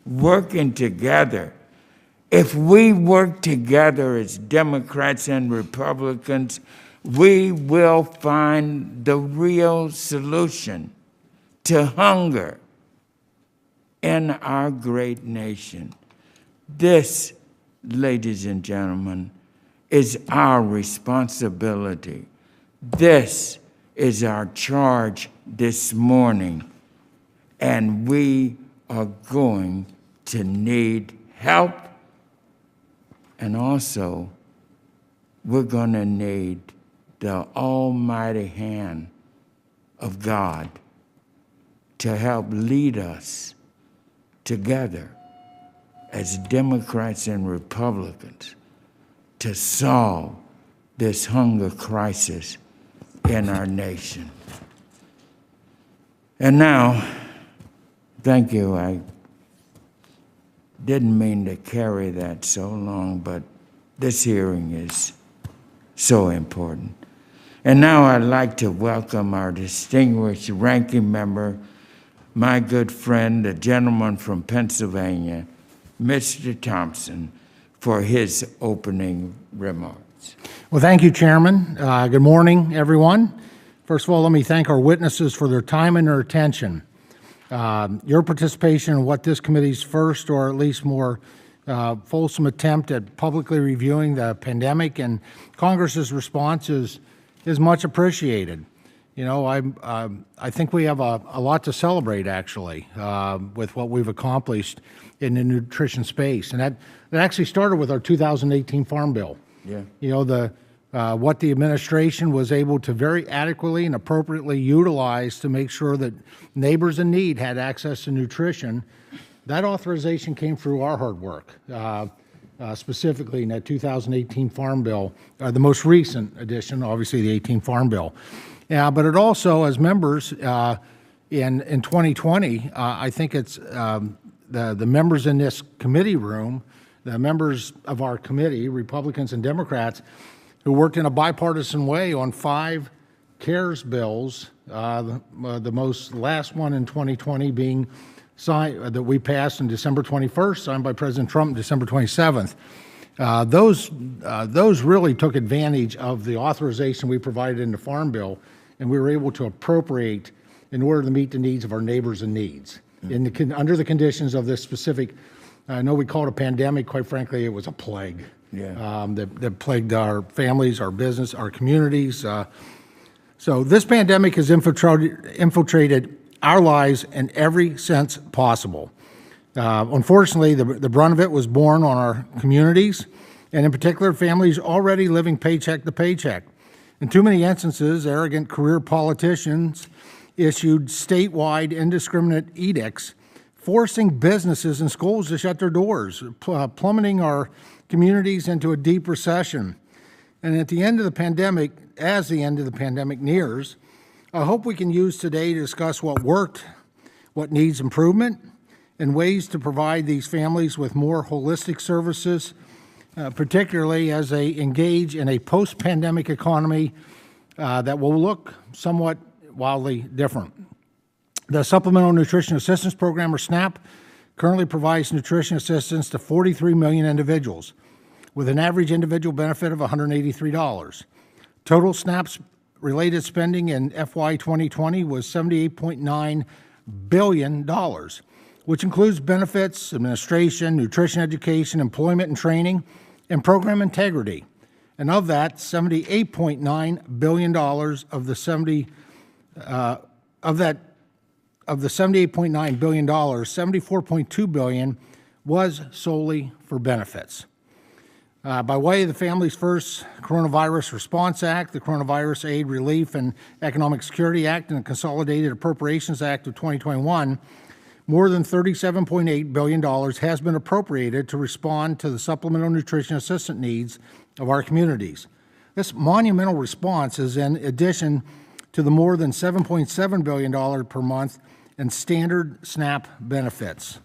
working together. If we work together as Democrats and Republicans, we will find the real solution to hunger in our great nation. This, ladies and gentlemen, is our responsibility. This is our charge this morning, and we are going to need help, and also we're going to need the almighty hand of God to help lead us together as Democrats and Republicans to solve this hunger crisis in our nation. And now, thank you. I didn't mean to carry that so long, but this hearing is so important. And now I'd like to welcome our distinguished ranking member, my good friend, the gentleman from Pennsylvania, Mr. Thompson, for his opening remarks. Well, thank you, Chairman. Good morning, everyone. First of all, let me thank our witnesses for their time and their attention. Your participation in what this committee's first, or at least more fulsome attempt at publicly reviewing the pandemic and Congress's response is much appreciated. You know, I think we have a lot to celebrate, actually, with what we've accomplished in the nutrition space. And that actually started with our 2018 Farm Bill. Yeah. You know, what the administration was able to very adequately and appropriately utilize to make sure that neighbors in need had access to nutrition. That authorization came through our hard work, specifically in that 2018 Farm Bill, the most recent edition, obviously the 18 Farm Bill. But it also, as members in 2020, I think it's the members in this committee room, the members of our committee, Republicans and Democrats, who worked in a bipartisan way on 5 CARES bills, the most last one in 2020 being signed, that we passed on December 21st, signed by President Trump on December 27th. Those really took advantage of the authorization we provided in the Farm Bill, and we were able to appropriate in order to meet the needs of our neighbors in needs. Under the conditions of this specific, I know we call it a pandemic, quite frankly, it was a plague. Yeah. That plagued our families, our business, our communities. So this pandemic has infiltrated our lives in every sense possible. Unfortunately, the brunt of it was borne on our communities, and in particular, families already living paycheck to paycheck. In too many instances, arrogant career politicians issued statewide indiscriminate edicts forcing businesses and schools to shut their doors, plummeting our communities into a deep recession. And at the end of the pandemic, as the end of the pandemic nears, I hope we can use today to discuss what worked, what needs improvement, and ways to provide these families with more holistic services, particularly as they engage in a post-pandemic economy that will look somewhat wildly different. The Supplemental Nutrition Assistance Program, or SNAP, currently provides nutrition assistance to 43 million individuals with an average individual benefit of $183. Total SNAP-related spending in FY 2020 was $78.9 billion, which includes benefits, administration, nutrition education, employment and training, and program integrity. And of that, $78.9 billion of the $78.9 billion, $74.2 billion was solely for benefits. By way of the Families First Coronavirus Response Act, the Coronavirus Aid, Relief, and Economic Security Act, and the Consolidated Appropriations Act of 2021, more than $37.8 billion has been appropriated to respond to the supplemental nutrition assistance needs of our communities. This monumental response is in addition to the more than $7.7 billion per month in standard SNAP benefits.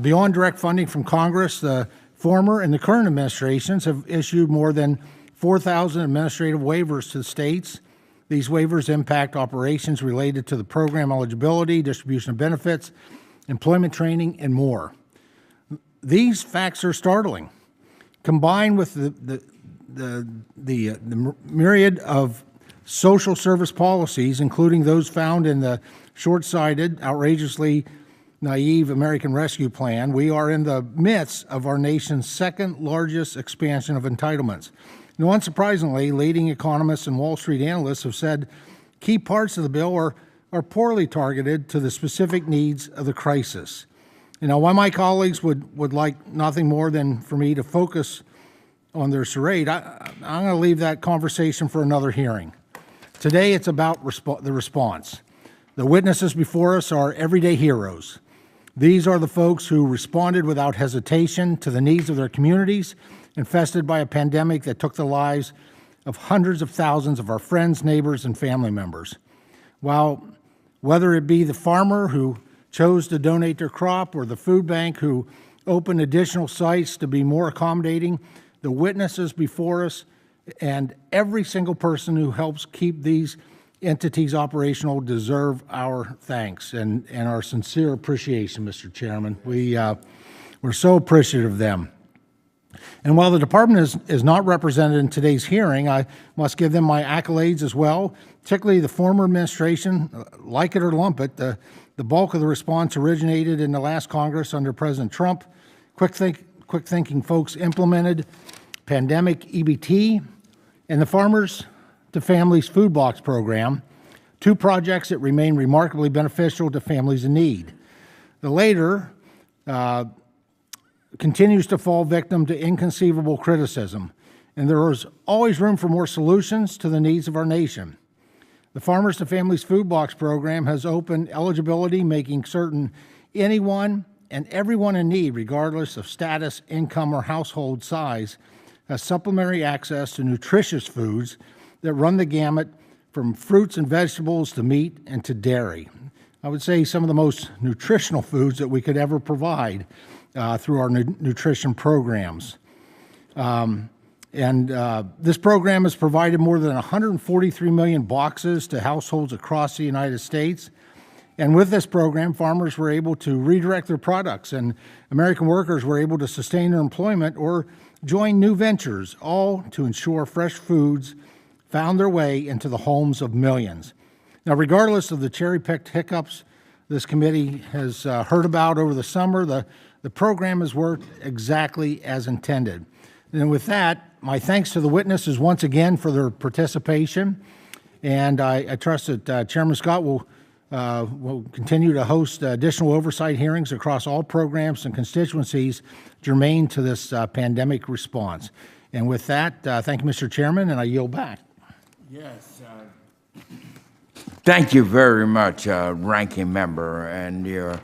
Beyond direct funding from Congress, the former and the current administrations have issued more than 4,000 administrative waivers to the states. These waivers impact operations related to the program eligibility, distribution of benefits, employment training, and more. these facts are startling. Combined with the myriad of social service policies, including those found in the short-sighted, outrageously naive American Rescue Plan, we are in the midst of our nation's second largest expansion of entitlements. Now, unsurprisingly, leading economists and Wall Street analysts have said key parts of the bill are poorly targeted to the specific needs of the crisis. While my colleagues would like nothing more than for me to focus on their charade, I'm going to leave that conversation for another hearing. Today, it's about the response. The witnesses before us are everyday heroes. These are the folks who responded without hesitation to the needs of their communities, infested by a pandemic that took the lives of hundreds of thousands of our friends, neighbors, and family members. Whether it be the farmer who chose to donate their crop or the food bank who opened additional sites to be more accommodating, the witnesses before us and every single person who helps keep these entities operational deserve our thanks and our sincere appreciation, Mr. Chairman. We're so appreciative of them. And while the department is not represented in today's hearing, I must give them my accolades as well, particularly the former administration. Like it or lump it, the bulk of the response originated in the last Congress under President Trump. Quick-thinking folks implemented pandemic EBT and the Farmers to Families Food Box Program, two projects that remain remarkably beneficial to families in need. The latter continues to fall victim to inconceivable criticism, and there is always room for more solutions to the needs of our nation. The Farmers to Families Food Box Program has opened eligibility, making certain anyone and everyone in need, regardless of status, income, or household size, has supplementary access to nutritious foods that run the gamut from fruits and vegetables to meat and to dairy. I would say some of the most nutritional foods that we could ever provide through our nutrition programs. This program has provided more than 143 million boxes to households across the United States. And with this program, farmers were able to redirect their products, and American workers were able to sustain their employment or join new ventures, all to ensure fresh foods found their way into the homes of millions. Now, regardless of the cherry-picked hiccups this committee has heard about over the summer, the program has worked exactly as intended. And with that, my thanks to the witnesses once again for their participation, and I trust that Chairman Scott will continue to host additional oversight hearings across all programs and constituencies germane to this pandemic response. And with that, thank you, Mr. Chairman, and I yield back. Yes. Thank you very much, Ranking Member, and your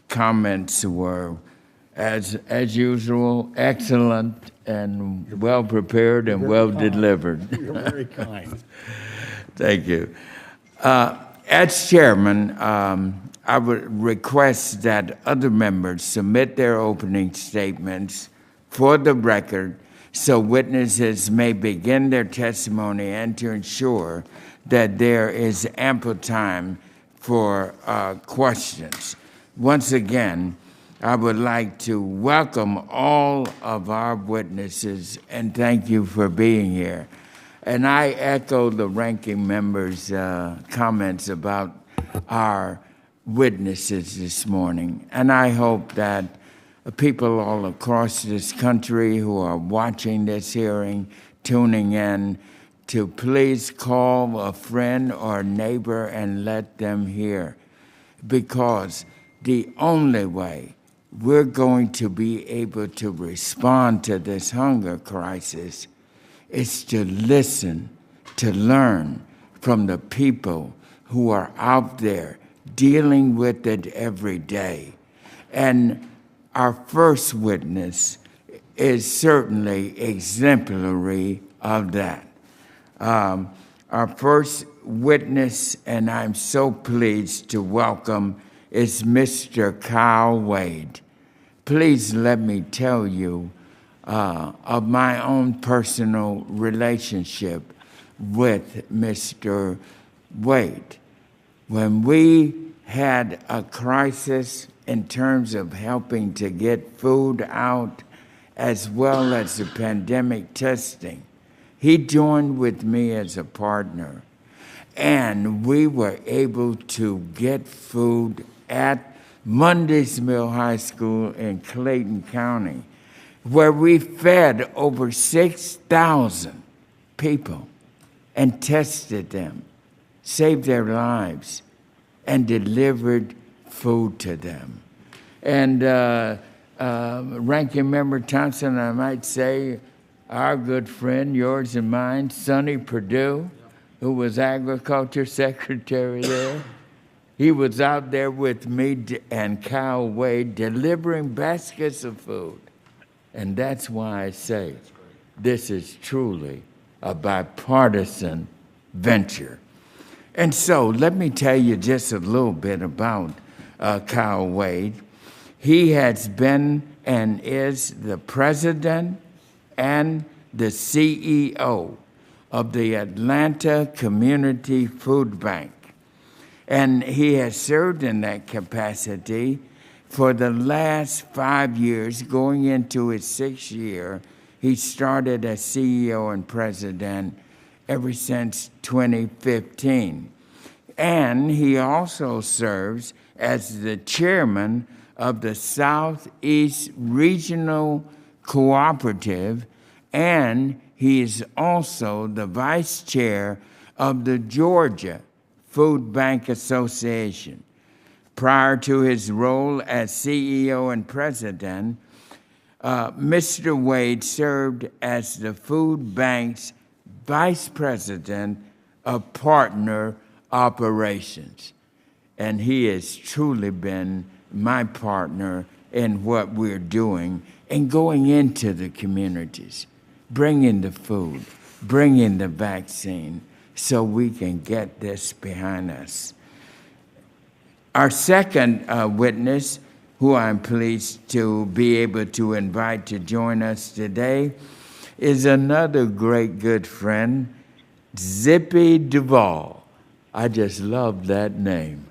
comments were, as usual, excellent and well prepared and well delivered. You're very kind. Thank you. As chairman, I would request that other members submit their opening statements for the record so witnesses may begin their testimony and to ensure that there is ample time for questions. Once again, I would like to welcome all of our witnesses and thank you for being here. And I echo the ranking member's comments about our witnesses this morning. And I hope that people all across this country who are watching this hearing, tuning in, to please call a friend or neighbor and let them hear. Because the only way we're going to be able to respond to this hunger crisis is to listen, to learn from the people who are out there dealing with it every day. And our first witness is certainly exemplary of that. Our first witness, and I'm so pleased to welcome, is Mr. Kyle Wade. Please let me tell you of my own personal relationship with Mr. Wade. When we had a crisis in terms of helping to get food out as well as the pandemic testing. He joined with me as a partner, and we were able to get food at Mondays Mill High School in Clayton County, where we fed over 6,000 people and tested them, saved their lives, and delivered food to them. And Ranking Member Thompson, I might say, our good friend, yours and mine, Sonny Perdue, who was Agriculture Secretary there, he was out there with me and Kyle Wade delivering baskets of food. And that's why I say this is truly a bipartisan venture. And so let me tell you just a little bit about Kyle Wade. He has been and is the president and the CEO of the Atlanta Community Food Bank. And he has served in that capacity for the last 5 years, going into his 6th year. He started as CEO and president ever since 2015. And he also serves as the chairman of the Southeast Regional Cooperative, and he is also the vice chair of the Georgia Food Bank Association. Prior to his role as CEO and president, Mr. Wade served as the food bank's vice president of partner operations. And he has truly been my partner in what we're doing and going into the communities, bringing the food, bringing the vaccine so we can get this behind us. Our second witness, who I'm pleased to be able to invite to join us today, is another great good friend, Zippy Duvall. I just love that name.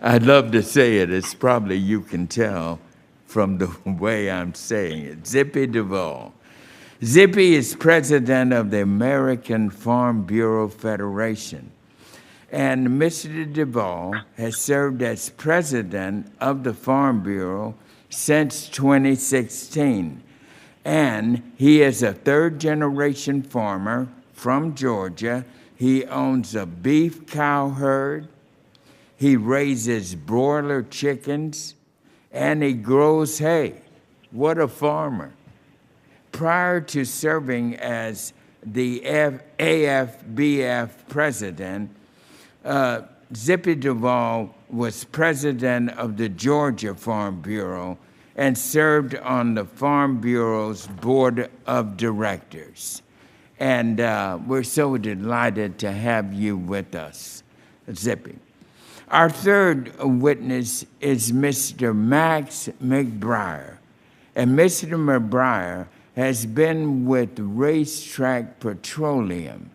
I'd love to say it. It's probably you can tell from the way I'm saying it. Zippy Duvall. Zippy is president of the American Farm Bureau Federation. And Mr. Duvall has served as president of the Farm Bureau since 2016. And he is a third-generation farmer from Georgia. He owns a beef cow herd. He raises broiler chickens, and he grows hay. What a farmer. Prior to serving as the AFBF president, Zippy Duvall was president of the Georgia Farm Bureau and served on the Farm Bureau's board of directors. And we're so delighted to have you with us, Zippy. Our third witness is Mr. Max McBriar. And Mr. McBriar has been with Racetrack Petroleum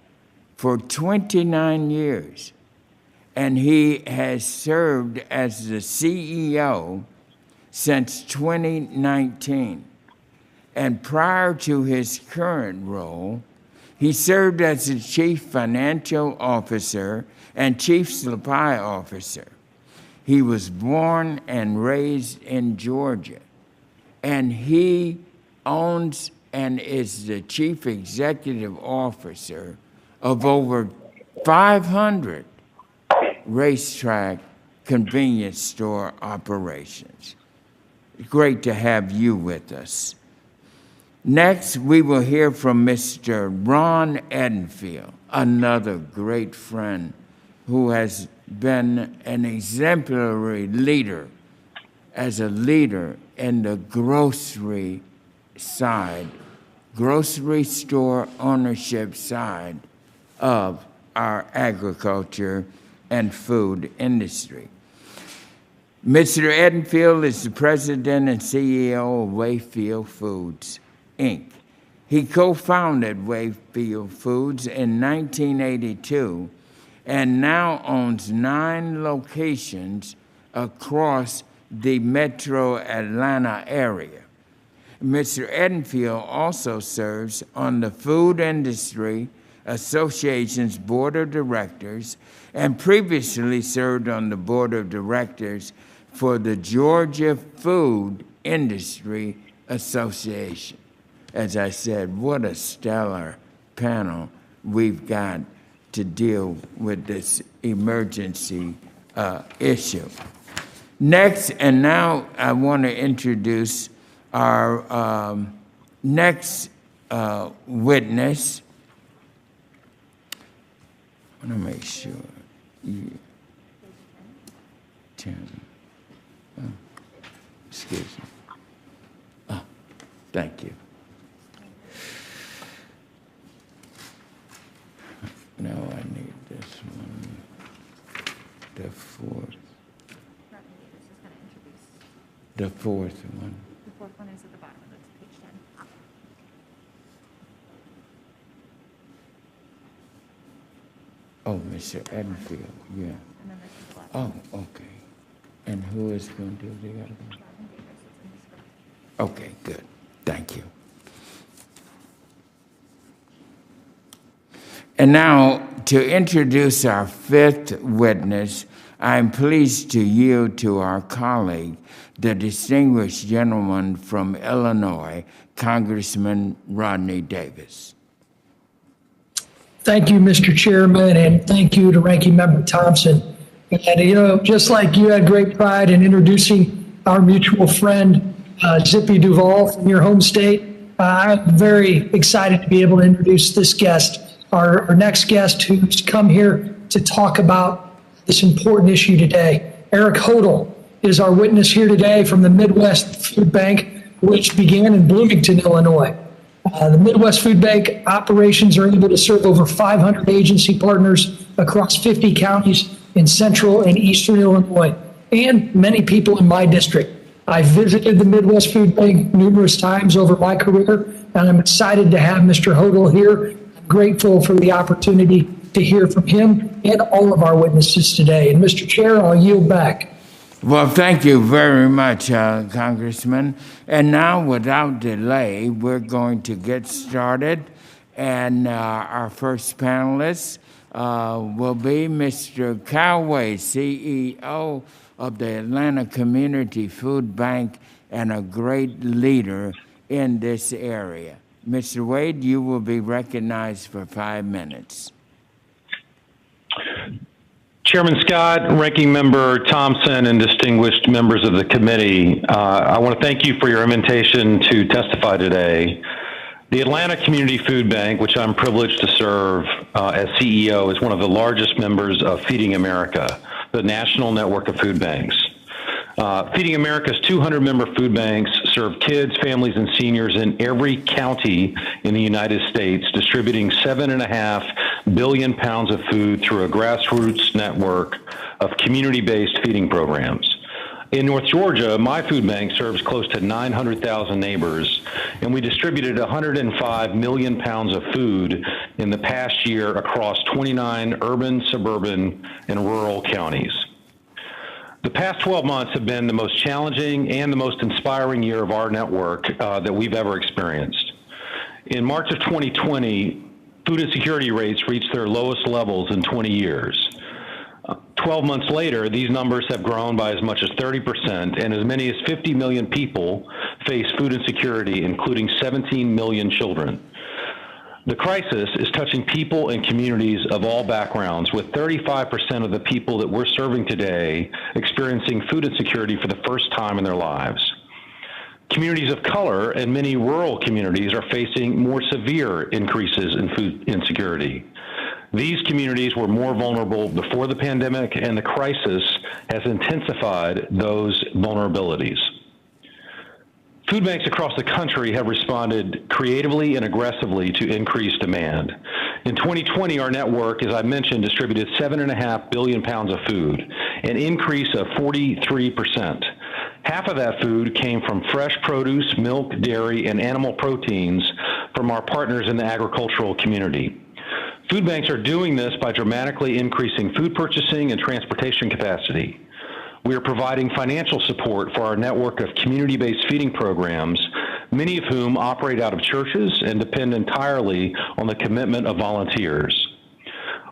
for 29 years. And he has served as the CEO since 2019. And prior to his current role, he served as the Chief Financial Officer and Chief Supply Officer. He was born and raised in Georgia, and he owns and is the Chief Executive Officer of over 500 racetrack convenience store operations. Great to have you with us. Next, we will hear from Mr. Ron Edenfield, another great friend who has been an exemplary leader as a leader in the grocery side, grocery store ownership side of our agriculture and food industry. Mr. Edenfield is the president and CEO of Wayfield Foods, Inc. He co-founded Wayfield Foods in 1982 and now owns 9 locations across the metro Atlanta area. Mr. Edenfield also serves on the Food Industry Association's Board of Directors and previously served on the Board of Directors for the Georgia Food Industry Association. As I said, what a stellar panel we've got to deal with this emergency issue. Next, and now I want to introduce our next witness. I want to make sure you excuse me. Oh, thank you. Now I need this one, the fourth. The fourth one. The fourth one is at the bottom of page 10. Oh, Mr. Edenfield, yeah. And then this is the last Oh, okay. And who is going to do the other one? Okay, good. Thank you. And now, to introduce our fifth witness, I'm pleased to yield to our colleague, the distinguished gentleman from Illinois, Congressman Rodney Davis. Thank you, Mr. Chairman, and thank you to Ranking Member Thompson. And, you know, just like you had great pride in introducing our mutual friend, Zippy Duvall from your home state, I'm very excited to be able to introduce this guest, our next guest who's come here to talk about this important issue today. Eric Hodel is our witness here today from the Midwest Food Bank, which began in Bloomington, Illinois. The Midwest Food Bank operations are able to serve over 500 agency partners across 50 counties in central and eastern Illinois, and many people in my district. I visited the Midwest Food Bank numerous times over my career, and I'm excited to have Mr. Hodel here. I'm grateful for the opportunity to hear from him and all of our witnesses today. And Mr. Chair, I'll yield back. Well, thank you very much, Congressman. And now, without delay, we're going to get started. And our first panelist will be Mr. Cowway, CEO of the Atlanta Community Food Bank and a great leader in this area. Mr. Wade, you will be recognized for 5 minutes. Chairman Scott, Ranking Member Thompson, and distinguished members of the committee, I want to thank you for your invitation to testify today. The Atlanta Community Food Bank, which I'm privileged to serve as CEO, is one of the largest members of Feeding America, the national network of food banks. Feeding America's 200-member food banks serve kids, families, and seniors in every county in the United States, distributing 7.5 billion pounds of food through a grassroots network of community-based feeding programs. In North Georgia, my food bank serves close to 900,000 neighbors, and we distributed 105 million pounds of food in the past year across 29 urban, suburban, and rural counties. The past 12 months have been the most challenging and the most inspiring year of our network that we've ever experienced. In March of 2020, food insecurity rates reached their lowest levels in 20 years. 12 months later, these numbers have grown by as much as 30%, and as many as 50 million people face food insecurity, including 17 million children. The crisis is touching people and communities of all backgrounds, with 35% of the people that we're serving today experiencing food insecurity for the first time in their lives. Communities of color and many rural communities are facing more severe increases in food insecurity. These communities were more vulnerable before the pandemic, and the crisis has intensified those vulnerabilities. Food banks across the country have responded creatively and aggressively to increased demand. In 2020, our network, as I mentioned, distributed 7.5 billion pounds of food, an increase of 43%. Half of that food came from fresh produce, milk, dairy, and animal proteins from our partners in the agricultural community. Food banks are doing this by dramatically increasing food purchasing and transportation capacity. We are providing financial support for our network of community-based feeding programs, many of whom operate out of churches and depend entirely on the commitment of volunteers.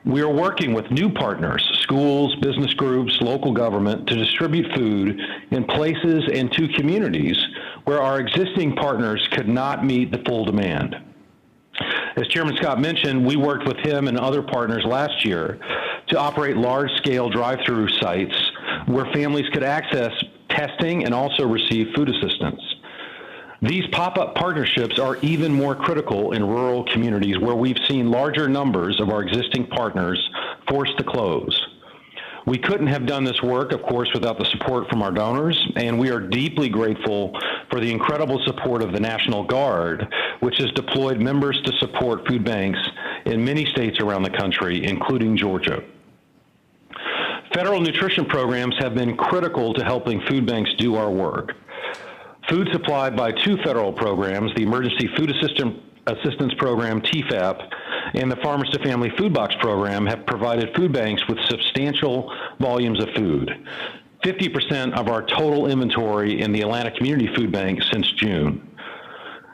We are working with new partners, schools, business groups, local government, to distribute food in places and to communities where our existing partners could not meet the full demand. As Chairman Scott mentioned, we worked with him and other partners last year to operate large-scale drive-through sites where families could access testing and also receive food assistance. These pop-up partnerships are even more critical in rural communities where we've seen larger numbers of our existing partners forced to close. We couldn't have done this work, of course, without the support from our donors, and we are deeply grateful for the incredible support of the National Guard, which has deployed members to support food banks in many states around the country, including Georgia. Federal nutrition programs have been critical to helping food banks do our work. Food supplied by two federal programs, the Emergency Food Assistance Program, TFAP, and the Farmers to Family Food Box Program have provided food banks with substantial volumes of food. 50% of our total inventory in the Atlanta Community Food Bank since June.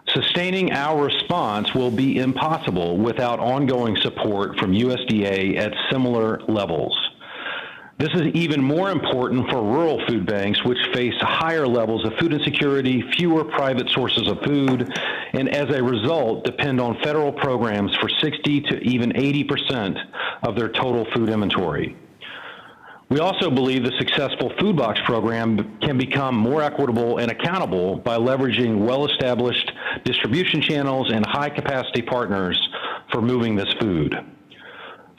Sustaining our response will be impossible without ongoing support from USDA at similar levels. This is even more important for rural food banks, which face higher levels of food insecurity, fewer private sources of food, and as a result, depend on federal programs for 60 to even 80% of their total food inventory. We also believe the successful food box program can become more equitable and accountable by leveraging well-established distribution channels and high-capacity partners for moving this food.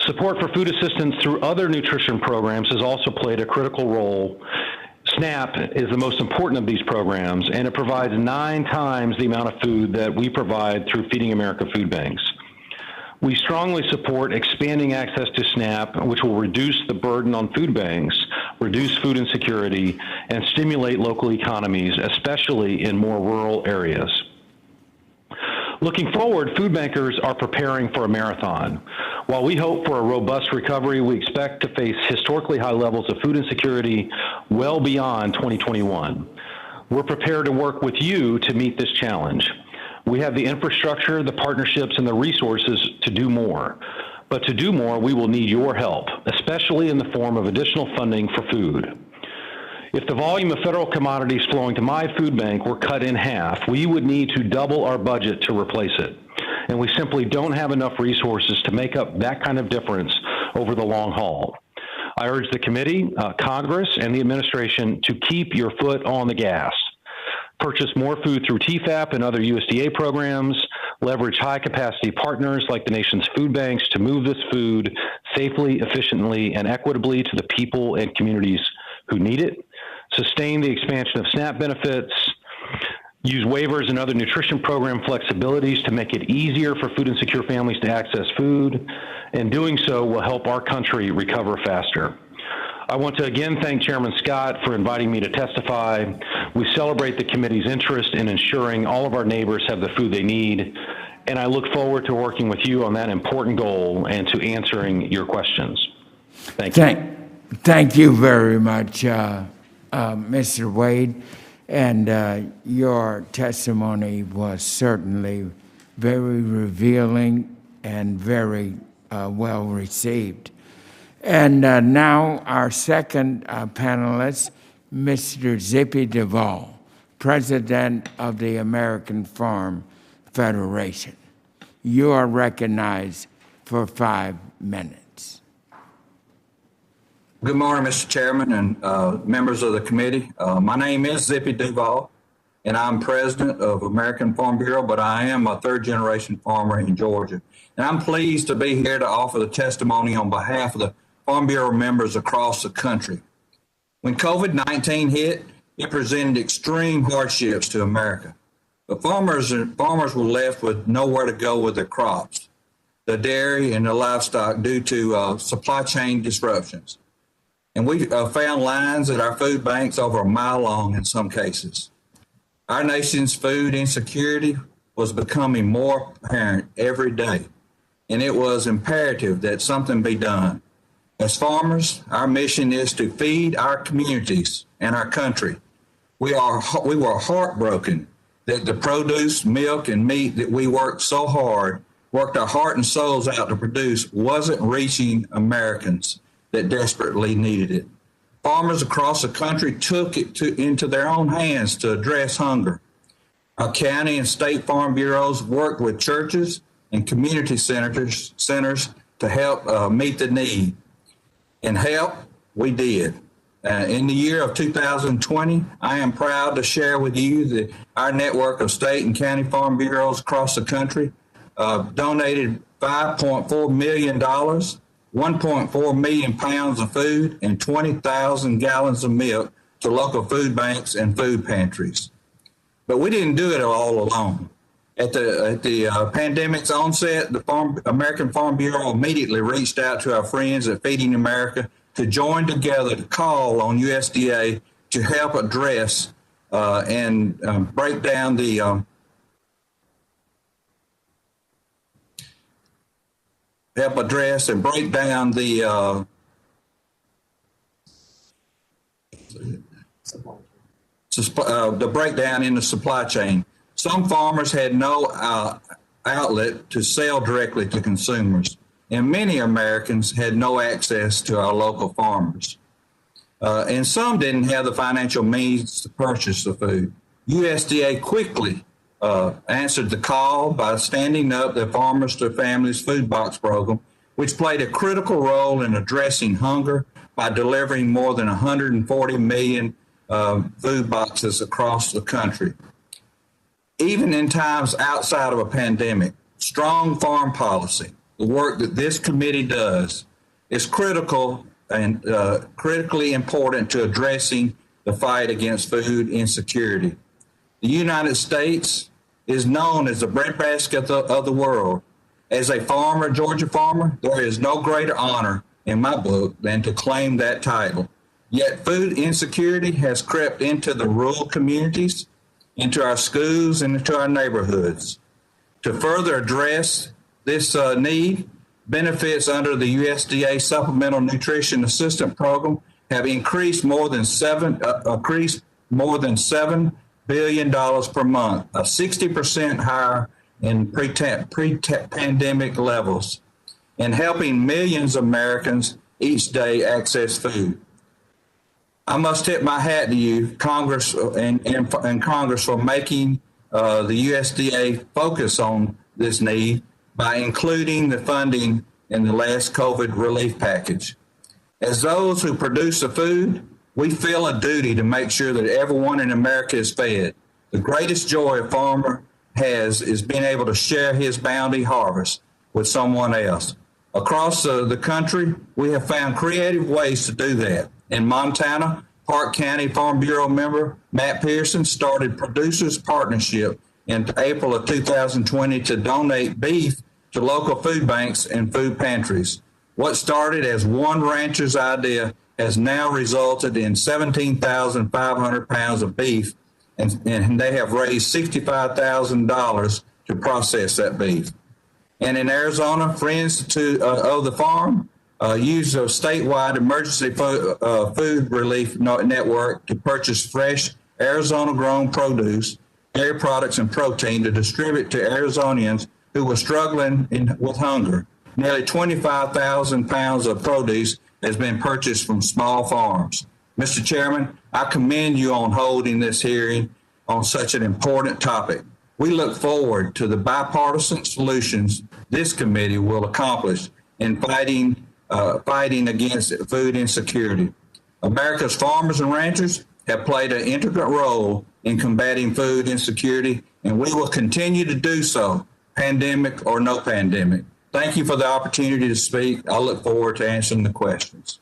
Support for food assistance through other nutrition programs has also played a critical role. SNAP is the most important of these programs, and it provides 9 times the amount of food that we provide through Feeding America food banks. We strongly support expanding access to SNAP, which will reduce the burden on food banks, reduce food insecurity, and stimulate local economies, especially in more rural areas. Looking forward, food bankers are preparing for a marathon. While we hope for a robust recovery, we expect to face historically high levels of food insecurity well beyond 2021. We're prepared to work with you to meet this challenge. We have the infrastructure, the partnerships, and the resources to do more. But to do more, we will need your help, especially in the form of additional funding for food. If the volume of federal commodities flowing to my food bank were cut in half, we would need to double our budget to replace it. And we simply don't have enough resources to make up that kind of difference over the long haul. I urge the committee, Congress, and the administration to keep your foot on the gas. Purchase more food through TFAP and other USDA programs, leverage high-capacity partners like the nation's food banks to move this food safely, efficiently, and equitably to the people and communities who need it, sustain the expansion of SNAP benefits, use waivers and other nutrition program flexibilities to make it easier for food insecure families to access food, and doing so will help our country recover faster. I want to again thank Chairman Scott for inviting me to testify. We celebrate the committee's interest in ensuring all of our neighbors have the food they need, and I look forward to working with you on that important goal and to answering your questions. Thank you. Thank you very much, Mr. Wade. And your testimony was certainly very revealing and very well received. And now our second panelist, Mr. Zippy Duvall, President of the American Farm Federation. You are recognized for 5 minutes. Good morning, Mr. Chairman and members of the committee. My name is Zippy Duvall, and I'm president of American Farm Bureau, but I am a third-generation farmer in Georgia. And I'm pleased to be here to offer the testimony on behalf of the Farm Bureau members across the country. When COVID-19 hit, it presented extreme hardships to America. But farmers were left with nowhere to go with their crops, the dairy and the livestock due to supply chain disruptions. And we found lines at our food banks over a mile long in some cases. Our nation's food insecurity was becoming more apparent every day, and it was imperative that something be done. As farmers, our mission is to feed our communities and our country. We were heartbroken that the produce, milk, and meat that we worked our heart and souls out to produce wasn't reaching Americans that desperately needed it. Farmers across the country took it into their own hands to address hunger. Our county and state farm bureaus worked with churches and community centers to help meet the need. And help, we did. In the year of 2020, I am proud to share with you that our network of state and county farm bureaus across the country donated $5.4 million, 1.4 million pounds of food, and 20,000 gallons of milk to local food banks and food pantries. But we didn't do it all alone. At the pandemic's onset, the American Farm Bureau immediately reached out to our friends at Feeding America to join together to call on USDA to help address and break down the breakdown in the supply chain. Some farmers had no outlet to sell directly to consumers, and many Americans had no access to our local farmers. And some didn't have the financial means to purchase the food. USDA quickly answered the call by standing up the Farmers to Families Food Box program, which played a critical role in addressing hunger by delivering more than 140 million food boxes across the country. Even in times outside of a pandemic, strong farm policy, the work that this committee does, is critical and critically important to addressing the fight against food insecurity. The United States is known as the breadbasket of the world. As a farmer, Georgia farmer, there is no greater honor in my book than to claim that title. Yet food insecurity has crept into the rural communities, into our schools, and into our neighborhoods. To further address this need, benefits under the USDA Supplemental Nutrition Assistance Program have increased more than $7 billion per month, 60% higher in pre-pandemic levels, and helping millions of Americans each day access food. I must tip my hat to you, Congress and Congress, for making the USDA focus on this need by including the funding in the last COVID relief package. As those who produce the food, we feel a duty to make sure that everyone in America is fed. The greatest joy a farmer has is being able to share his bounty harvest with someone else. Across the country, we have found creative ways to do that. In Montana, Park County Farm Bureau member Matt Pearson started Producers Partnership in April of 2020 to donate beef to local food banks and food pantries. What started as one rancher's idea has now resulted in 17,500 pounds of beef, and they have raised $65,000 to process that beef. And in Arizona, Friends of the Farm used a statewide emergency food relief network to purchase fresh Arizona-grown produce, dairy products, and protein to distribute to Arizonians who were struggling with hunger. Nearly 25,000 pounds of produce has been purchased from small farms. Mr. Chairman, I commend you on holding this hearing on such an important topic. We look forward to the bipartisan solutions this committee will accomplish in fighting against food insecurity. America's farmers and ranchers have played an integral role in combating food insecurity, and we will continue to do so, pandemic or no pandemic. Thank you for the opportunity to speak. I look forward to answering the questions.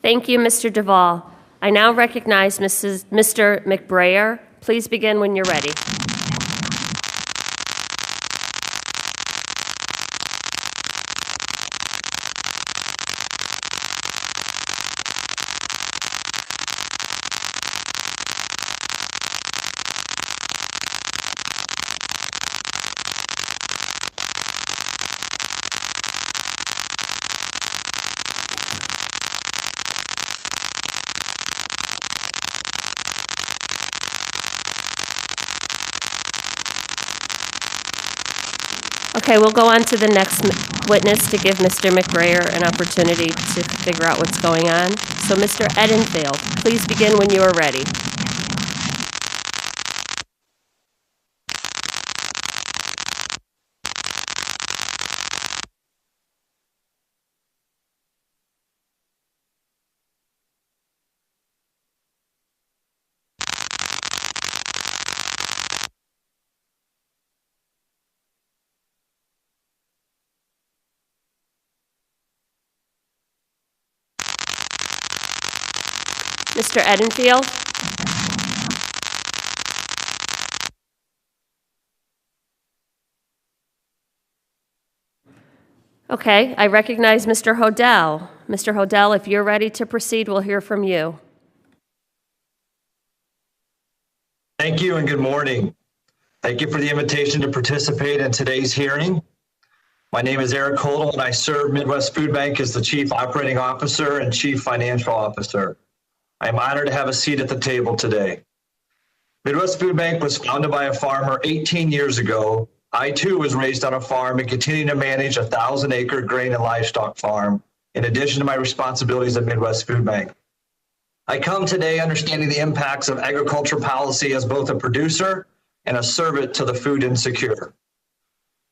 Thank you, Mr. Duvall. I now recognize Mr. McBrayer. Please begin when you're ready. Okay, we'll go on to the next witness to give Mr. McBrayer an opportunity to figure out what's going on. So, Mr. Edenfield, please begin when you are ready. Mr. Edenfield? Okay, I recognize Mr. Hodel. Mr. Hodel, if you're ready to proceed, we'll hear from you. Thank you and good morning. Thank you for the invitation to participate in today's hearing. My name is Eric Hodel and I serve Midwest Food Bank as the Chief Operating Officer and Chief Financial Officer. I am honored to have a seat at the table today. Midwest Food Bank was founded by a farmer 18 years ago. I too was raised on a farm and continue to manage a 1,000-acre grain and livestock farm, in addition to my responsibilities at Midwest Food Bank. I come today understanding the impacts of agriculture policy as both a producer and a servant to the food insecure.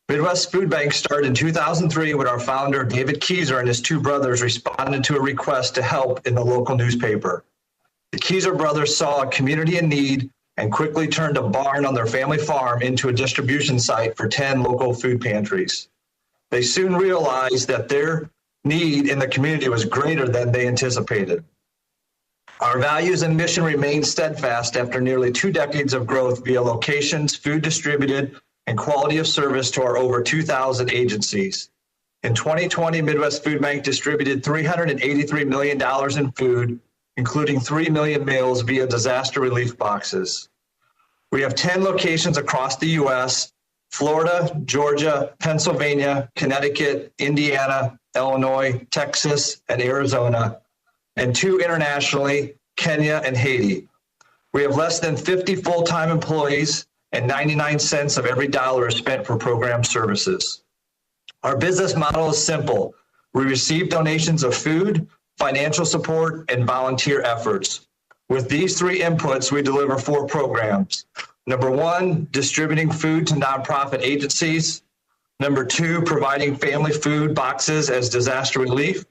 Midwest Food Bank started in 2003 when our founder, David Keyser, and his two brothers responded to a request to help in the local newspaper. The Keyser brothers saw a community in need and quickly turned a barn on their family farm into a distribution site for 10 local food pantries. They soon realized that their need in the community was greater than they anticipated. Our values and mission remain steadfast after nearly 2 decades of growth via locations, food distributed, and quality of service to our over 2,000 agencies. In 2020, Midwest Food Bank distributed $383 million in food, including 3 million meals via disaster relief boxes. We have 10 locations across the U.S., Florida, Georgia, Pennsylvania, Connecticut, Indiana, Illinois, Texas, and Arizona, and 2 internationally, Kenya and Haiti. We have less than 50 full-time employees, and 99 cents of every dollar is spent for program services. Our business model is simple. We receive donations of food, financial support, and volunteer efforts. With these 3 inputs, we deliver 4 programs. Number 1, distributing food to nonprofit agencies. Number 2, providing family food boxes as disaster relief.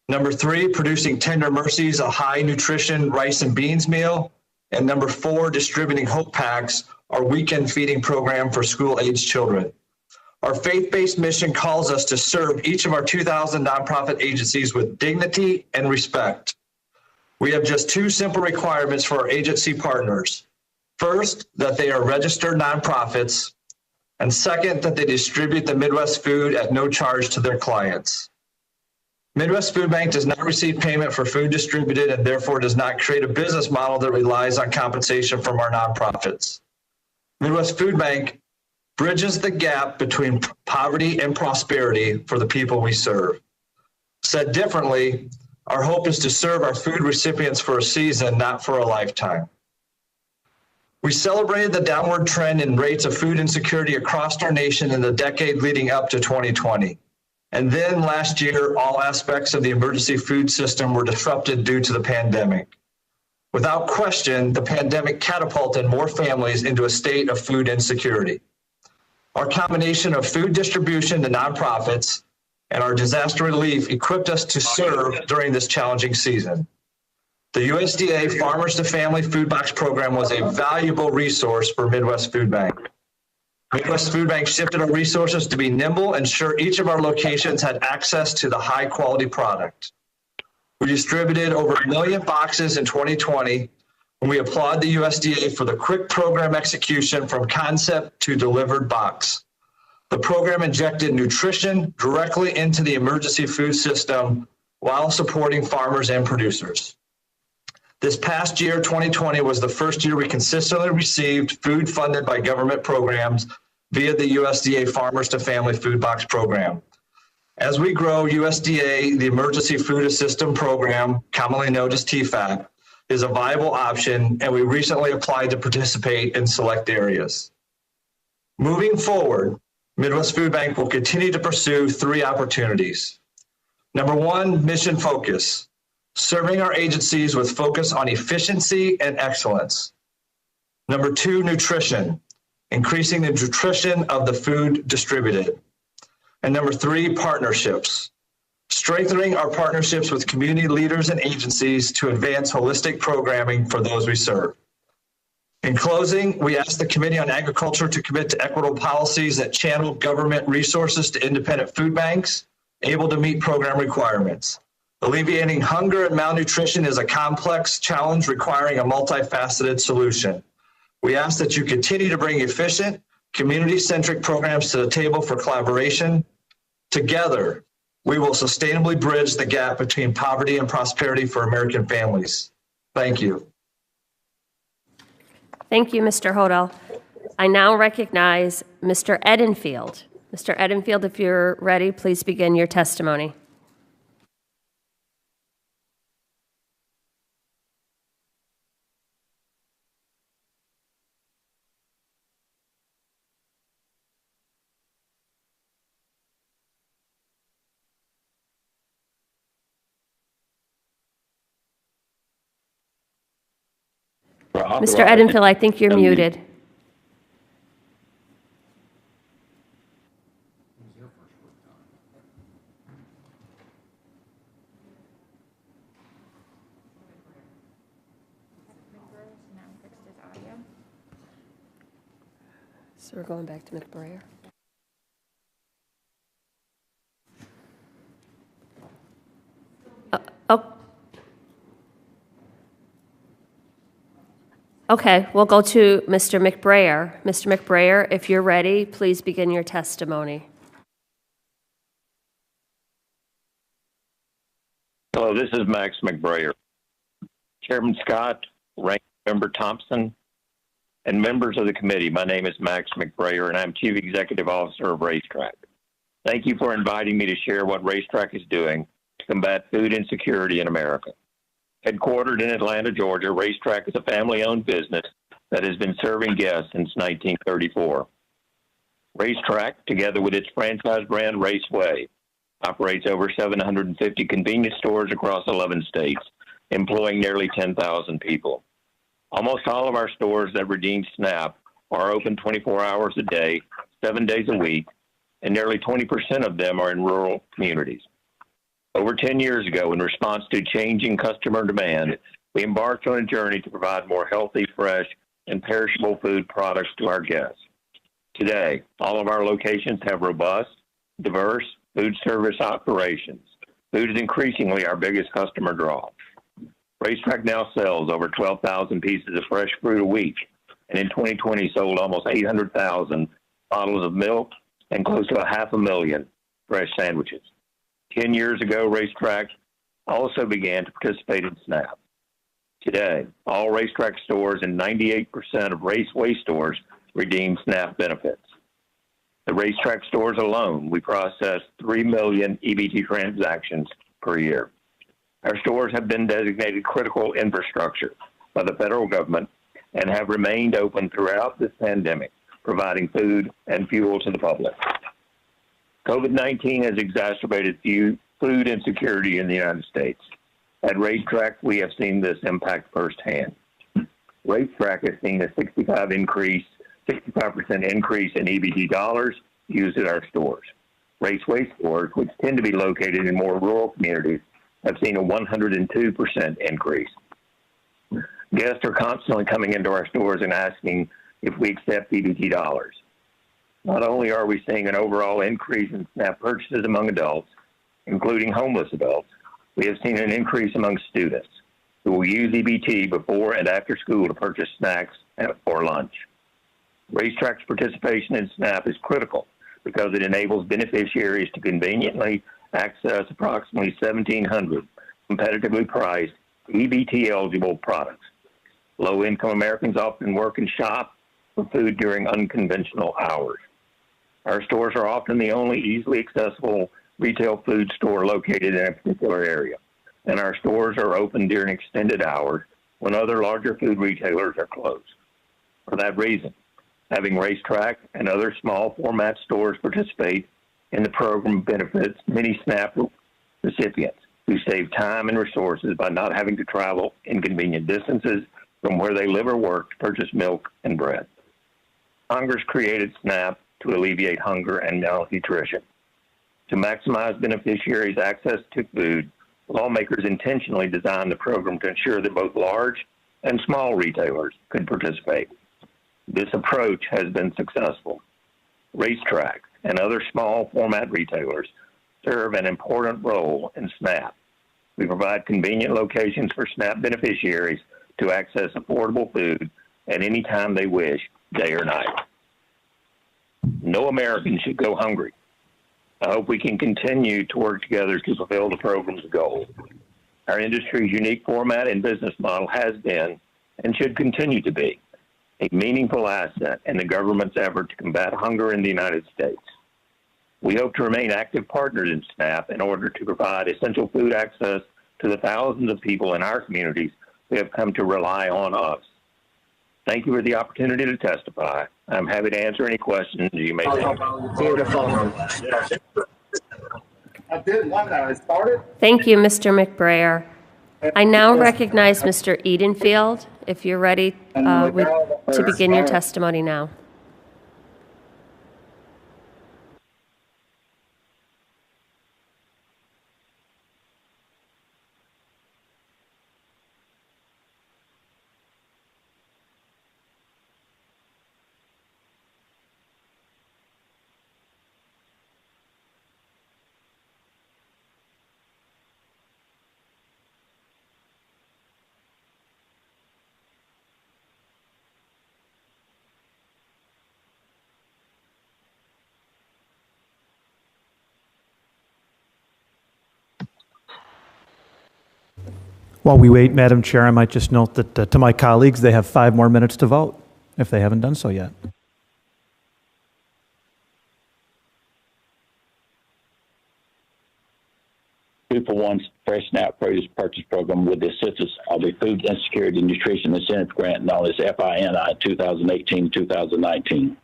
Number 3, producing Tender Mercies, a high nutrition rice and beans meal. And number 4, distributing Hope Packs, our weekend feeding program for school-aged children. Our faith-based mission calls us to serve each of our 2,000 nonprofit agencies with dignity and respect. We have just 2 simple requirements for our agency partners. First, that they are registered nonprofits, and second, that they distribute the Midwest food at no charge to their clients. Midwest Food Bank does not receive payment for food distributed and therefore does not create a business model that relies on compensation from our nonprofits. Midwest Food Bank bridges the gap between poverty and prosperity for the people we serve. Said differently, our hope is to serve our food recipients for a season, not for a lifetime. We celebrated the downward trend in rates of food insecurity across our nation in the decade leading up to 2020. And then last year, all aspects of the emergency food system were disrupted due to the pandemic. Without question, the pandemic catapulted more families into a state of food insecurity. Our combination of food distribution to nonprofits and our disaster relief equipped us to serve during this challenging season. The USDA Farmers to Family Food Box Program was a valuable resource for Midwest Food Bank. Midwest Food Bank shifted our resources to be nimble and ensure each of our locations had access to the high quality product. We distributed over 1 million boxes in 2020, and we applaud the USDA for the quick program execution from concept to delivered box. The program injected nutrition directly into the emergency food system while supporting farmers and producers. This past year, 2020, was the first year we consistently received food funded by government programs via the USDA Farmers to Family Food Box Program. As we grow, USDA, the Emergency Food Assistance Program, commonly known as TFAP, is a viable option, and we recently applied to participate in select areas. Moving forward, Midwest Food Bank will continue to pursue 3 opportunities. Number 1, mission focus, serving our agencies with focus on efficiency and excellence. Number 2, nutrition, increasing the nutrition of the food distributed. And number 3, partnerships, strengthening our partnerships with community leaders and agencies to advance holistic programming for those we serve. In closing, we ask the Committee on Agriculture to commit to equitable policies that channel government resources to independent food banks able to meet program requirements. Alleviating hunger and malnutrition is a complex challenge requiring a multifaceted solution. We ask that you continue to bring efficient, community-centric programs to the table for collaboration. Together, we will sustainably bridge the gap between poverty and prosperity for American families. Thank you. Thank you, Mr. Hodel. I now recognize Mr. Edenfield. Mr. Edenfield, if you're ready, please begin your testimony. Mr. Edenfield, I think you're muted. So we're going back to McBrayer. Okay, we'll go to Mr. McBrayer. Mr. McBrayer, if you're ready, please begin your testimony. Hello, this is Max McBrayer. Chairman Scott, Ranking Member Thompson, and members of the committee, my name is Max McBrayer, and I'm Chief Executive Officer of Racetrack. Thank you for inviting me to share what Racetrack is doing to combat food insecurity in America. Headquartered in Atlanta, Georgia, Racetrack is a family-owned business that has been serving guests since 1934. Racetrack, together with its franchise brand Raceway, operates over 750 convenience stores across 11 states, employing nearly 10,000 people. Almost all of our stores that redeem SNAP are open 24 hours a day, 7 days a week, and nearly 20% of them are in rural communities. Over 10 years ago, in response to changing customer demand, we embarked on a journey to provide more healthy, fresh, and perishable food products to our guests. Today, all of our locations have robust, diverse food service operations. Food is increasingly our biggest customer draw. Racetrack now sells over 12,000 pieces of fresh fruit a week, and in 2020 sold almost 800,000 bottles of milk and close to 500,000 fresh sandwiches. 10 years ago, Racetrack also began to participate in SNAP. Today, all Racetrack stores and 98% of Raceway stores redeem SNAP benefits. The Racetrack stores alone, we process 3 million EBT transactions per year. Our stores have been designated critical infrastructure by the federal government and have remained open throughout this pandemic, providing food and fuel to the public. COVID-19 has exacerbated food insecurity in the United States. At Racetrack, we have seen this impact firsthand. Racetrack has seen a 65% increase in EBT dollars used at our stores. Raceway stores, which tend to be located in more rural communities, have seen a 102% increase. Guests are constantly coming into our stores and asking if we accept EBT dollars. Not only are we seeing an overall increase in SNAP purchases among adults, including homeless adults, we have seen an increase among students who will use EBT before and after school to purchase snacks or lunch. Racetrack's participation in SNAP is critical because it enables beneficiaries to conveniently access approximately 1,700 competitively priced EBT-eligible products. Low-income Americans often work and shop for food during unconventional hours. Our stores are often the only easily accessible retail food store located in a particular area, and our stores are open during extended hours when other larger food retailers are closed. For that reason, Having Racetrack and other small format stores participate in the program benefits many SNAP recipients who save time and resources by not having to travel inconvenient distances from where they live or work to purchase milk and bread. Congress created SNAP to alleviate hunger and malnutrition. To maximize beneficiaries' access to food, lawmakers intentionally designed the program to ensure that both large and small retailers could participate. This approach has been successful. Racetrack and other small format retailers serve an important role in SNAP. We provide convenient locations for SNAP beneficiaries to access affordable food at any time they wish, day or night. No American should go hungry. I hope we can continue to work together to fulfill the program's goal. Our industry's unique format and business model has been and should continue to be a meaningful asset in the government's effort to combat hunger in the United States. We hope to remain active partners in SNAP in order to provide essential food access to the thousands of people in our communities who have come to rely on us. Thank you for the opportunity to testify. I'm happy to answer any questions you may have. Thank you, Mr. McBrayer. I now recognize Mr. Edenfield, if you're ready to begin your testimony now. While we wait, Madam Chair, I might just note that to my colleagues, they have 5 more minutes to vote if they haven't done so yet. Two-for-one Fresh SNAP Produce Purchase Program with the assistance of the Food Insecurity Nutrition Incentive Grant known as FINI 2018-2019.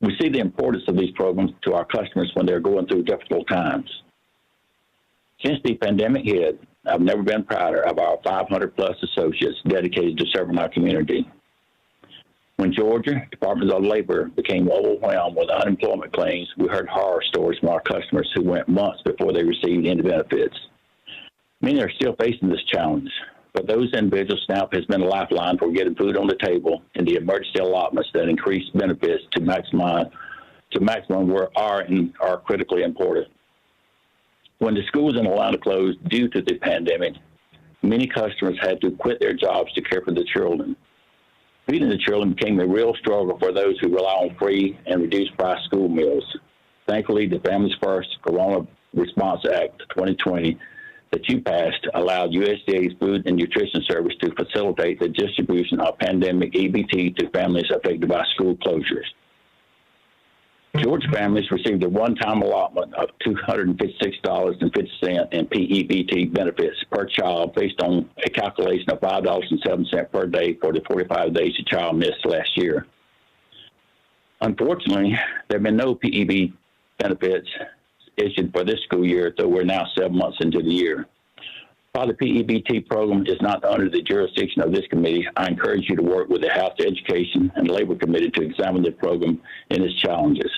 We see the importance of these programs to our customers when they're going through difficult times. Since the pandemic hit, I've never been prouder of our 500-plus associates dedicated to serving our community. When Georgia Department of Labor became overwhelmed with unemployment claims, we heard horror stories from our customers who went months before they received any benefits. Many are still facing this challenge. For those individuals, SNAP has been a lifeline for getting food on the table and the emergency allotments that increase benefits to maximum are critically important. When the schools in Atlanta closed due to the pandemic, many customers had to quit their jobs to care for the children. Feeding the children became a real struggle for those who rely on free and reduced price school meals. Thankfully, the Families First Corona Response Act 2020 that you passed allowed USDA's Food and Nutrition Service to facilitate the distribution of pandemic EBT to families affected by school closures. Georgia families received a one-time allotment of $256.50 in PEBT benefits per child based on a calculation of $5.07 per day for the 45 days the child missed last year. Unfortunately, there have been no PEB benefits issued for this school year, though we're now 7 months into the year. While the PEBT program is not under the jurisdiction of this committee, I encourage you to work with the House Education and Labor Committee to examine the program and its challenges.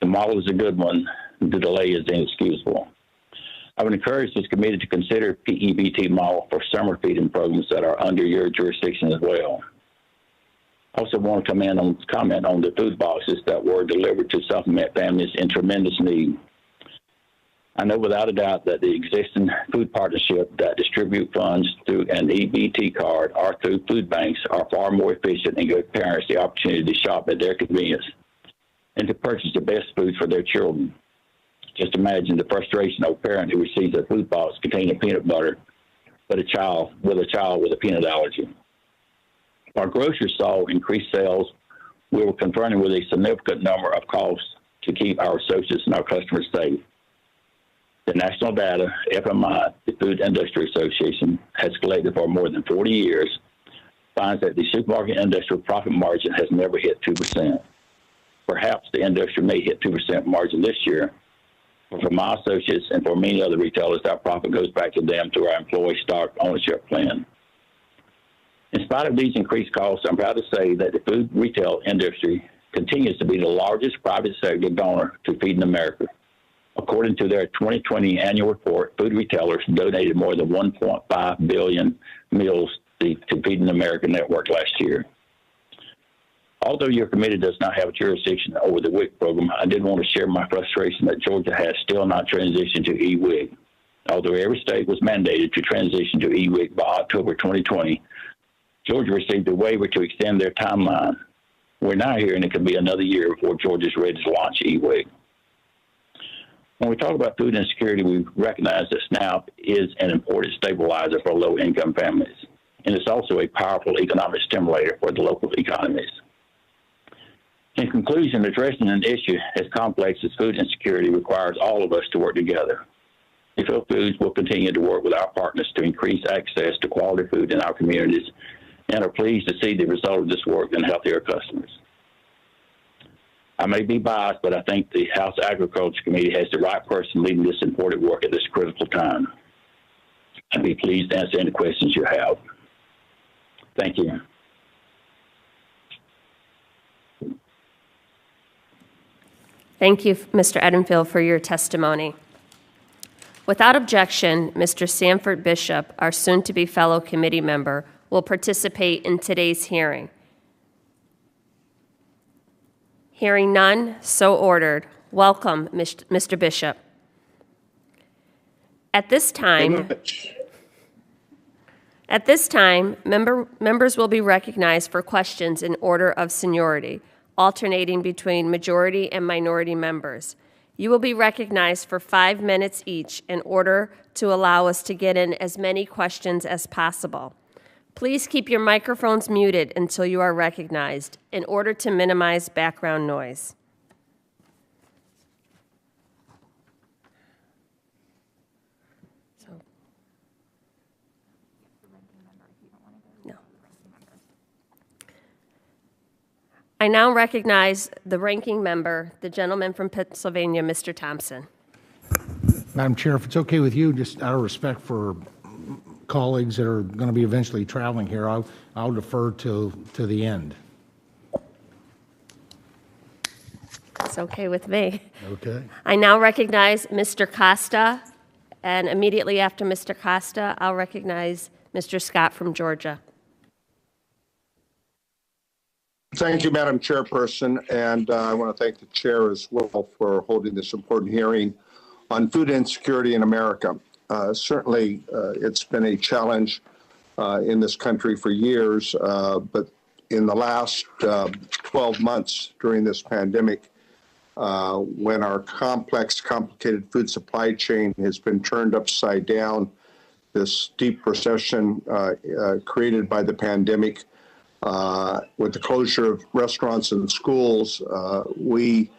The model is a good one. The delay is inexcusable. I would encourage this committee to consider PEBT model for summer feeding programs that are under your jurisdiction as well. I also want to comment on the food boxes that were delivered to supplement families in tremendous need. I know without a doubt that the existing food partnership that distribute funds through an EBT card or through food banks are far more efficient and give parents the opportunity to shop at their convenience and to purchase the best foods for their children. Just imagine the frustration of a parent who receives a food box containing peanut butter, but a child with a peanut allergy. Our grocers saw increased sales. We were confronted with a significant number of costs to keep our associates and our customers safe. The national data, FMI, the Food Industry Association, has collected for more than 40 years finds that the supermarket industrial profit margin has never hit 2%. Perhaps the industry may hit 2% margin this year, but for my associates and for many other retailers, that profit goes back to them through our employee stock ownership plan. In spite of these increased costs, I'm proud to say that the food retail industry continues to be the largest private sector donor to Feeding America. According to their 2020 annual report, food retailers donated more than 1.5 billion meals to Feeding America network last year. Although your committee does not have jurisdiction over the WIC program, I did want to share my frustration that Georgia has still not transitioned to e-WIC. Although every state was mandated to transition to e-WIC by October 2020, Georgia received a waiver to extend their timeline. We're now hearing it could be another year before Georgia's ready to launch e-WIC. When we talk about food insecurity, we recognize that SNAP is an important stabilizer for low-income families, and it's also a powerful economic stimulator for the local economies. In conclusion, addressing an issue as complex as food insecurity requires all of us to work together. Phil Foods will continue to work with our partners to increase access to quality food in our communities and are pleased to see the result of this work in healthier customers. I may be biased, but I think the House Agriculture Committee has the right person leading this important work at this critical time. I'd be pleased to answer any questions you have. Thank you. Thank you, Mr. Edenfield, for your testimony. Without objection, Mr. Sanford Bishop, our soon-to-be fellow committee member, will participate in today's hearing. Hearing none, so ordered. Welcome, Mr. Bishop. At this time, members will be recognized for questions in order of seniority, alternating between majority and minority members. You will be recognized for 5 minutes each in order to allow us to get in as many questions as possible. Please keep your microphones muted until you are recognized in order to minimize background noise. No. I now recognize the ranking member, the gentleman from Pennsylvania, Mr. Thompson. Madam Chair, if it's okay with you, just out of respect for colleagues that are going to be eventually traveling here, I'll defer to the end. It's okay with me. Okay. I now recognize Mr. Costa, and immediately after Mr. Costa, I'll recognize Mr. Scott from Georgia. Thank you, Madam Chairperson, and I want to thank the chair as well for holding this important hearing on food insecurity in America. Certainly, it's been a challenge in this country for years, but in the last 12 months during this pandemic, when our complex, complicated food supply chain has been turned upside down, this deep recession created by the pandemic, with the closure of restaurants and schools, we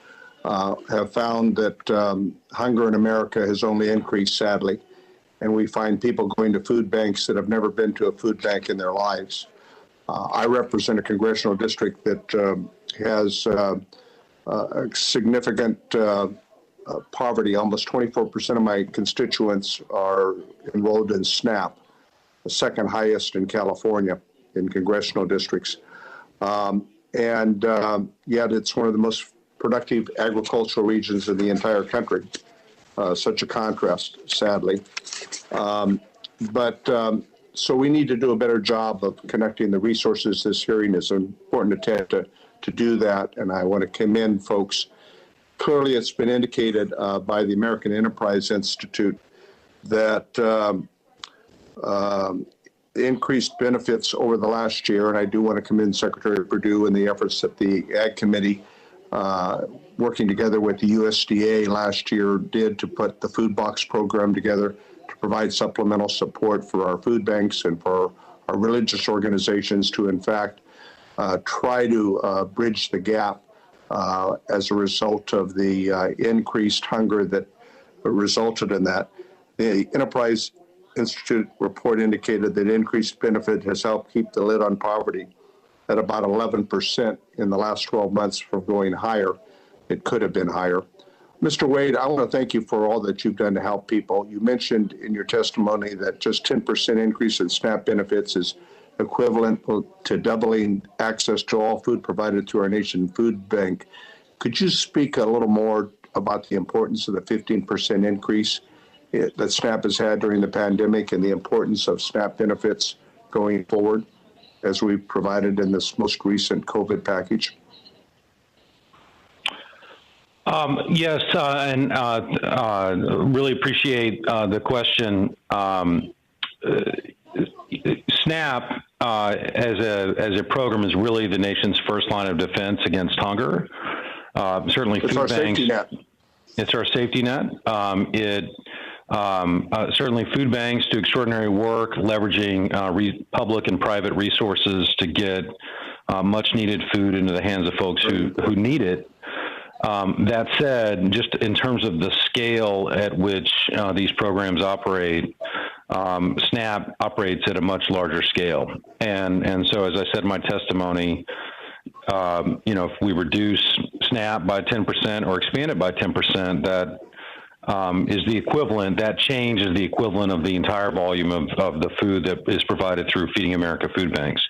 have found that hunger in America has only increased, sadly. And we find people going to food banks that have never been to a food bank in their lives. I represent a congressional district that has a significant poverty. Almost 24% of my constituents are enrolled in SNAP, the second highest in California in congressional districts. Yet it's one of the most productive agricultural regions in the entire country. Such a contrast, sadly. So we need to do a better job of connecting the resources. This hearing is an important attempt to do that, and I want to commend folks. Clearly, it's been indicated by the American Enterprise Institute that increased benefits over the last year, and I do want to commend Secretary Perdue and the efforts that the Ag Committee, working together with the USDA last year, did to put the food box program together to provide supplemental support for our food banks and for our religious organizations to, in fact, try to bridge the gap as a result of the increased hunger that resulted in that. The Enterprise Institute report indicated that increased benefit has helped keep the lid on poverty at about 11% in the last 12 months from going higher. It could have been higher. Mr. Wade, I want to thank you for all that you've done to help people. You mentioned in your testimony that just 10% increase in SNAP benefits is equivalent to doubling access to all food provided through our nation food bank. Could you speak a little more about the importance of the 15% increase that SNAP has had during the pandemic and the importance of SNAP benefits going forward as we provided in this most recent COVID package? Yes, and really appreciate the question. SNAP as a program is really the nation's first line of defense against hunger. Certainly, it's food banks. Safety net. It's our safety net. Certainly, food banks do extraordinary work leveraging public and private resources to get much needed food into the hands of folks who need it. That said, just in terms of the scale at which these programs operate, SNAP operates at a much larger scale. And so, as I said in my testimony, if we reduce SNAP by 10% or expand it by 10%, that is the equivalent, that change is the equivalent of the entire volume of the food that is provided through Feeding America food banks.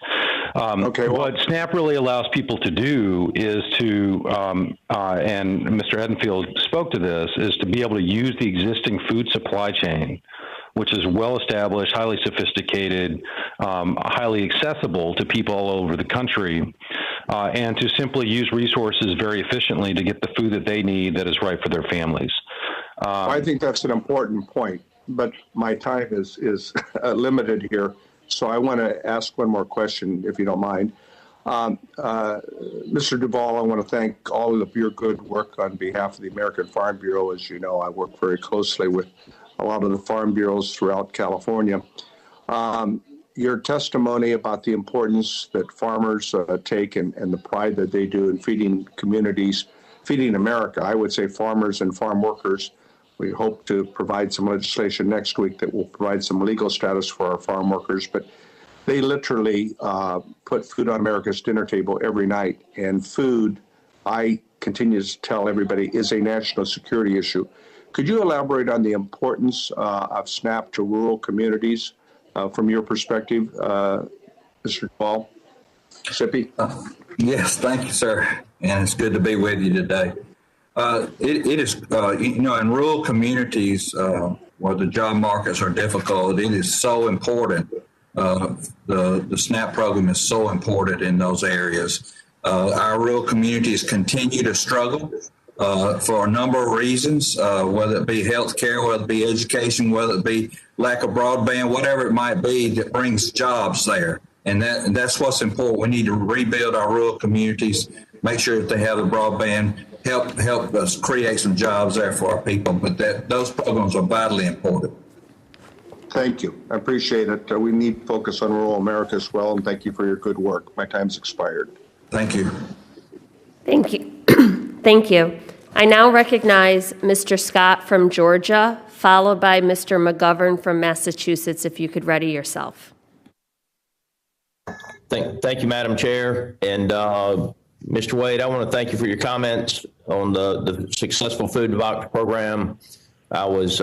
What SNAP really allows people to do is to, and Mr. Edenfield spoke to this, is to be able to use the existing food supply chain, which is well-established, highly sophisticated, highly accessible to people all over the country, and to simply use resources very efficiently to get the food that they need that is right for their families. I think that's an important point, but my time is limited here, so I want to ask one more question, if you don't mind. Mr. Duvall, I want to thank all of your good work on behalf of the American Farm Bureau. As you know, I work very closely with a lot of the farm bureaus throughout California. Your testimony about the importance that farmers take and the pride that they do in feeding communities, feeding America, I would say farmers and farm workers. We hope to provide some legislation next week that will provide some legal status for our farm workers, but they literally put food on America's dinner table every night. And food, I continue to tell everybody, is a national security issue. Could you elaborate on the importance of SNAP to rural communities from your perspective, Mr. Duvall? Zippy? Yes, thank you, sir. And it's good to be with you today. It is, in rural communities where the job markets are difficult, it is so important. The SNAP program is so important in those areas. Our rural communities continue to struggle for a number of reasons, whether it be health care, whether it be education, whether it be lack of broadband, whatever it might be that brings jobs there. And that's what's important. We need to rebuild our rural communities, make sure that they have the broadband, help us create some jobs there for our people. But those programs are vitally important. Thank you. I appreciate it. We need focus on rural America as well, and thank you for your good work. My time's expired. Thank you. Thank you. Thank you. I now recognize Mr. Scott from Georgia, followed by Mr. McGovern from Massachusetts, if you could ready yourself. Thank you, Madam Chair. And Mr. Wade, I want to thank you for your comments on the successful food box program. I was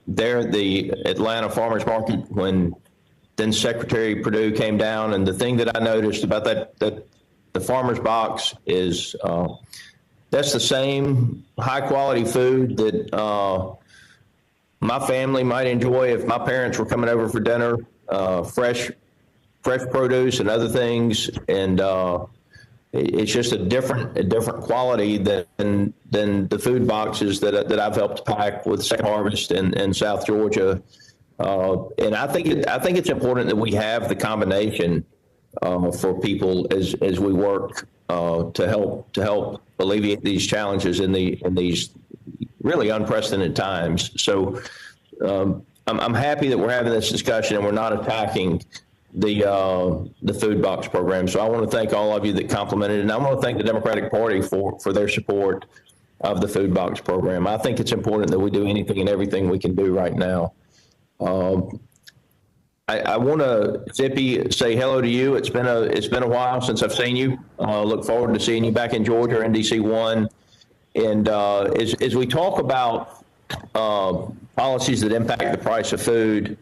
there at the Atlanta Farmers Market when then Secretary Perdue came down, and the thing that I noticed about that the Farmers Box is that's the same high quality food that my family might enjoy if my parents were coming over for dinner, fresh produce and other things, and it's just a different quality than the food boxes that I've helped pack with Second Harvest in South Georgia. And I think it's important that we have the combination for people as we work to help alleviate these challenges in these really unprecedented times. So I'm happy that we're having this discussion and we're not attacking the food box program. So I want to thank all of you that complimented it, and I want to thank the Democratic Party for their support of the food box program. I think it's important that we do anything and everything we can do right now. I want to, Zippy, say hello to you. It's been a while since I've seen you. Look forward to seeing you back in Georgia, NDC 1. And as we talk about policies that impact the price of food,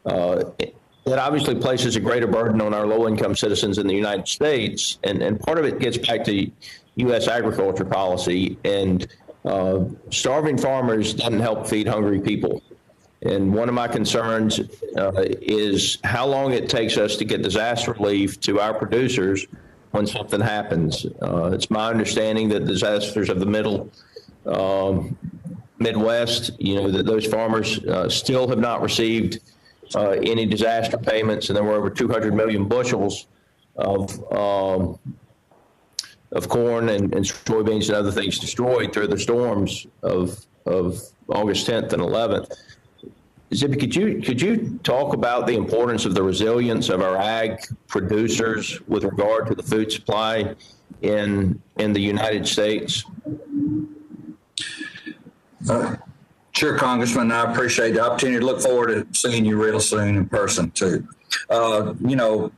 it obviously places a greater burden on our low-income citizens in the United States. And part of it gets back to U.S. agriculture policy. And starving farmers doesn't help feed hungry people. And one of my concerns is how long it takes us to get disaster relief to our producers when something happens. It's my understanding that disasters of the Midwest, that those farmers still have not received any disaster payments, and there were over 200 million bushels of corn and soybeans and other things destroyed through the storms of August 10th and 11th. Zippy, could you talk about the importance of the resilience of our ag producers with regard to the food supply in the United States? Sure, Congressman. I appreciate the opportunity. Look forward to seeing you real soon in person too. Farm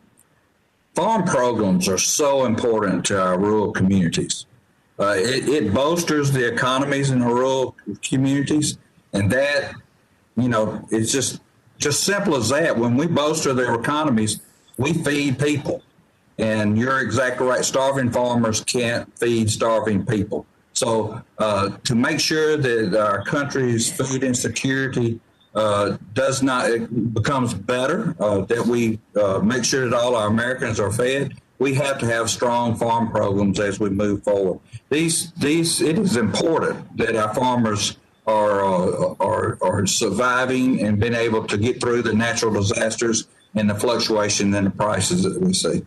programs are so important to our rural communities. It bolsters the economies in the rural communities, and that, it's just simple as that. When we bolster their economies, we feed people. And you're exactly right. Starving farmers can't feed starving people. So to make sure that our country's food insecurity becomes better, that we make sure that all our Americans are fed, we have to have strong farm programs as we move forward. It is important that our farmers are surviving and been able to get through the natural disasters and the fluctuation in the prices that we see.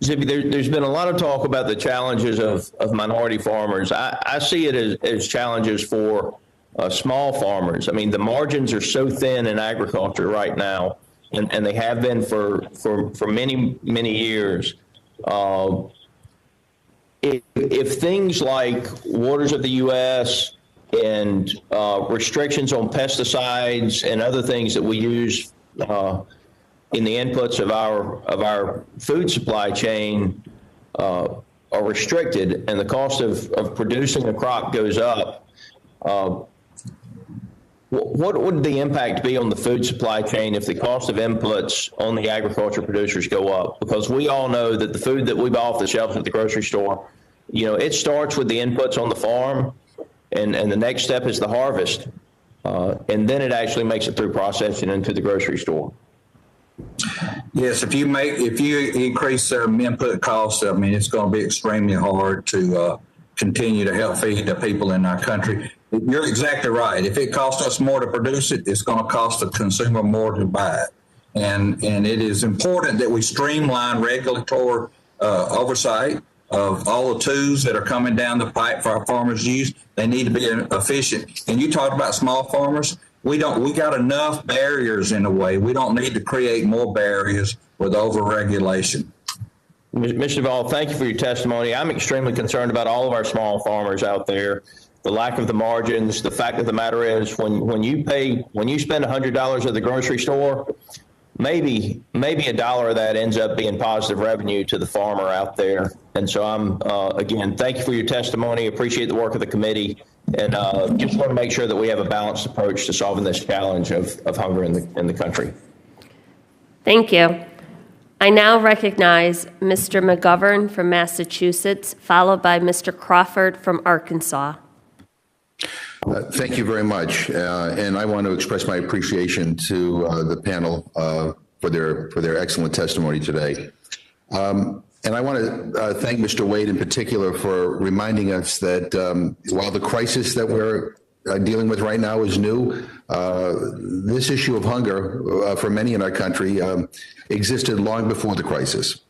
Zippy, there's been a lot of talk about the challenges of minority farmers. I see it as challenges for small farmers. I mean, the margins are so thin in agriculture right now, and they have been for many, many years. If things like Waters of the U.S. and restrictions on pesticides and other things that we use in the inputs of our food supply chain are restricted, and the cost of producing a crop goes up, what would the impact be on the food supply chain if the cost of inputs on the agriculture producers go up? Because we all know that the food that we buy off the shelves at the grocery store, it starts with the inputs on the farm, and the next step is the harvest, and then it actually makes it through processing into the grocery store. Yes, if you increase input costs, I mean, it's going to be extremely hard to continue to help feed the people in our country. You're exactly right. If it costs us more to produce it, it's going to cost the consumer more to buy it. And it is important that we streamline regulatory oversight of all the tools that are coming down the pipe for our farmers to use. They need to be efficient. And you talked about small farmers. We got enough barriers in the way. We don't need to create more barriers with overregulation. Mr. Duvall, thank you for your testimony. I'm extremely concerned about all of our small farmers out there, the lack of the margins. The fact of the matter is when you spend $100 at the grocery store, maybe $1 of that ends up being positive revenue to the farmer out there. And so again, thank you for your testimony. Appreciate the work of the committee. And just want to make sure that we have a balanced approach to solving this challenge of hunger in the country. Thank you. I now recognize Mr. McGovern from Massachusetts, followed by Mr. Crawford from Arkansas. Thank you very much. And I want to express my appreciation to the panel for their excellent testimony today. And I want to thank Mr. Wade in particular for reminding us that while the crisis that we're dealing with right now is new, this issue of hunger for many in our country existed long before the crisis.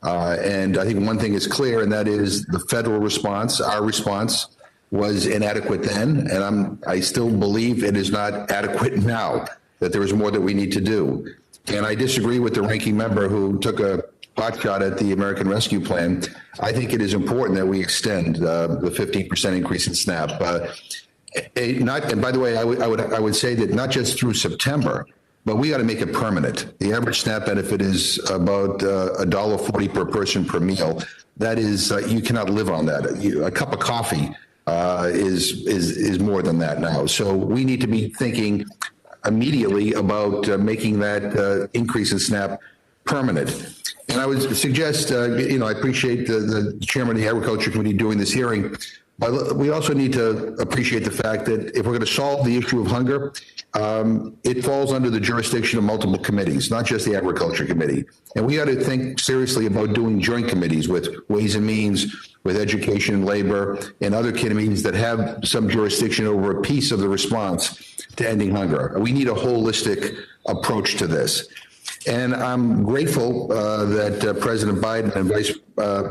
And I think one thing is clear, and that is the federal response, our response, was inadequate then, and I still believe it is not adequate now, that there is more that we need to do. And I disagree with the ranking member who took a pot shot at the American Rescue Plan. I think it is important that we extend the 15% increase in SNAP. And by the way, I would say that not just through September, but we got to make it permanent. The average SNAP benefit is about $1.40 per person per meal. That is, you cannot live on that. A cup of coffee is more than that now. So we need to be thinking immediately about making that increase in SNAP permanent. And I would suggest, I appreciate the chairman of the Agriculture Committee doing this hearing, but we also need to appreciate the fact that if we're going to solve the issue of hunger, it falls under the jurisdiction of multiple committees, not just the Agriculture Committee. And we got to think seriously about doing joint committees with Ways and Means, with Education and Labor, and other committees that have some jurisdiction over a piece of the response to ending hunger. We need a holistic approach to this. And I'm grateful that President Biden and Vice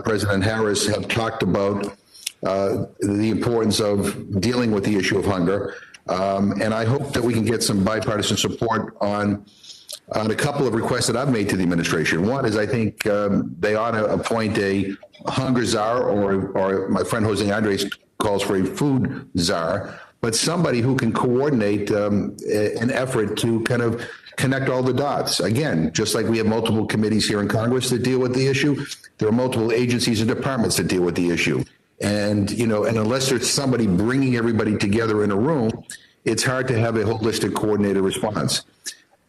President Harris have talked about the importance of dealing with the issue of hunger. And I hope that we can get some bipartisan support on a couple of requests that I've made to the administration. One is I think they ought to appoint a hunger czar, or my friend Jose Andres calls for a food czar, but somebody who can coordinate an effort to kind of connect all the dots. Again, just like we have multiple committees here in Congress that deal with the issue, there are multiple agencies and departments that deal with the issue. And, and unless there's somebody bringing everybody together in a room, it's hard to have a holistic coordinated response.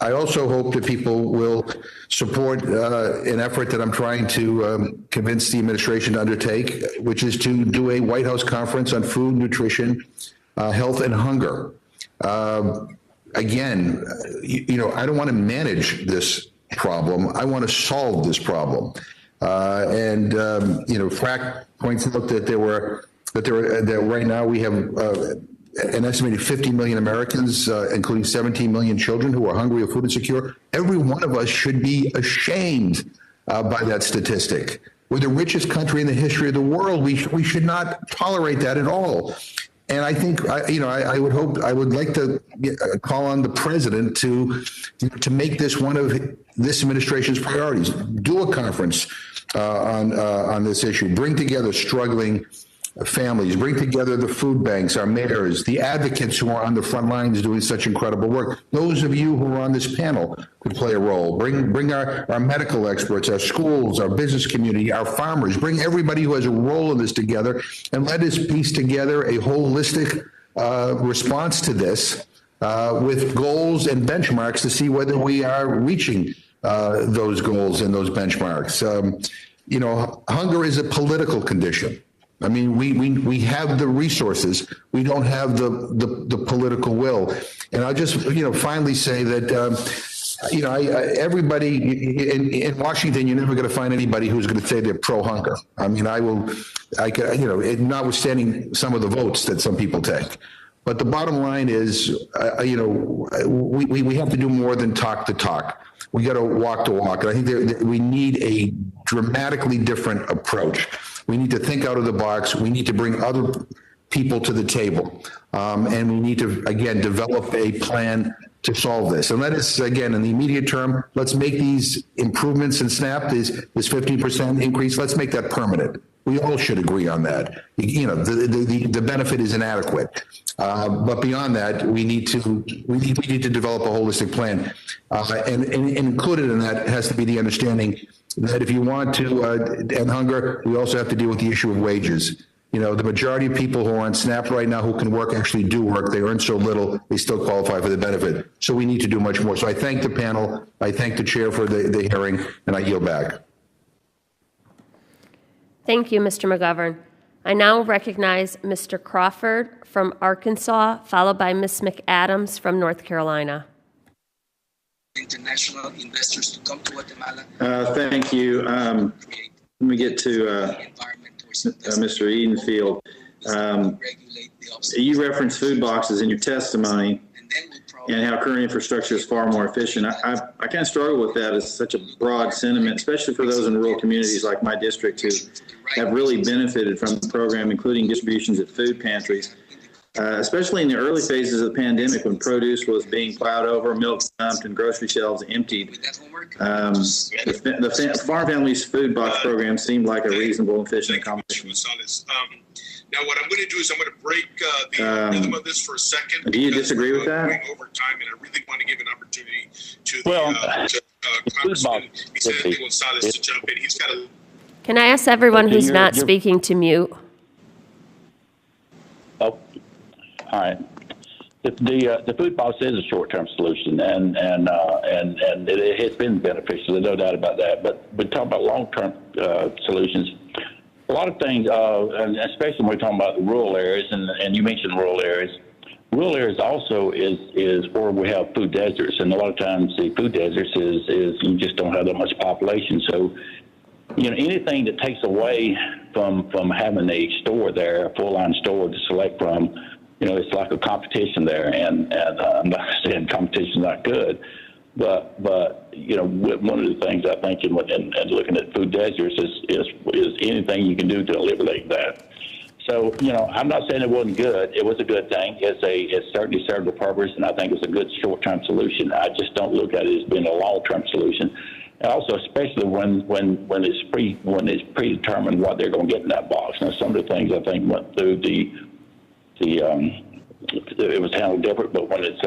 I also hope that people will support an effort that I'm trying to convince the administration to undertake, which is to do a White House conference on food, nutrition, health, and hunger. Again, I don't want to manage this problem. I want to solve this problem. FRAC points out that right now we have an estimated 50 million Americans, including 17 million children, who are hungry or food insecure. Every one of us should be ashamed by that statistic. We're the richest country in the history of the world. We should not tolerate that at all. And I think, I would like to call on the president to make this one of this administration's priorities. Do a conference on this issue. Bring together struggling families. Bring together the food banks, our mayors, the advocates who are on the front lines doing such incredible work. Those of you who are on this panel could play a role. Bring our medical experts, our schools, our business community, our farmers. Bring everybody who has a role in this together, and let us piece together a holistic response to this with goals and benchmarks to see whether we are reaching those goals and those benchmarks. Hunger is a political condition. I mean, we have the resources. We don't have the political will. And I'll just, finally say that, everybody in Washington, you're never going to find anybody who's going to say they're pro-hunger. I mean, notwithstanding some of the votes that some people take. But the bottom line is, we have to do more than talk the talk. We got to walk the walk. And I think we need a dramatically different approach. We need to think out of the box. We need to bring other people to the table. And we need to, again, develop a plan to solve this. And let us, again, in the immediate term, let's make these improvements in SNAP, this 15% increase, let's make that permanent. We all should agree on that. The benefit is inadequate. But beyond that, we need to develop a holistic plan. And included in that has to be the understanding that if you want to end hunger, we also have to deal with the issue of wages. The majority of people who are on SNAP right now who can work actually do work. They earn so little, they still qualify for the benefit. So we need to do much more. So I thank the panel. I thank the chair for the hearing, and I yield back. Thank you, Mr. McGovern. I now recognize Mr. Crawford from Arkansas, followed by Ms. McAdams from North Carolina. International investors to come to Guatemala. Thank you. Let me get to Mr. Edenfield. You referenced food boxes in your testimony and how current infrastructure is far more efficient. I kind of struggle with that as such a broad sentiment, especially for those in rural communities like my district who have really benefited from the program, including distributions at food pantries. especially in the early phases of the pandemic when produce was being plowed over, milk dumped, and grocery shelves emptied. The Farm Families Food Box Program seemed like a reasonable and efficient accommodation. Now, what I'm going to do is I'm going to break the rhythm of this for a second. Do you disagree with that? Over time, and I really want to give an opportunity to the Congressman. He said anything with Salas to jump in. He's got a. Can I ask everyone who's not speaking to mute? Oh, all right. The food box is a short-term solution, and it has been beneficial. There's no doubt about that. But we talk about long-term solutions. A lot of things, and especially when we're talking about the rural areas, and you mentioned rural areas. Rural areas also is where we have food deserts, and a lot of times the food deserts is you just don't have that much population. So, anything that takes away from having a store there, a full-line store to select from, it's like a competition there, and I'm not saying competition's not good, but one of the things I think in looking at food deserts is anything you can do to eliminate that. So, I'm not saying it wasn't good. It was a good thing. It certainly served a purpose, and I think it's a good short-term solution. I just don't look at it as being a long-term solution. And also, especially when it's predetermined what they're going to get in that box. Now, some of the things I think went through it was handled different, but when it's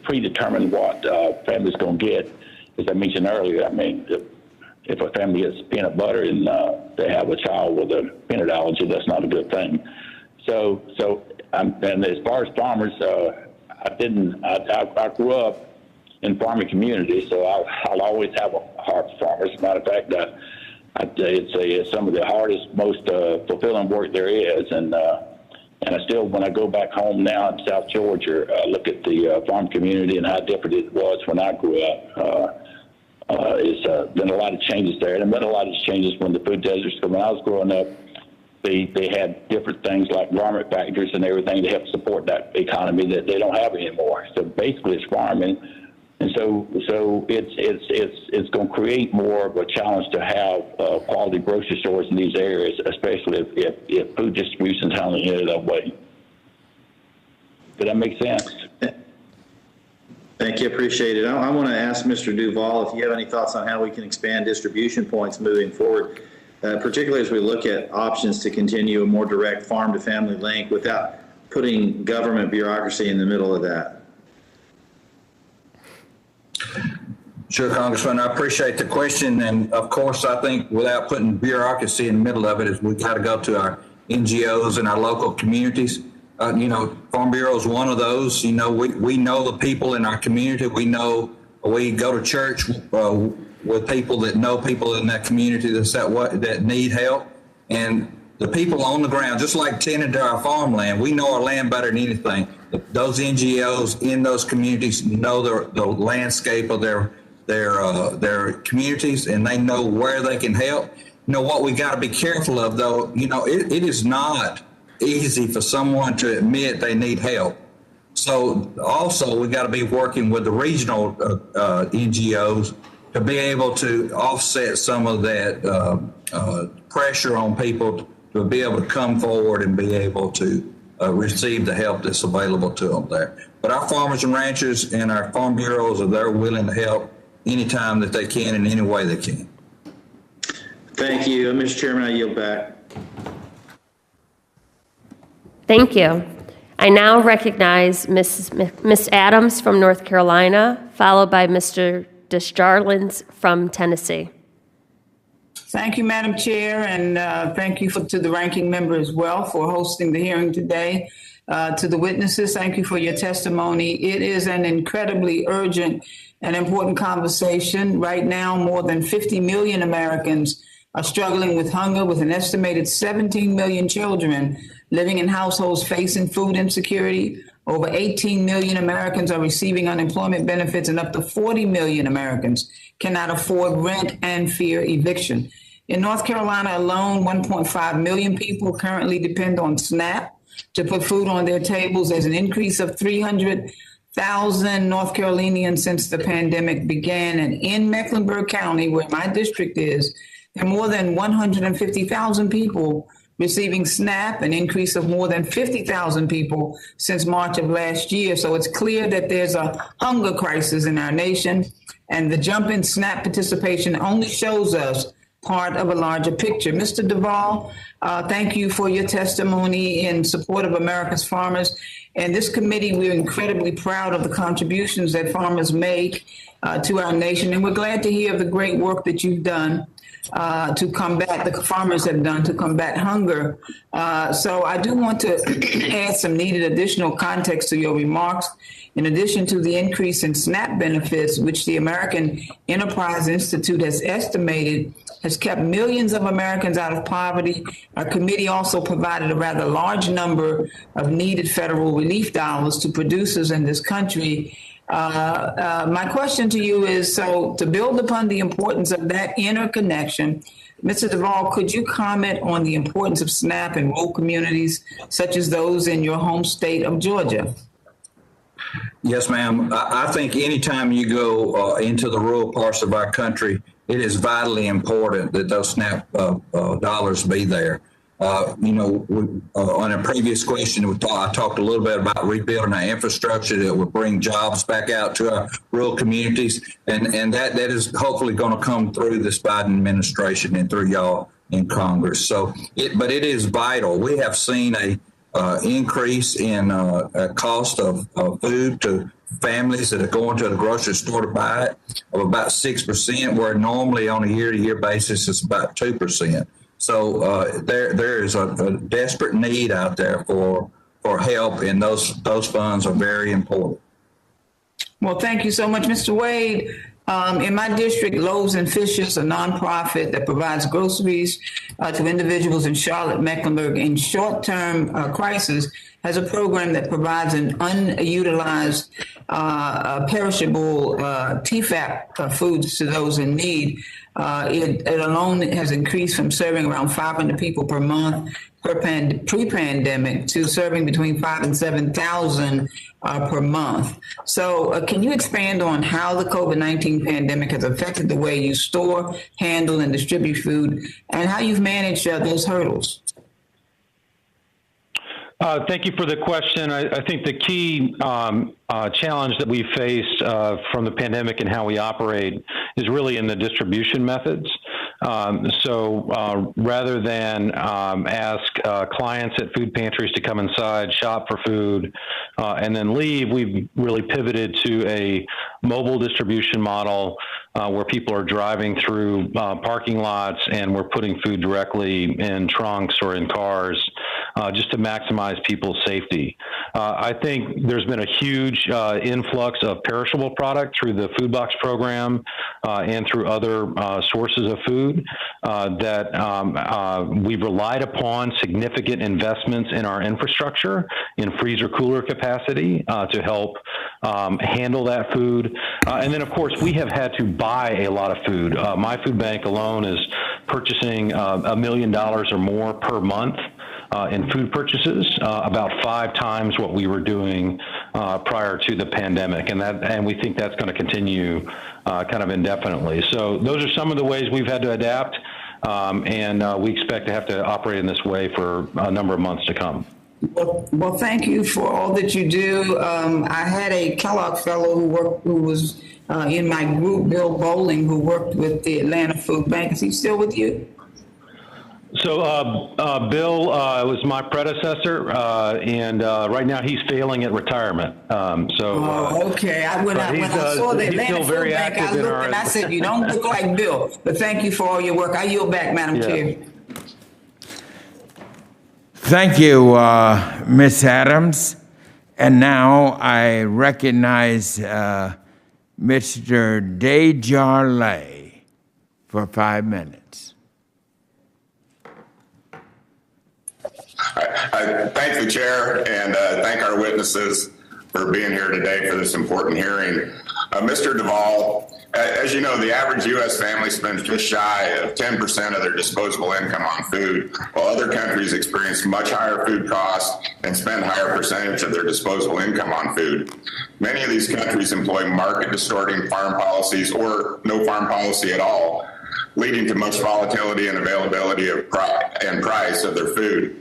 predetermined what family's going to get, as I mentioned earlier, I mean, if a family gets peanut butter and they have a child with a peanut allergy, that's not a good thing. And as far as farmers, I grew up in farming community, so I'll always have a heart for farmers. As a matter of fact, it's some of the hardest, most fulfilling work there is, and I still, when I go back home now in South Georgia, I look at the farm community and how different it was when I grew up. It's been a lot of changes there, and there been a lot of changes when the food deserts. When I was growing up, they had different things like garment factories and everything to help support that economy that they don't have anymore. So basically, it's farming. And so it's going to create more of a challenge to have quality grocery stores in these areas, especially if food distribution is handling it that way. Did that make sense? Thank you. Appreciate it. I want to ask Mr. Duvall if you have any thoughts on how we can expand distribution points moving forward, particularly as we look at options to continue a more direct farm-to-family link without putting government bureaucracy in the middle of that. Sure, Congressman. I appreciate the question. And of course, I think without putting bureaucracy in the middle of it, is we've got to go to our NGOs and our local communities. Farm Bureau is one of those. We know the people in our community. We go to church with people that know people in that community that need help. And the people on the ground, just like tending to our farmland, we know our land better than anything. Those NGOs in those communities know the landscape of their communities, and they know where they can help. What we got to be careful of, though, it is not easy for someone to admit they need help. So also we got to be working with the regional NGOs to be able to offset some of that pressure on people to be able to come forward and be able to receive the help that's available to them there. But our farmers and ranchers and our farm bureaus are there willing to help anytime that they can in any way they can. Thank you. Mr. Chairman, I yield back. Thank you. I now recognize Ms. Adams from North Carolina, followed by Mr. Desjardins from Tennessee. Thank you, Madam Chair, and thank you to the ranking member as well for hosting the hearing today. To the witnesses, thank you for your testimony. It is an incredibly urgent and important conversation. Right now, more than 50 million Americans are struggling with hunger, with an estimated 17 million children living in households facing food insecurity. Over 18 million Americans are receiving unemployment benefits, and up to 40 million Americans cannot afford rent and fear eviction. In North Carolina alone, 1.5 million people currently depend on SNAP to put food on their tables. There's an increase of 300,000 North Carolinians since the pandemic began. And in Mecklenburg County, where my district is, there are more than 150,000 people receiving SNAP, an increase of more than 50,000 people since March of last year. So it's clear that there's a hunger crisis in our nation, and the jump in SNAP participation only shows us part of a larger picture. Mr. Duvall, thank you for your testimony in support of America's farmers. And this committee, we're incredibly proud of the contributions that farmers make to our nation. And we're glad to hear of the great work that you've done to combat, the farmers have done to combat hunger. So I do want to add some needed additional context to your remarks. In addition to the increase in SNAP benefits, which the American Enterprise Institute has estimated has kept millions of Americans out of poverty, our committee also provided a rather large number of needed federal relief dollars to producers in this country. My question to you is, so to build upon the importance of that interconnection, Mr. Duvall, could you comment on the importance of SNAP in rural communities such as those in your home state of Georgia? Yes, ma'am. I think anytime you go into the rural parts of our country, it is vitally important that those SNAP dollars be there. On a previous question, I talked a little bit about rebuilding our infrastructure that would bring jobs back out to our rural communities, and that is hopefully going to come through this Biden administration and through y'all in Congress. So, but it is vital. We have seen a increase in cost of food to families that are going to the grocery store to buy it of about 6%, where normally on a year-to-year basis it's about 2%. So there is a desperate need out there for help, and those funds are very important. Well, thank you so much, Mr. Wade. In my district, Loaves and Fishes, a nonprofit that provides groceries to individuals in Charlotte, Mecklenburg in short-term crisis, has a program that provides an unutilized perishable TFAP foods to those in need. It alone has increased from serving around 500 people per month pre-pandemic to serving between 5,000 and 7,000 per month. So can you expand on how the COVID-19 pandemic has affected the way you store, handle, and distribute food, and how you've managed those hurdles? Thank you for the question. I think the key challenge that we faced from the pandemic and how we operate is really in the distribution methods. So rather than ask clients at food pantries to come inside, shop for food, and then leave, we've really pivoted to a mobile distribution model where people are driving through parking lots, and we're putting food directly in trunks or in cars just to maximize people's safety. I think there's been a huge influx of perishable product through the food box program and through other sources of food that we've relied upon significant investments in our infrastructure in freezer cooler capacity to help handle that food. And then, of course, we have had to buy a lot of food. My food bank alone is purchasing $1 million or more per month in food purchases, about 5 times what we were doing prior to the pandemic, and we think that's going to continue kind of indefinitely. So those are some of the ways we've had to adapt, and we expect to have to operate in this way for a number of months to come. Well, thank you for all that you do. I had a Kellogg fellow who was in my group, Bill Bowling, who worked with the Atlanta Food Bank. Is he still with you? So Bill was my predecessor, and right now he's failing at retirement. Okay. When I saw the Atlanta Food Bank, I looked and I said, "You don't look like Bill." But thank you for all your work. I yield back, Madam Chair. Thank you, Ms. Adams. And now I recognize Mr. Desjardins for 5 minutes. I thank the chair and thank our witnesses for being here today for this important hearing. Mr. Duvall, as you know, the average U.S. family spends just shy of 10% of their disposable income on food, while other countries experience much higher food costs and spend higher percentage of their disposable income on food. Many of these countries employ market-distorting farm policies or no farm policy at all, leading to much volatility and availability of and price of their food.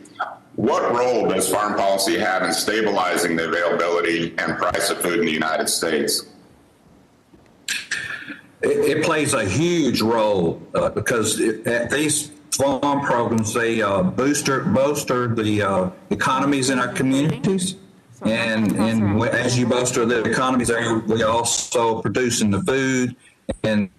What role does farm policy have in stabilizing the availability and price of food in the United States? It plays a huge role because these farm programs, they bolster the economies in our communities. And as you bolster the economies, we also producing the food and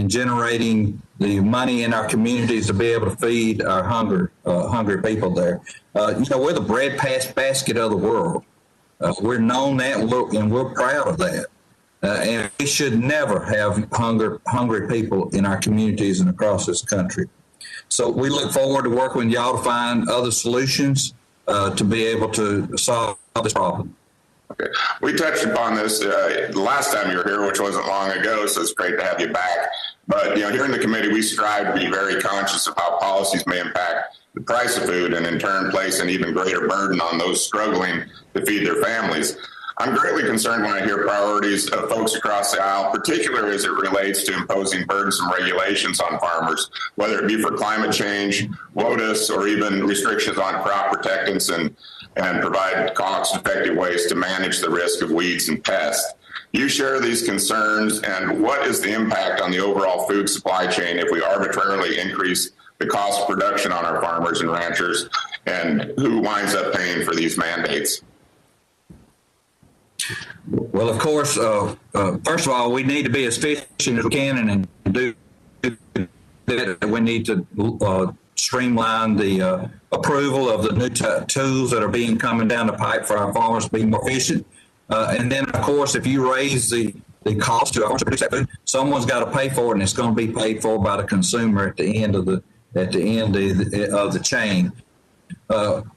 generating the money in our communities to be able to feed our hungry people there. We're the bread basket of the world. We're known that, and we're proud of that. And we should never have hungry people in our communities and across this country. So we look forward to working with y'all to find other solutions to be able to solve this problem. Okay. We touched upon this the last time you were here, which wasn't long ago, so it's great to have you back. But, here in the committee, we strive to be very conscious of how policies may impact the price of food and in turn place an even greater burden on those struggling to feed their families. I'm greatly concerned when I hear priorities of folks across the aisle, particularly as it relates to imposing burdensome regulations on farmers, whether it be for climate change, WOTUS, or even restrictions on crop protectants and provide cost-effective ways to manage the risk of weeds and pests. You share these concerns, and what is the impact on the overall food supply chain if we arbitrarily increase the cost of production on our farmers and ranchers, and who winds up paying for these mandates? Well, of course, first of all, we need to be as efficient as we can and do that. We need to streamline the approval of the new tools that are coming down the pipe for our farmers to be more efficient. And then, of course, if you raise the cost to produce that food, someone's got to pay for it, and it's going to be paid for by the consumer at the end of the chain.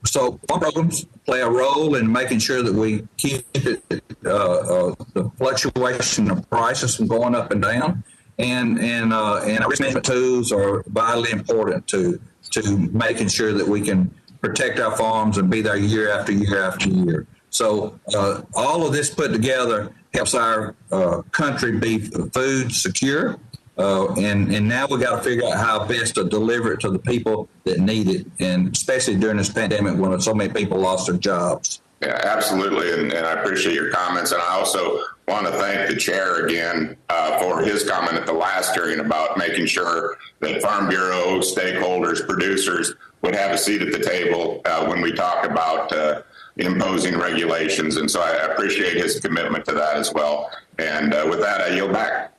So farm programs play a role in making sure that we keep the fluctuation of prices from going up and down, and our risk management tools are vitally important to making sure that we can protect our farms and be there year after year after year. So all of this put together helps our country be food secure. And now we got to figure out how best to deliver it to the people that need it, and especially during this pandemic when so many people lost their jobs. Yeah, absolutely, and I appreciate your comments. And I also want to thank the chair again for his comment at the last hearing about making sure that Farm Bureau stakeholders, producers would have a seat at the table when we talk about imposing regulations. And so I appreciate his commitment to that as well. And with that, I yield back.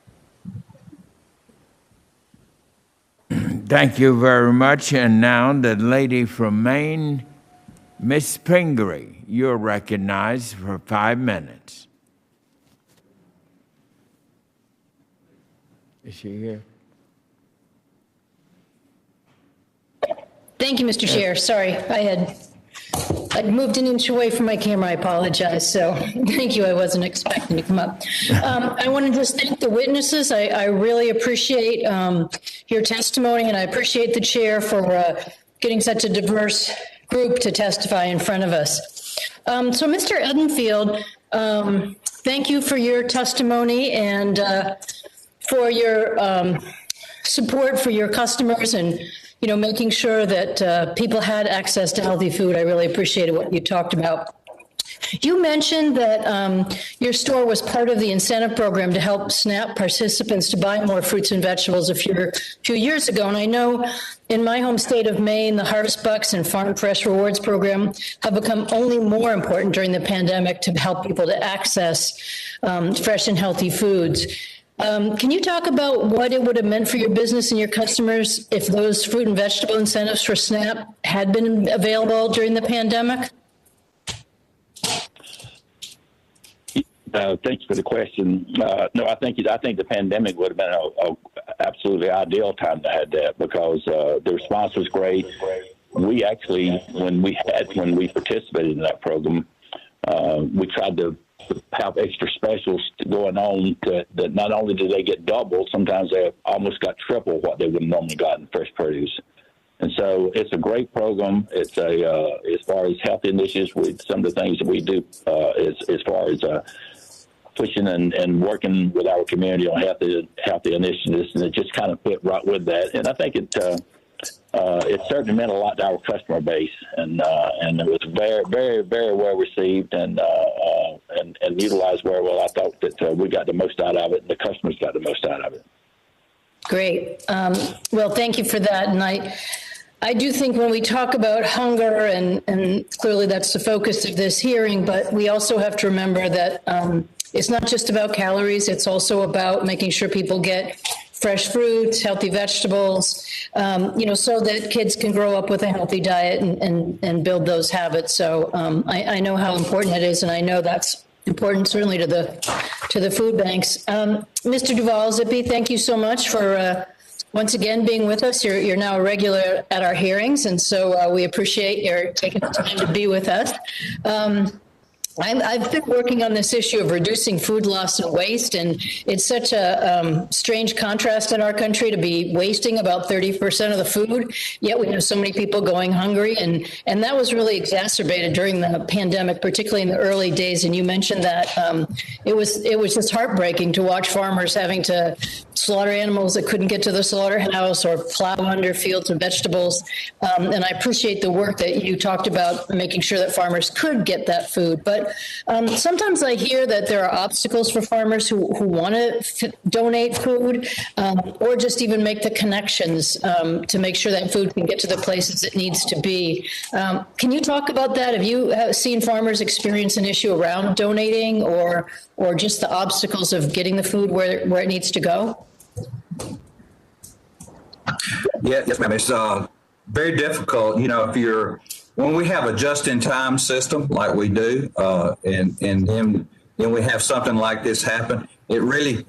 Thank you very much. And now the lady from Maine, Miss Pingree, you're recognized for 5 minutes. Is she here? Thank you, Mr. Chair. Sorry, I'd moved an inch away from my camera. I apologize. So thank you. I wasn't expecting to come up. I want to just thank the witnesses. I really appreciate your testimony, and I appreciate the chair for getting such a diverse group to testify in front of us. So Mr. Edenfield, thank you for your testimony and for your support for your customers and making sure that people had access to healthy food. I really appreciated what you talked about. You mentioned that your store was part of the incentive program to help SNAP participants to buy more fruits and vegetables a few years ago. And I know in my home state of Maine, the Harvest Bucks and Farm Fresh Rewards program have become only more important during the pandemic to help people to access fresh and healthy foods. Can you talk about what it would have meant for your business and your customers if those fruit and vegetable incentives for SNAP had been available during the pandemic? Thanks for the question. No, I think the pandemic would have been a absolutely ideal time to have that because the response was great. We actually, when we participated in that program, we tried to have extra specials going on that not only did they get double, sometimes they almost got triple what they would have normally got in fresh produce. And so it's a great program. It's as far as health initiatives, some of the things that we do as far as pushing and working with our community on healthy initiatives, and it just kind of fit right with that. And I think it certainly meant a lot to our customer base, and it was very, very, very well received and utilized very well. I thought that we got the most out of it, and the customers got the most out of it. Great. Well, thank you for that. And I do think when we talk about hunger, and clearly that's the focus of this hearing, but we also have to remember that it's not just about calories. It's also about making sure people get fresh fruits, healthy vegetables, so that kids can grow up with a healthy diet and build those habits. So I know how important it is, and I know that's important certainly to the food banks. Mr. Duvall, Zippy, thank you so much for once again being with us. You're now a regular at our hearings, and so we appreciate your taking the time to be with us. I've been working on this issue of reducing food loss and waste, and it's such a strange contrast in our country to be wasting about 30% of the food, yet we have so many people going hungry, and that was really exacerbated during the pandemic, particularly in the early days, and you mentioned that. It was just heartbreaking to watch farmers having to slaughter animals that couldn't get to the slaughterhouse or plow under fields of vegetables, and I appreciate the work that you talked about making sure that farmers could get that food, but sometimes I hear that there are obstacles for farmers who want to donate food or just even make the connections to make sure that food can get to the places it needs to be. Can you talk about that? Have you seen farmers experience an issue around donating or just the obstacles of getting the food where it needs to go? Yes, ma'am. It's very difficult, when we have a just-in-time system like we do, and then we have something like this happen, it really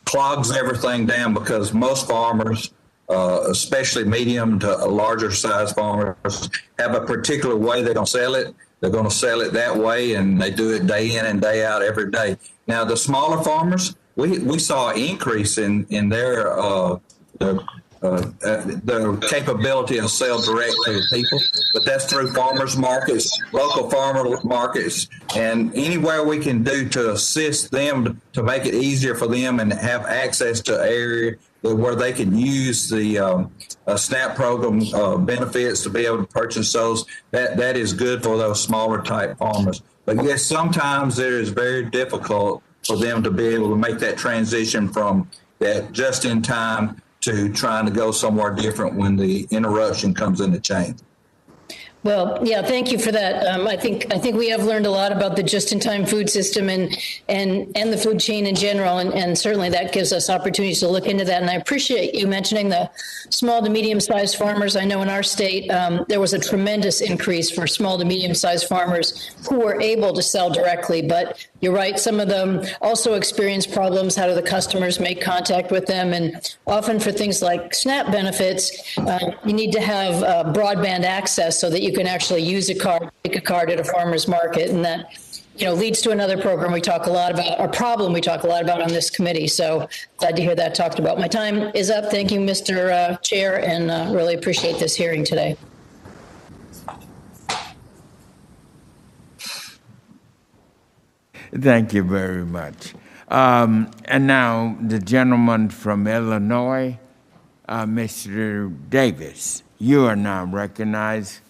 clogs everything down because most farmers, especially medium to larger size farmers, have a particular way they're going to sell it. They're going to sell it that way, and they do it day in and day out every day. Now, the smaller farmers, we saw an increase in their the capability to sell directly to people, but that's through farmers markets, local farmer markets, and anywhere we can do to assist them to make it easier for them and have access to area where they can use the SNAP program benefits to be able to purchase those. That is good for those smaller type farmers. But yes, sometimes it is very difficult for them to be able to make that transition from that just in time to trying to go somewhere different when the interruption comes in the chain. Well, yeah, thank you for that. I think we have learned a lot about the just-in-time food system and the food chain in general, and certainly that gives us opportunities to look into that. And I appreciate you mentioning the small to medium-sized farmers. I know in our state there was a tremendous increase for small to medium-sized farmers who were able to sell directly, but you're right, some of them also experience problems. How do the customers make contact with them? And often for things like SNAP benefits, you need to have broadband access so that you can actually use a card, take a card at a farmer's market. And that, leads to another program we talk a lot about, or problem we talk a lot about on this committee. So glad to hear that talked about. My time is up. Thank you, Mr. Chair, and really appreciate this hearing today. Thank you very much. And now the gentleman from Illinois, Mr. Davis. You are now recognized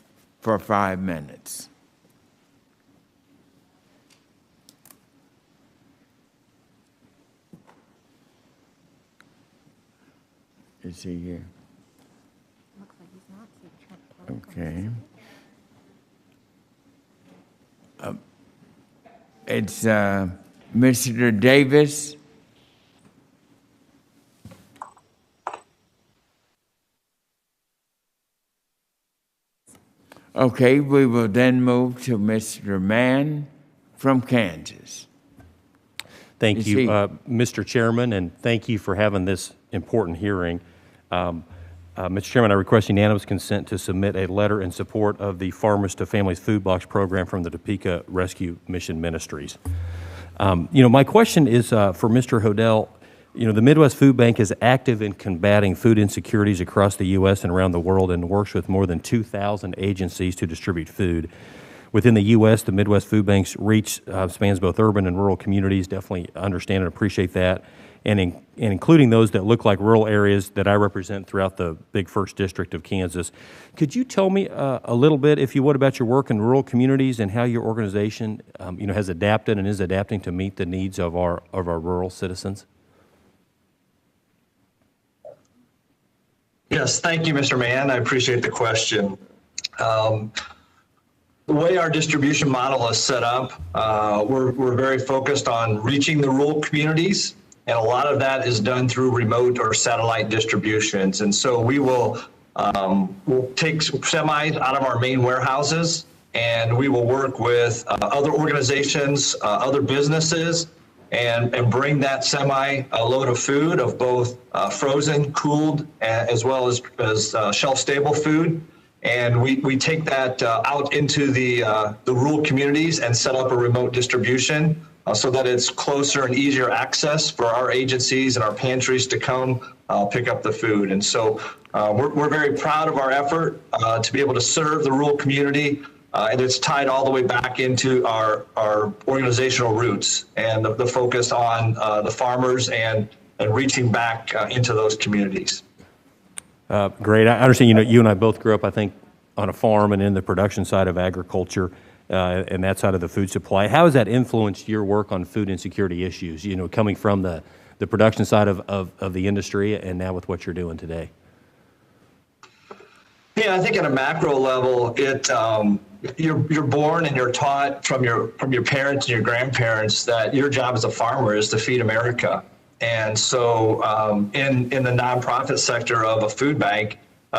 for 5 minutes. Is he here? Looks like he's not. Okay. It's Mr. Davis. Okay, we will then move to Mr. Mann from Kansas. Thank you, Mr. Chairman, and thank you for having this important hearing. Mr. Chairman, I request unanimous consent to submit a letter in support of the Farmers to Families Food Box program from the Topeka Rescue Mission Ministries. My question is for Mr. Hodel. The Midwest Food Bank is active in combating food insecurities across the U.S. and around the world and works with more than 2,000 agencies to distribute food. Within the U.S., the Midwest Food Bank's reach spans both urban and rural communities. Definitely understand and appreciate that. and including those that look like rural areas that I represent throughout the big 1st District of Kansas. Could you tell me a little bit, if you would, about your work in rural communities and how your organization has adapted and is adapting to meet the needs of our rural citizens? Yes, thank you, Mr. Mann. I appreciate the question. The way our distribution model is set up, we're very focused on reaching the rural communities, and a lot of that is done through remote or satellite distributions. And so we'll take semis out of our main warehouses, and we will work with other organizations, other businesses, and bring that semi load of food, of both frozen, cooled, as well as shelf-stable food. And we take that out into the rural communities and set up a remote distribution so that it's closer and easier access for our agencies and our pantries to come pick up the food. And so we're very proud of our effort to be able to serve the rural community. And it's tied all the way back into our organizational roots and the focus on the farmers and reaching back into those communities. Great. I understand, you and I both grew up, I think, on a farm and in the production side of agriculture and that side of the food supply. How has that influenced your work on food insecurity issues, coming from the production side of the industry and now with what you're doing today? Yeah, I think at a macro level, you're born and you're taught from your parents and your grandparents that your job as a farmer is to feed America. And so in the nonprofit sector of a food bank,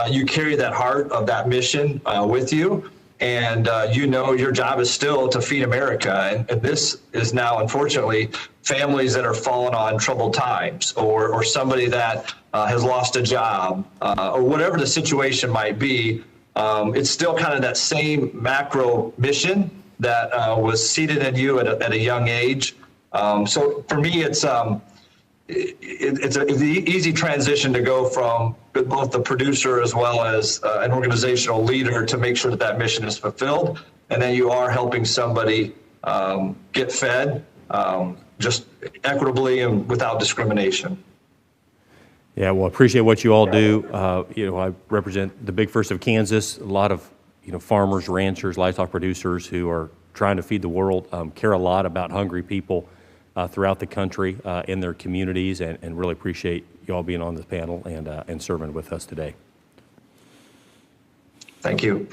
you carry that heart of that mission with you. And your job is still to feed America. And this is now, unfortunately, families that are falling on troubled times or somebody that has lost a job or whatever the situation might be. It's still kind of that same macro mission that was seeded in you at a young age. So for me, it's an easy transition to go from both the producer as well as an organizational leader to make sure that mission is fulfilled. And then you are helping somebody get fed just equitably and without discrimination. Yeah, well, I appreciate what you all do. I represent the Big First of Kansas. A lot of, farmers, ranchers, livestock producers who are trying to feed the world, care a lot about hungry people throughout the country in their communities, and really appreciate you all being on this panel and serving with us today. Thank you.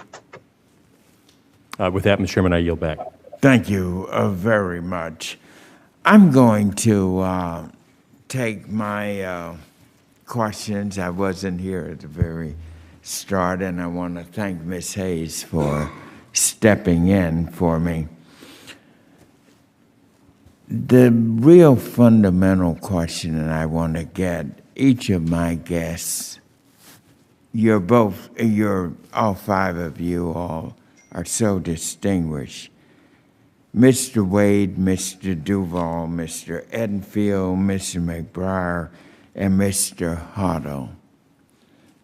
With that, Mr. Chairman, I yield back. Thank you very much. I'm going to take my questions. I wasn't here at the very start, and I want to thank Ms. Hayes for stepping in for me. The real fundamental question that I want to get each of my guests, all five of you all are so distinguished. Mr. Wade, Mr. Duvall, Mr. Edenfield, Mr. McBriar, and Mr. Hodel.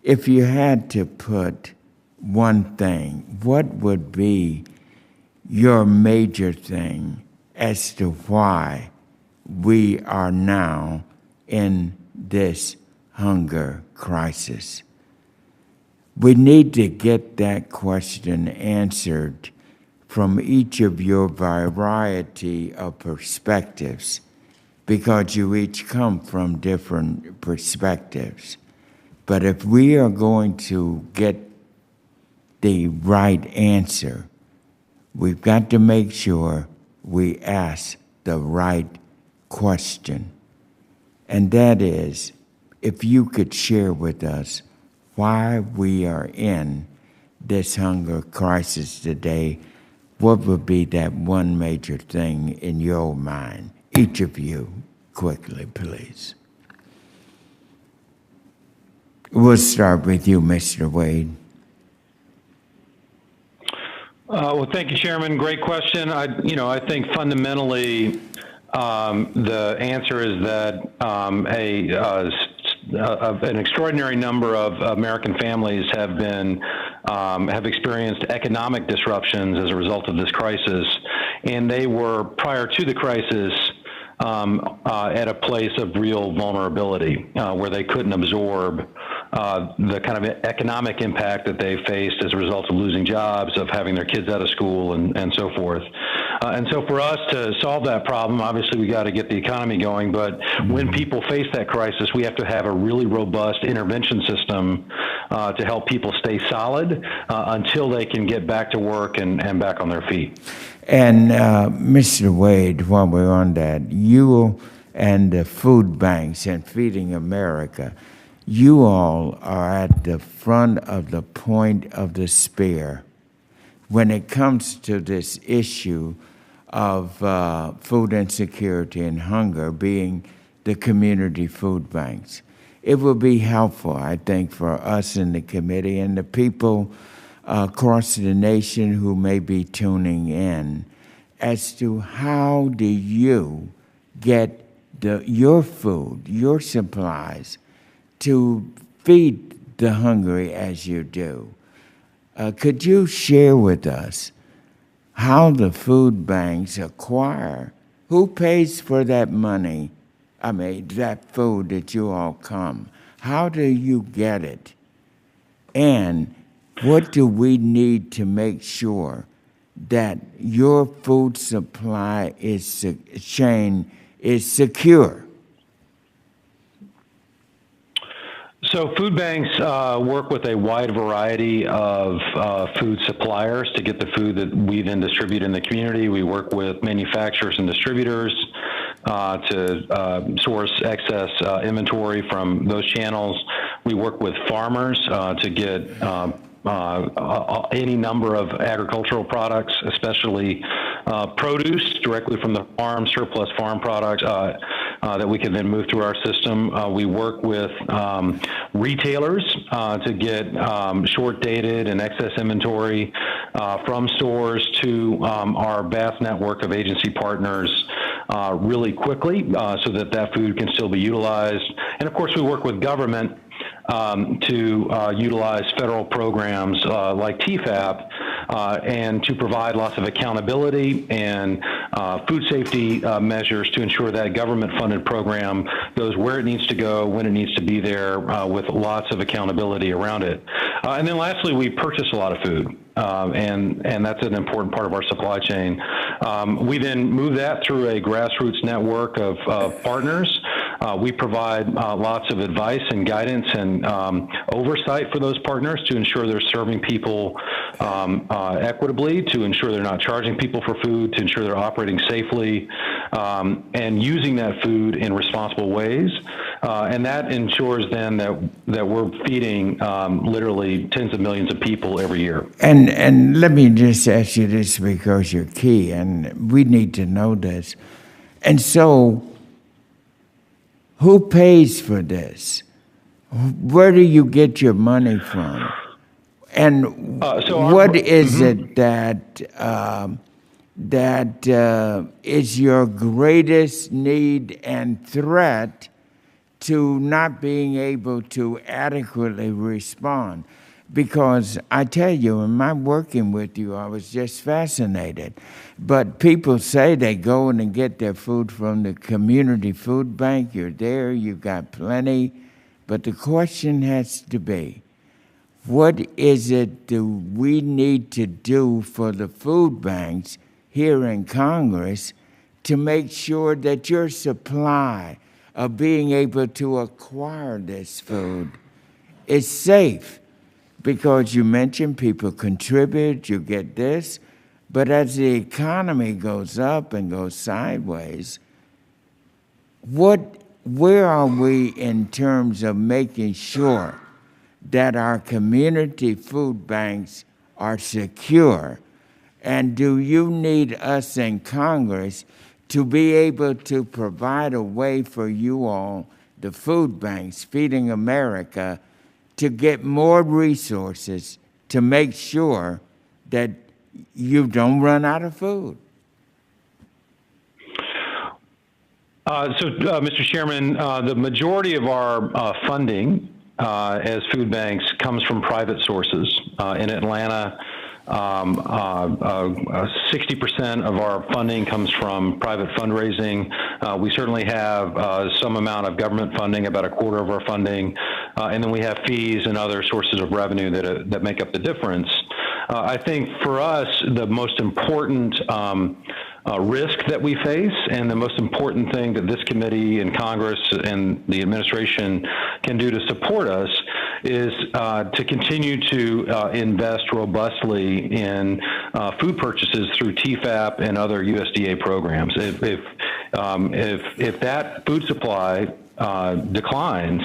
If you had to put one thing, what would be your major thing as to why we are now in this hunger crisis? We need to get that question answered from each of your variety of perspectives, because you each come from different perspectives. But if we are going to get the right answer, we've got to make sure we ask the right question. And that is, if you could share with us why we are in this hunger crisis today, what would be that one major thing in your mind? Each of you, quickly, please. We'll start with you, Mr. Wade. Well, thank you, Chairman. Great question. I think fundamentally the answer is that an extraordinary number of American families have experienced economic disruptions as a result of this crisis, and they were, prior to the crisis, at a place of real vulnerability, where they couldn't absorb the kind of economic impact that they faced as a result of losing jobs, of having their kids out of school, and so forth. And so for us to solve that problem, obviously we got to get the economy going, but when people face that crisis, we have to have a really robust intervention system to help people stay solid until they can get back to work and back on their feet. And Mr. Wade, while we're on that, you and the food banks and Feeding America, you all are at the front of the point of the spear when it comes to this issue of food insecurity and hunger, being the community food banks. It will be helpful, I think, for us in the committee and the people across the nation who may be tuning in as to how do you get your food, your supplies, to feed the hungry as you do. Could you share with us how the food banks acquire, who pays for that money, that food that you all come? How do you get it? And what do we need to make sure that your food supply chain is secure? So food banks work with a wide variety of food suppliers to get the food that we then distribute in the community. We work with manufacturers and distributors to source excess inventory from those channels. We work with farmers to get any number of agricultural products, especially produce directly from the farm, surplus farm products that we can then move through our system. We work with retailers to get short-dated and excess inventory from stores to our vast network of agency partners really quickly so that food can still be utilized. And of course, we work with government to utilize federal programs like TFAP and to provide lots of accountability and food safety measures to ensure that government-funded program goes where it needs to go, when it needs to be there, with lots of accountability around it. And then lastly, we purchase a lot of food. And that's an important part of our supply chain. We then move that through a grassroots network of partners. We provide lots of advice and guidance and oversight for those partners to ensure they're serving people equitably, to ensure they're not charging people for food, to ensure they're operating safely, and using that food in responsible ways. And that ensures then that we're feeding literally tens of millions of people every year. And let me just ask you this because you're key, and we need to know this. And so, who pays for this? Where do you get your money from? And what is it that is your greatest need and threat to not being able to adequately respond? Because I tell you, in my working with you, I was just fascinated. But people say they go in and get their food from the community food bank. You're there, you've got plenty. But the question has to be, what is it do we need to do for the food banks here in Congress to make sure that your supply of being able to acquire this food is safe? Because you mentioned people contribute, you get this, but as the economy goes up and goes sideways, where are we in terms of making sure that our community food banks are secure? And do you need us in Congress to be able to provide a way for you all, the food banks, Feeding America, to get more resources to make sure that you don't run out of food? Mr. Chairman, the majority of our funding as food banks comes from private sources. In Atlanta, 60% of our funding comes from private fundraising. We certainly have some amount of government funding, about a quarter of our funding, and then we have fees and other sources of revenue that make up the difference. I think for us, the most important risk that we face, and the most important thing that this committee and Congress and the administration can do to support us is to continue to invest robustly in food purchases through TFAP and other USDA programs. If that food supply declines,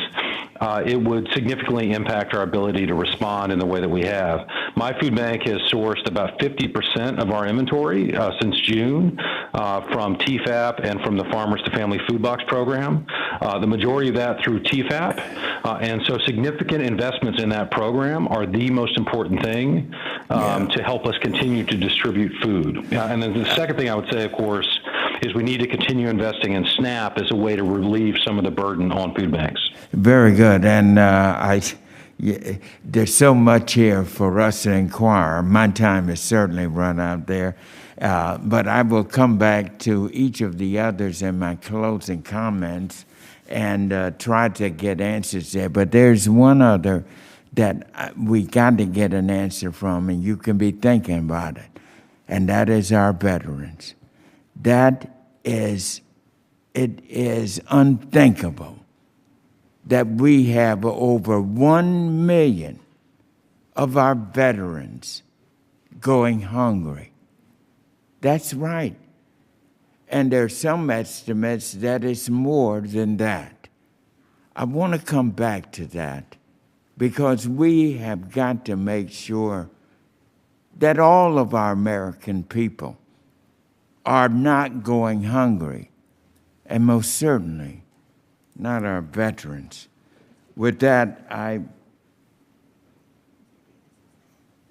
it would significantly impact our ability to respond in the way that we have. My food bank has sourced about 50% of our inventory since June from TFAP and from the Farmers to Family Food Box program. The majority of that through TFAP. And so significant investments in that program are the most important thing to help us continue to distribute food. And then the second thing I would say, of course, is we need to continue investing in SNAP as a way to relieve some of the burden on food banks. Very good. And there's so much here for us to inquire. My time has certainly run out there. But I will come back to each of the others in my closing comments and try to get answers there. But there's one other that we got to get an answer from, and you can be thinking about it, and that is our veterans. It is unthinkable that we have over 1 million of our veterans going hungry. That's right. And there are some estimates that it's more than that. I want to come back to that because we have got to make sure that all of our American people are not going hungry, and most certainly not our veterans. With that,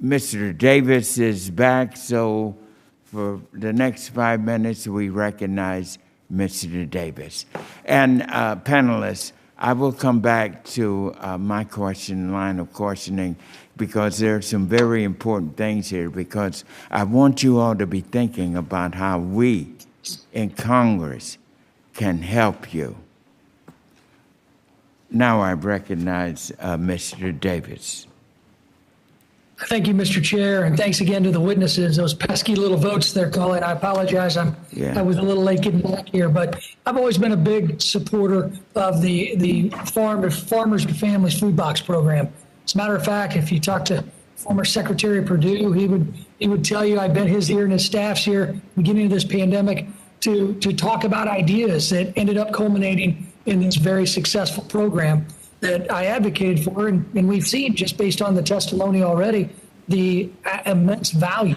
Mr. Davis is back, so for the next 5 minutes, we recognize Mr. Davis. And panelists, I will come back to my line of questioning, because there are some very important things here, because I want you all to be thinking about how we in Congress can help you. Now I recognize Mr. Davis. Thank you, Mr. Chair, and thanks again to the witnesses. Those pesky little votes they're calling. I apologize. I was a little late getting back here, but I've always been a big supporter of the Farmers to Families Food Box program. As a matter of fact, if you talk to former Secretary Perdue, he would tell you, I bet his ear and his staff's here, beginning of this pandemic, to talk about ideas that ended up culminating in this very successful program that I advocated for, and we've seen, just based on the testimony already, the immense value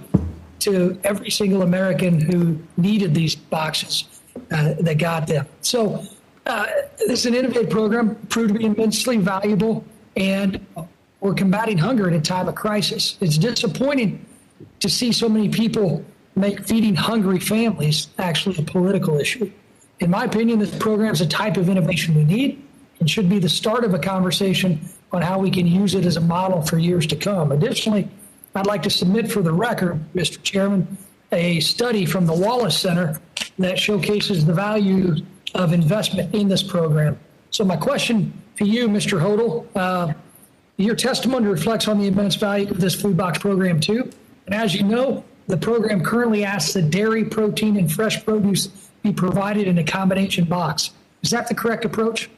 to every single American who needed these boxes that got them. So this is an innovative program, proved to be immensely valuable, and we're combating hunger in a time of crisis. It's disappointing to see so many people make feeding hungry families actually a political issue. In my opinion, this program is a type of innovation we need and should be the start of a conversation on how we can use it as a model for years to come. Additionally, I'd like to submit for the record, Mr. Chairman, a study from the Wallace Center that showcases the value of investment in this program. So my question to you, Mr. Hodel, your testimony reflects on the immense value of this food box program too. And as you know, the program currently asks that dairy, protein, and fresh produce be provided in a combination box. Is that the correct approach?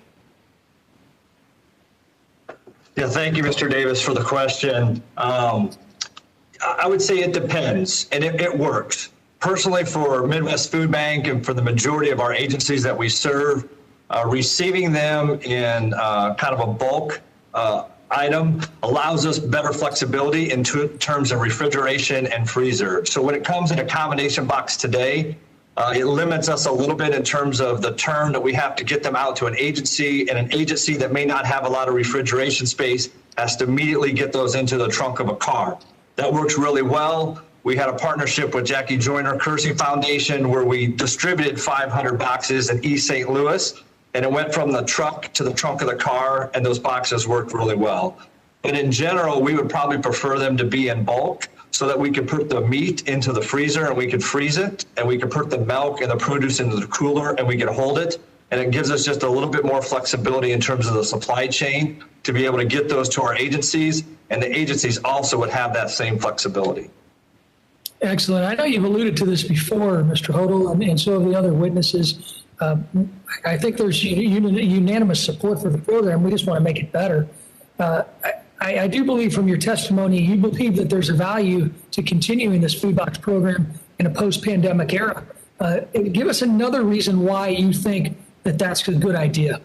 Yeah, thank you, Mr. Davis, for the question. I would say it depends, and it works. Personally, for Midwest Food Bank and for the majority of our agencies that we serve, receiving them in kind of a bulk item allows us better flexibility in terms of refrigeration and freezer. So when it comes in a combination box today, it limits us a little bit in terms of the term that we have to get them out to an agency, and an agency that may not have a lot of refrigeration space has to immediately get those into the trunk of a car. That works really well. We had a partnership with Jackie Joyner Kersey Foundation where we distributed 500 boxes in East St. Louis, and it went from the truck to the trunk of the car, and those boxes worked really well. But in general, we would probably prefer them to be in bulk, so so that we could put the meat into the freezer and we could freeze it, and we could put the milk and the produce into the cooler and we could hold it. And it gives us just a little bit more flexibility in terms of the supply chain to be able to get those to our agencies, and the agencies also would have that same flexibility. Excellent. I know you've alluded to this before, Mr. Hodel, and so have the other witnesses. I think there's unanimous support for the program. We just want to make it better. I do believe from your testimony, you believe that there's a value to continuing this food box program in a post-pandemic era. Give us another reason why you think that that's a good idea.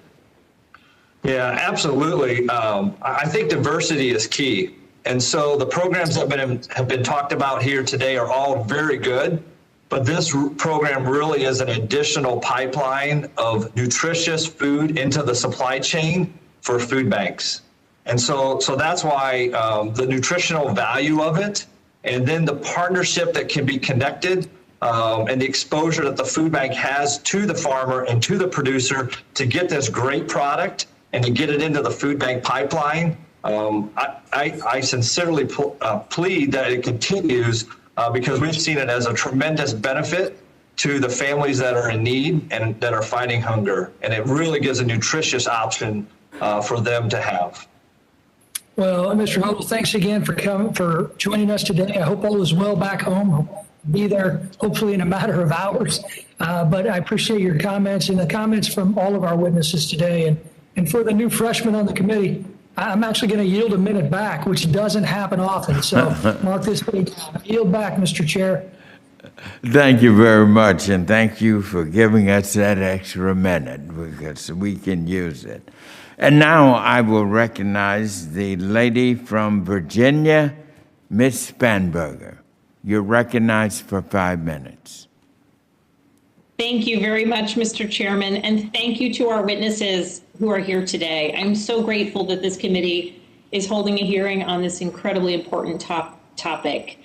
Yeah, absolutely. I think diversity is key. And so the programs that have been talked about here today are all very good, but this program really is an additional pipeline of nutritious food into the supply chain for food banks. And so that's why the nutritional value of it, and then the partnership that can be connected, and the exposure that the food bank has to the farmer and to the producer to get this great product and to get it into the food bank pipeline. I sincerely plead that it continues because we've seen it as a tremendous benefit to the families that are in need and that are fighting hunger. And it really gives a nutritious option for them to have. Well, Mr. Hodel, thanks again for joining us today. I hope all is well back home. I'll be there hopefully in a matter of hours. But I appreciate your comments and the comments from all of our witnesses today. And for the new freshman on the committee, I'm actually going to yield a minute back, which doesn't happen often. So mark this page. Yield back, Mr. Chair. Thank you very much, and thank you for giving us that extra minute because we can use it. And now I will recognize the lady from Virginia, Ms. Spanberger. You're recognized for 5 minutes. Thank you very much, Mr. Chairman, and thank you to our witnesses who are here today. I'm so grateful that this committee is holding a hearing on this incredibly important topic.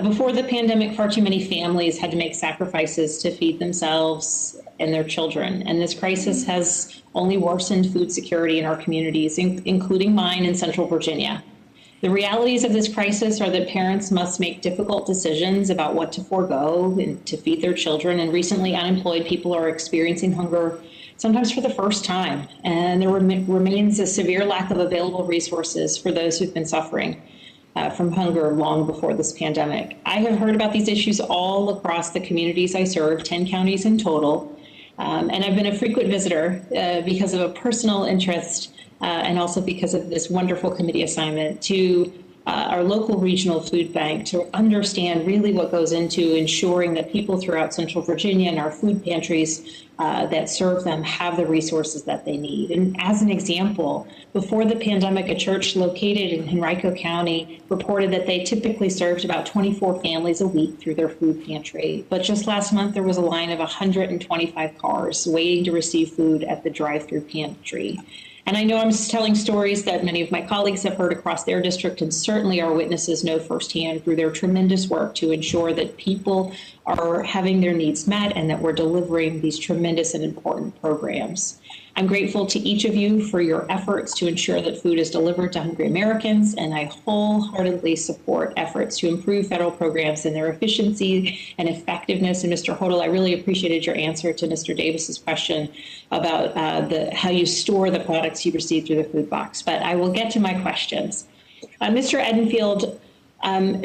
Before the pandemic, far too many families had to make sacrifices to feed themselves and their children, and this crisis has only worsened food security in our communities, including mine in Central Virginia. The realities of this crisis are that parents must make difficult decisions about what to forego and to feed their children, and recently unemployed people are experiencing hunger, sometimes for the first time, and there remains a severe lack of available resources for those who've been suffering from hunger long before this pandemic. I have heard about these issues all across the communities I serve, 10 counties in total, and I've been a frequent visitor because of a personal interest and also because of this wonderful committee assignment to our local regional food bank to understand really what goes into ensuring that people throughout Central Virginia and our food pantries that serve them have the resources that they need. And as an example, before the pandemic, a church located in Henrico County reported that they typically served about 24 families a week through their food pantry. But just last month, there was a line of 125 cars waiting to receive food at the drive-through pantry. And I know I'm telling stories that many of my colleagues have heard across their district, and certainly our witnesses know firsthand through their tremendous work to ensure that people are having their needs met and that we're delivering these tremendous and important programs. I'm grateful to each of you for your efforts to ensure that food is delivered to hungry Americans, and I wholeheartedly support efforts to improve federal programs and their efficiency and effectiveness. And Mr. Hodel, I really appreciated your answer to Mr. Davis's question about how you store the products you receive through the food box. But I will get to my questions. Mr. Edenfield,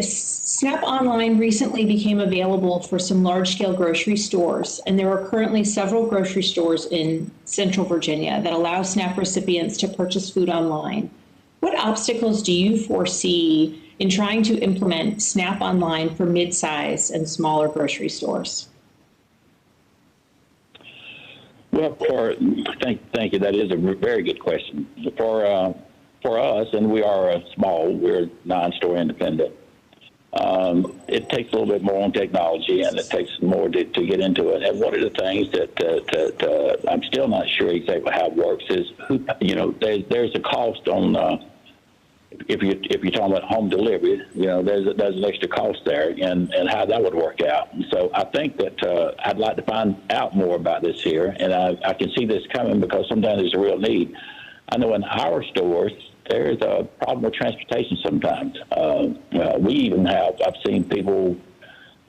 SNAP Online recently became available for some large-scale grocery stores, and there are currently several grocery stores in Central Virginia that allow SNAP recipients to purchase food online. What obstacles do you foresee in trying to implement SNAP Online for mid-size and smaller grocery stores? Well, thank you. That is a very good question. For us, and we are we're non-store independent. It takes a little bit more on technology, and it takes more to get into it. And one of the things that I'm still not sure exactly how it works is, there's a cost on if you're talking about home delivery, there's an extra cost there, and how that would work out. And so I think that I'd like to find out more about this here, and I can see this coming because sometimes there's a real need. I know in our stores, there's a problem with transportation sometimes. We even I've seen people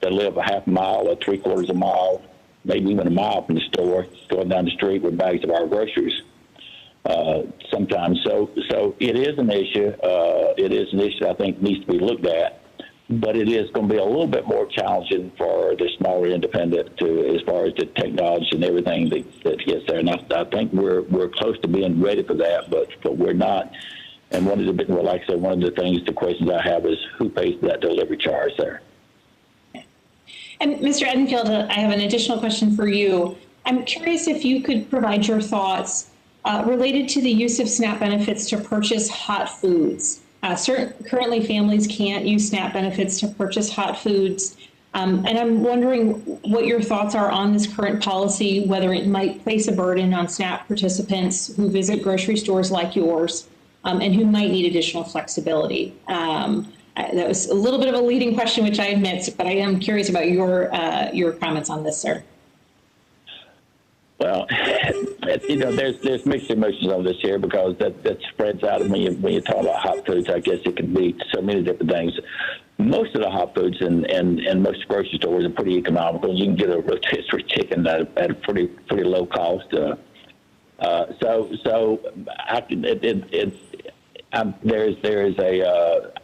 that live a half mile or 3/4 of a mile, maybe even a mile from the store, going down the street with bags of our groceries. Sometimes, so it is an issue. It is an issue I think needs to be looked at, but it is going to be a little bit more challenging for the smaller independent as far as the technology and everything that gets there. And I think we're close to being ready for that, but we're not. And one of the, like I said, one of the things, the questions I have is who pays for that delivery charge there. And Mr. Edenfield, I have an additional question for you. I'm curious if you could provide your thoughts related to the use of SNAP benefits to purchase hot foods. Currently, families can't use SNAP benefits to purchase hot foods. And I'm wondering what your thoughts are on this current policy, whether it might place a burden on SNAP participants who visit grocery stores like yours and who might need additional flexibility. That was a little bit of a leading question, which I admit, but I am curious about your comments on this, sir. Well, there's mixed emotions on this here because that spreads out. And when you talk about hot foods, I guess it can be so many different things. Most of the hot foods and most grocery stores are pretty economical. You can get a rotisserie chicken at a pretty low cost.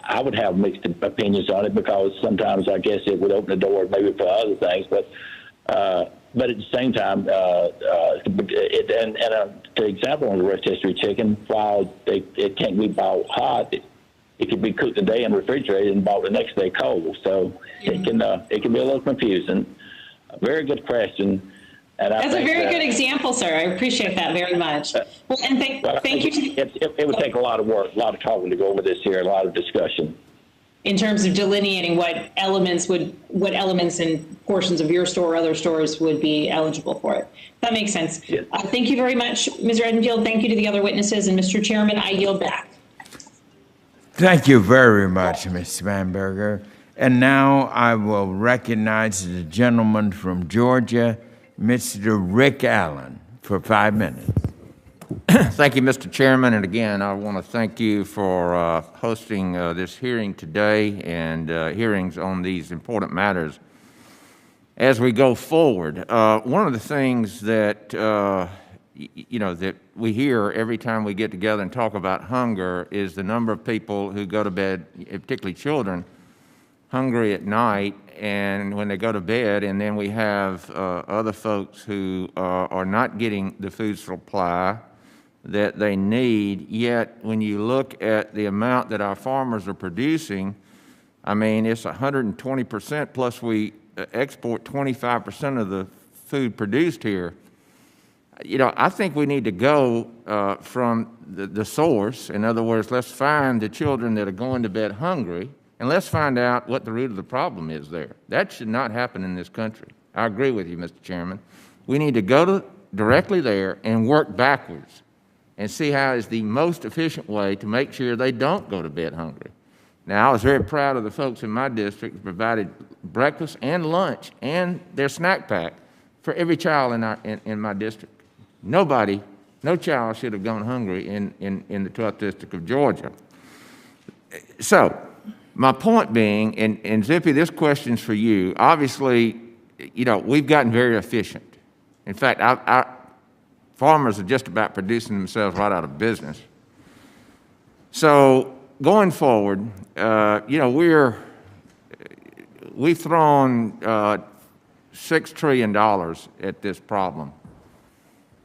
I would have mixed opinions on it because sometimes I guess it would open the door maybe for other things, but at the same time, the example on the rotisserie chicken, while it can't be bought hot, it can be cooked today and refrigerated and bought the next day cold. So it can be a little confusing. A very good question. And that's a very good example, sir. I appreciate that very much. Well, and thank you. It would take a lot of work, a lot of talking to go over this here, a lot of discussion. In terms of delineating what elements and portions of your store or other stores would be eligible for it. That makes sense. Yes. Thank you very much, Mr. Edenfield. Thank you to the other witnesses. And Mr. Chairman, I yield back. Thank you very much, Ms. Spanberger. And now I will recognize the gentleman from Georgia, Mr. Rick Allen, for 5 minutes. Thank you, Mr. Chairman. And again, I want to thank you for hosting this hearing today and hearings on these important matters. As we go forward, one of the things that, that we hear every time we get together and talk about hunger is the number of people who go to bed, particularly children, hungry at night and when they go to bed, and then we have other folks who are not getting the food supply that they need. Yet when you look at the amount that our farmers are producing, I mean, it's 120%, plus we export 25% of the food produced here. I think we need to go from the source. In other words, let's find the children that are going to bed hungry, and let's find out what the root of the problem is there. That should not happen in this country. I agree with you, Mr. Chairman. We need to go directly there and work backwards and see how is the most efficient way to make sure they don't go to bed hungry. Now, I was very proud of the folks in my district who provided breakfast and lunch and their snack pack for every child in my district. No child should have gone hungry in the 12th District of Georgia. So, my point being, and Zippy, this question's for you. Obviously, we've gotten very efficient. In fact, our farmers are just about producing themselves right out of business. So, going forward, we've thrown $6 trillion at this problem,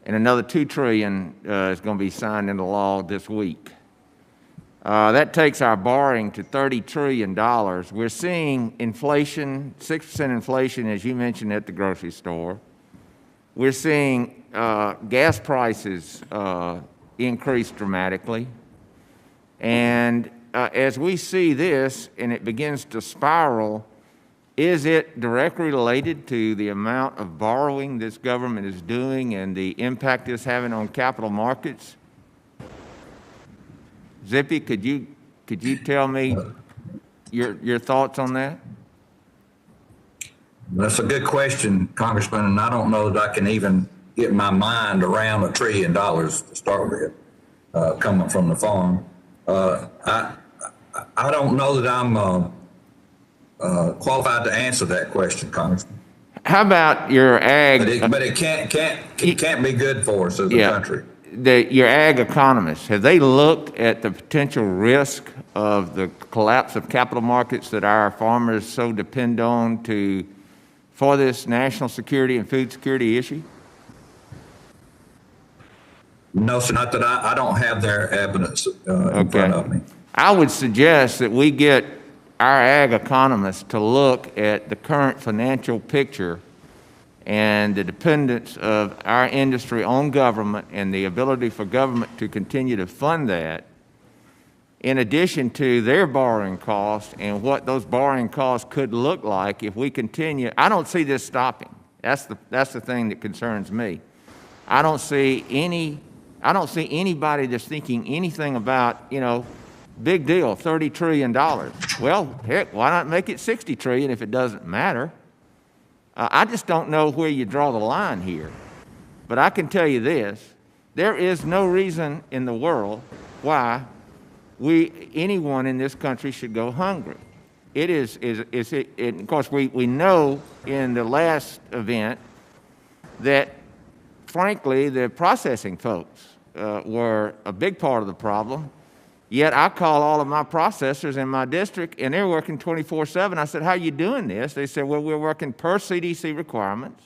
and another $2 trillion is going to be signed into law this week. That takes our borrowing to $30 trillion. We're seeing inflation, 6% inflation, as you mentioned, at the grocery store. We're seeing gas prices increase dramatically. And as we see this and it begins to spiral, is it directly related to the amount of borrowing this government is doing and the impact it's having on capital markets? Zippy, could you tell me your thoughts on that? That's a good question, Congressman, and I don't know that I can even get my mind around $1 trillion to start with, coming from the farm. I don't know that I'm qualified to answer that question, Congressman. How about your ag? But it can't be good for us as a country. Your ag economists, have they looked at the potential risk of the collapse of capital markets that our farmers so depend on for this national security and food security issue? No, sir, not that I don't have their evidence in front of me. I would suggest that we get our ag economists to look at the current financial picture and the dependence of our industry on government and the ability for government to continue to fund that, in addition to their borrowing costs and what those borrowing costs could look like if we continue. I don't see this stopping. That's the thing that concerns me. I don't see anybody that's thinking anything about, big deal, $30 trillion. Well, heck, why not make it $60 trillion if it doesn't matter? I just don't know where you draw the line here. But I can tell you this, there is no reason in the world why anyone in this country should go hungry. Of course, we know in the last event that, frankly, the processing folks were a big part of the problem. Yet I call all of my processors in my district, and they're working 24/7. I said, how are you doing this? They said, well, we're working per CDC requirements,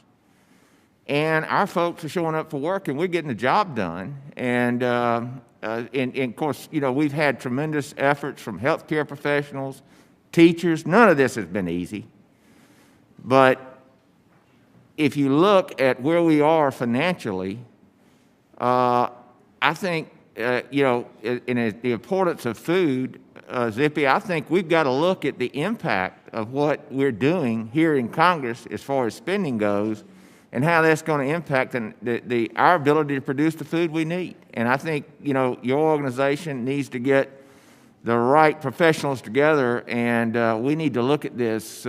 and our folks are showing up for work, and we're getting the job done. And of course, we've had tremendous efforts from healthcare professionals, teachers. None of this has been easy. But if you look at where we are financially, I think, in the importance of food, Zippy, I think we've got to look at the impact of what we're doing here in Congress as far as spending goes and how that's going to impact our ability to produce the food we need. And I think, your organization needs to get the right professionals together, and we need to look at this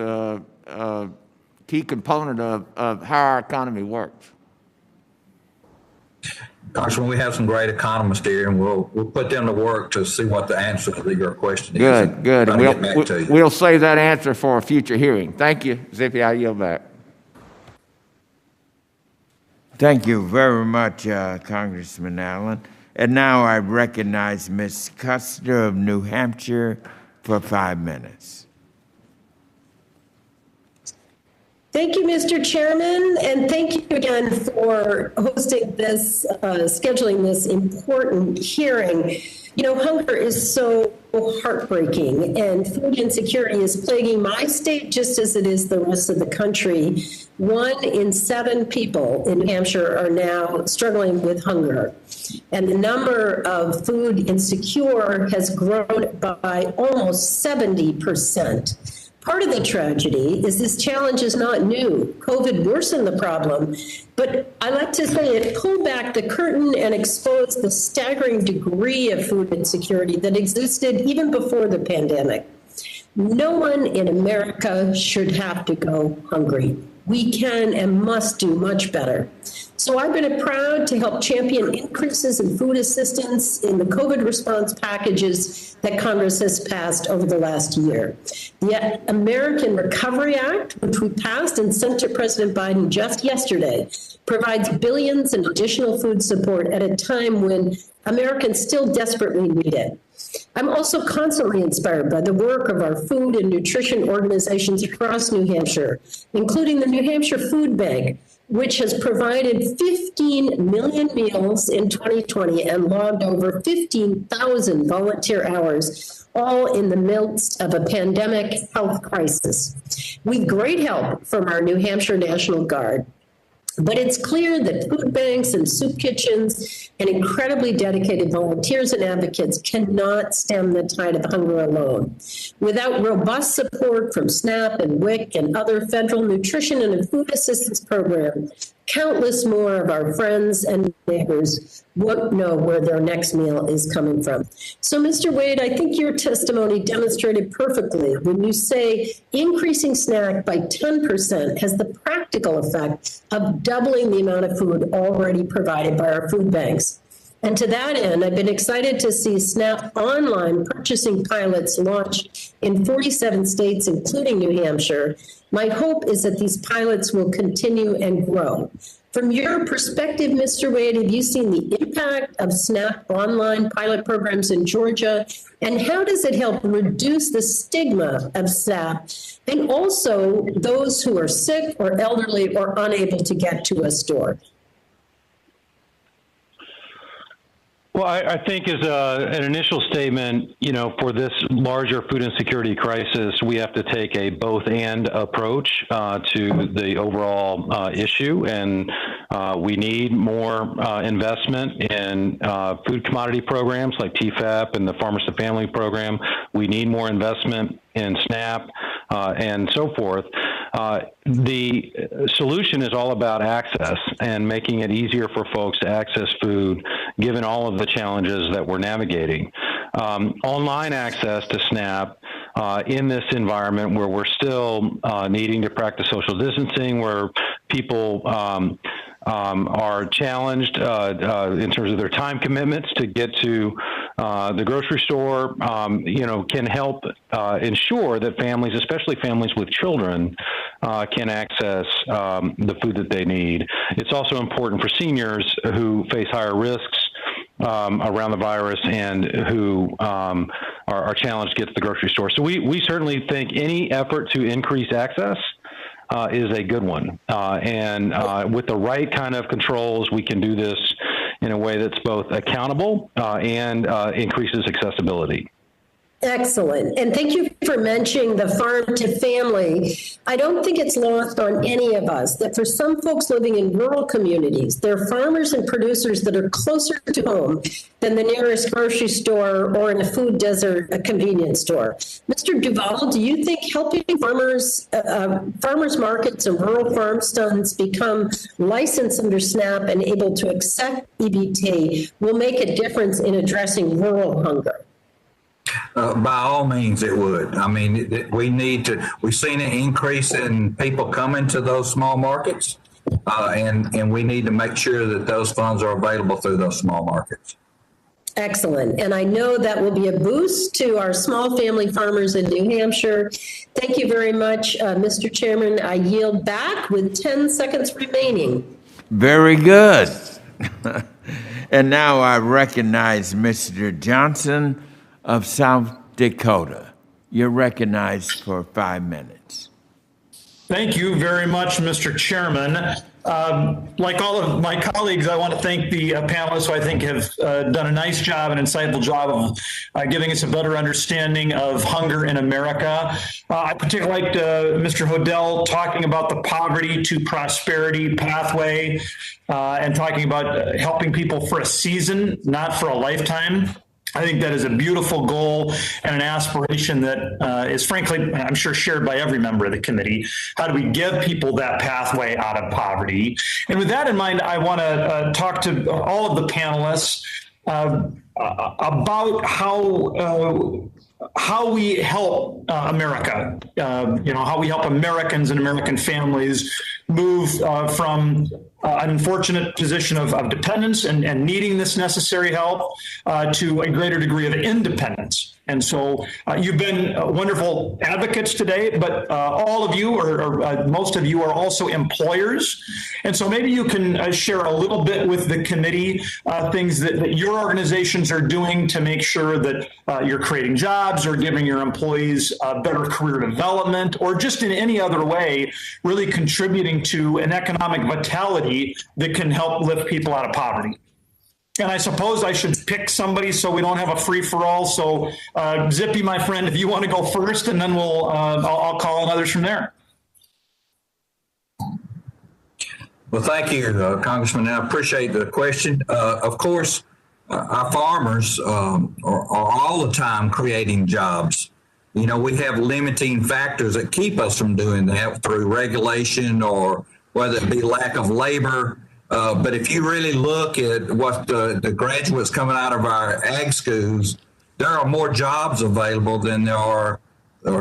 key component of how our economy works. Congressman, we have some great economists here, and we'll put them to work to see what the answer to your question is. Good. And we'll save that answer for a future hearing. Thank you, Zippy. I yield back. Thank you very much, Congressman Allen. And now I recognize Ms. Custer of New Hampshire for 5 minutes. Thank you, Mr. Chairman, and thank you again for hosting this, scheduling this important hearing. Hunger is so heartbreaking, and food insecurity is plaguing my state just as it is the rest of the country. 1 in 7 people in New Hampshire are now struggling with hunger, and the number of food insecure has grown by almost 70%. Part of the tragedy is this challenge is not new. COVID worsened the problem, but I like to say it pulled back the curtain and exposed the staggering degree of food insecurity that existed even before the pandemic. No one in America should have to go hungry. We can and must do much better. So I've been proud to help champion increases in food assistance in the COVID response packages that Congress has passed over the last year. The American Recovery Act, which we passed and sent to President Biden just yesterday, provides billions in additional food support at a time when Americans still desperately need it. I'm also constantly inspired by the work of our food and nutrition organizations across New Hampshire, including the New Hampshire Food Bank, which has provided 15 million meals in 2020 and logged over 15,000 volunteer hours, all in the midst of a pandemic health crisis, with great help from our New Hampshire National Guard. But it's clear that food banks and soup kitchens and incredibly dedicated volunteers and advocates cannot stem the tide of hunger alone. Without robust support from SNAP and WIC and other federal nutrition and food assistance programs, countless more of our friends and neighbors won't know where their next meal is coming from. So, Mr. Wade, I think your testimony demonstrated perfectly when you say increasing SNAP by 10% has the practical effect of doubling the amount of food already provided by our food banks. And to that end, I've been excited to see SNAP online purchasing pilots launch in 47 states, including New Hampshire. My hope is that these pilots will continue and grow. From your perspective, Mr. Wade, have you seen the impact of SNAP online pilot programs in Georgia? And how does it help reduce the stigma of SNAP and also those who are sick or elderly or unable to get to a store? Well, I think as an initial statement, you know, for this larger food insecurity crisis, we have to take a both-and approach to the overall issue, and we need more investment in food commodity programs like TFAP and the Farmers to Family program. We need more investment in SNAP and so forth. The solution is all about access and making it easier for folks to access food, given all of the challenges that we're navigating. Online access to SNAP in this environment where we're still needing to practice social distancing, where people are challenged in terms of their time commitments to get to the grocery store, you know, can help ensure that families, especially families with children, can access the food that they need. It's also important for seniors who face higher risks around the virus and who are challenged to get to the grocery store. So we certainly think any effort to increase access is a good one. And with the right kind of controls, we can do this in a way that's both accountable and increases accessibility. Excellent. And thank you for mentioning the farm to family. I don't think it's lost on any of us that for some folks living in rural communities, there are farmers and producers that are closer to home than the nearest grocery store or in a food desert, a convenience store. Mr. Duvall, do you think helping farmers markets and rural farm stands become licensed under SNAP and able to accept EBT will make a difference in addressing rural hunger? By all means, it would. I mean, we've seen an increase in people coming to those small markets, and we need to make sure that those funds are available through those small markets. Excellent. And I know that will be a boost to our small family farmers in New Hampshire. Thank you very much, Mr. Chairman. I yield back with 10 seconds remaining. Very good. And now I recognize Mr. Johnson of South Dakota. You're recognized for 5 minutes. Thank you very much, Mr. Chairman. Like all of my colleagues, I want to thank the panelists who I think have done a nice job, an insightful job of giving us a better understanding of hunger in America. I particularly liked Mr. Hodel talking about the poverty to prosperity pathway and talking about helping people for a season, not for a lifetime. I think that is a beautiful goal and an aspiration that is frankly, I'm sure, shared by every member of the committee. How do we give people that pathway out of poverty? And with that in mind, I want to talk to all of the panelists about how we help America, how we help Americans and American families move from an unfortunate position of dependence and needing this necessary help to a greater degree of independence. And so you've been wonderful advocates today, but all of you or most of you are also employers. And so maybe you can share a little bit with the committee things that your organizations are doing to make sure that you're creating jobs or giving your employees better career development or just in any other way, really contributing to an economic vitality that can help lift people out of poverty. And I suppose I should pick somebody so we don't have a free-for-all. So, Zippy, my friend, if you want to go first, and then I'll call on others from there. Well, thank you, Congressman. I appreciate the question. Of course, our farmers are all the time creating jobs. You know, we have limiting factors that keep us from doing that through regulation or whether it be lack of labor. But if you really look at what the graduates coming out of our ag schools, there are more jobs available than there are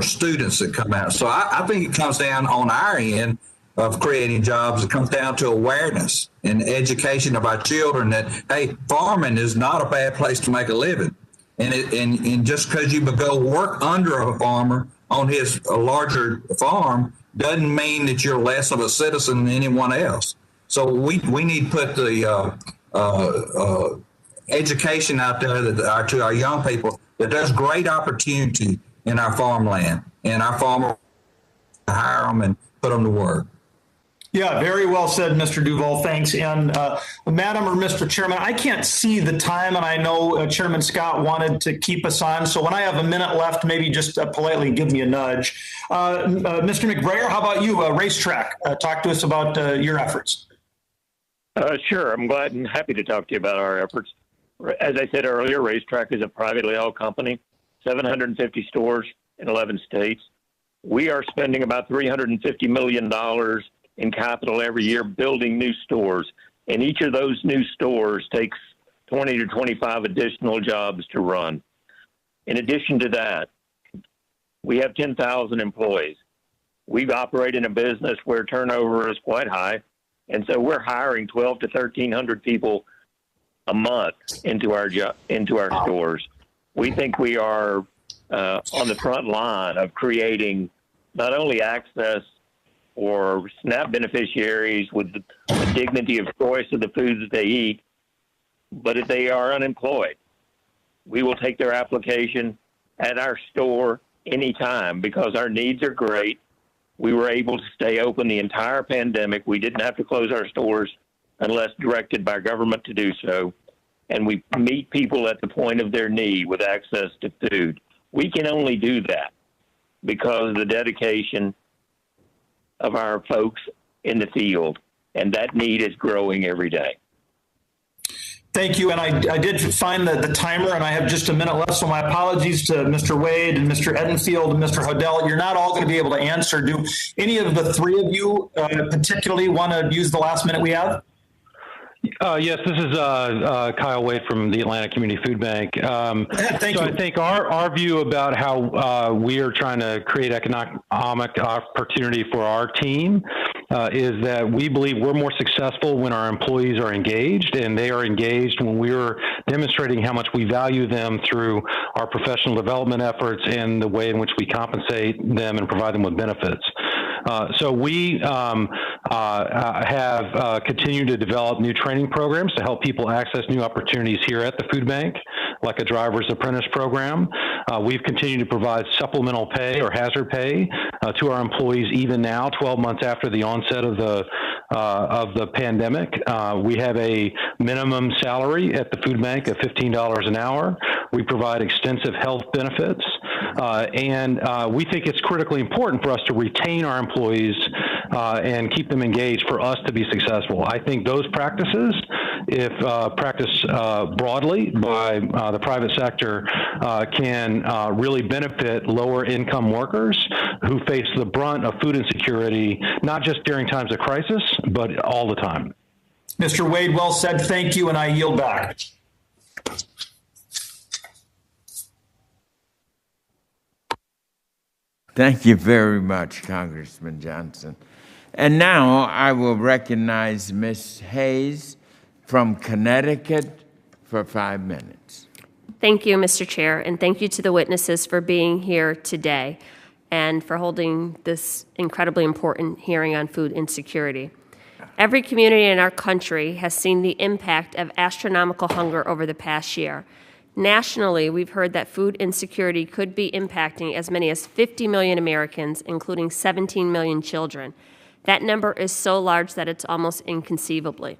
students that come out. So I think it comes down on our end of creating jobs. It comes down to awareness and education of our children that, hey, farming is not a bad place to make a living. And just because you go work under a farmer on his larger farm doesn't mean that you're less of a citizen than anyone else. So we need to put the education out there to our young people that there's great opportunity in our farmland, and our farmers hire them and put them to work. Yeah, very well said, Mr. Duvall. Thanks. And Madam or Mr. Chairman, I can't see the time, and I know Chairman Scott wanted to keep us on. So when I have a minute left, maybe just politely give me a nudge. Mr. McBrayer, how about you? Racetrack. Talk to us about your efforts. Sure. I'm glad and happy to talk to you about our efforts. As I said earlier, Racetrack is a privately held company, 750 stores in 11 states. We are spending about $350 million in capital every year building new stores. And each of those new stores takes 20 to 25 additional jobs to run. In addition to that, we have 10,000 employees. We operate in a business where turnover is quite high. And so we're hiring 1,200 to 1,300 people a month into our stores. We think we are on the front line of creating not only access for SNAP beneficiaries with the dignity of choice of the foods that they eat, but if they are unemployed, we will take their application at our store anytime because our needs are great. We were able to stay open the entire pandemic. We didn't have to close our stores unless directed by government to do so. And we meet people at the point of their need with access to food. We can only do that because of the dedication of our folks in the field, and that need is growing every day. Thank you. And I did find the timer, and I have just a minute left, so my apologies to Mr. Wade and Mr. Edenfield and Mr. Hodel. You're not all going to be able to answer. Do any of the three of you particularly want to use the last minute we have? Yes, this is Kyle Wade from the Atlanta Community Food Bank. Thank you. I think our view about how we are trying to create economic opportunity for our team is that we believe we're more successful when our employees are engaged, and they are engaged when we're demonstrating how much we value them through our professional development efforts and the way in which we compensate them and provide them with benefits. So we have continued to develop new training programs to help people access new opportunities here at the food bank, like a driver's apprentice program. We've continued to provide supplemental pay or hazard pay to our employees even now, 12 months after the onset of the pandemic. We have a minimum salary at the food bank of $15 an hour. We provide extensive health benefits, and we think it's critically important for us to retain our employees and keep them engaged for us to be successful. I think those practices, if practiced broadly by the private sector, can really benefit lower income workers who face the brunt of food insecurity, not just during times of crisis, but all the time. Mr. Wade, well said. Thank you, and I yield back. Thank you very much, Congressman Johnson. And now I will recognize Ms. Hayes from Connecticut for 5 minutes. Thank you, Mr. Chair, and thank you to the witnesses for being here today and for holding this incredibly important hearing on food insecurity. Every community in our country has seen the impact of astronomical hunger over the past year. Nationally, we've heard that food insecurity could be impacting as many as 50 million Americans, including 17 million children. That number is so large that it's almost inconceivable.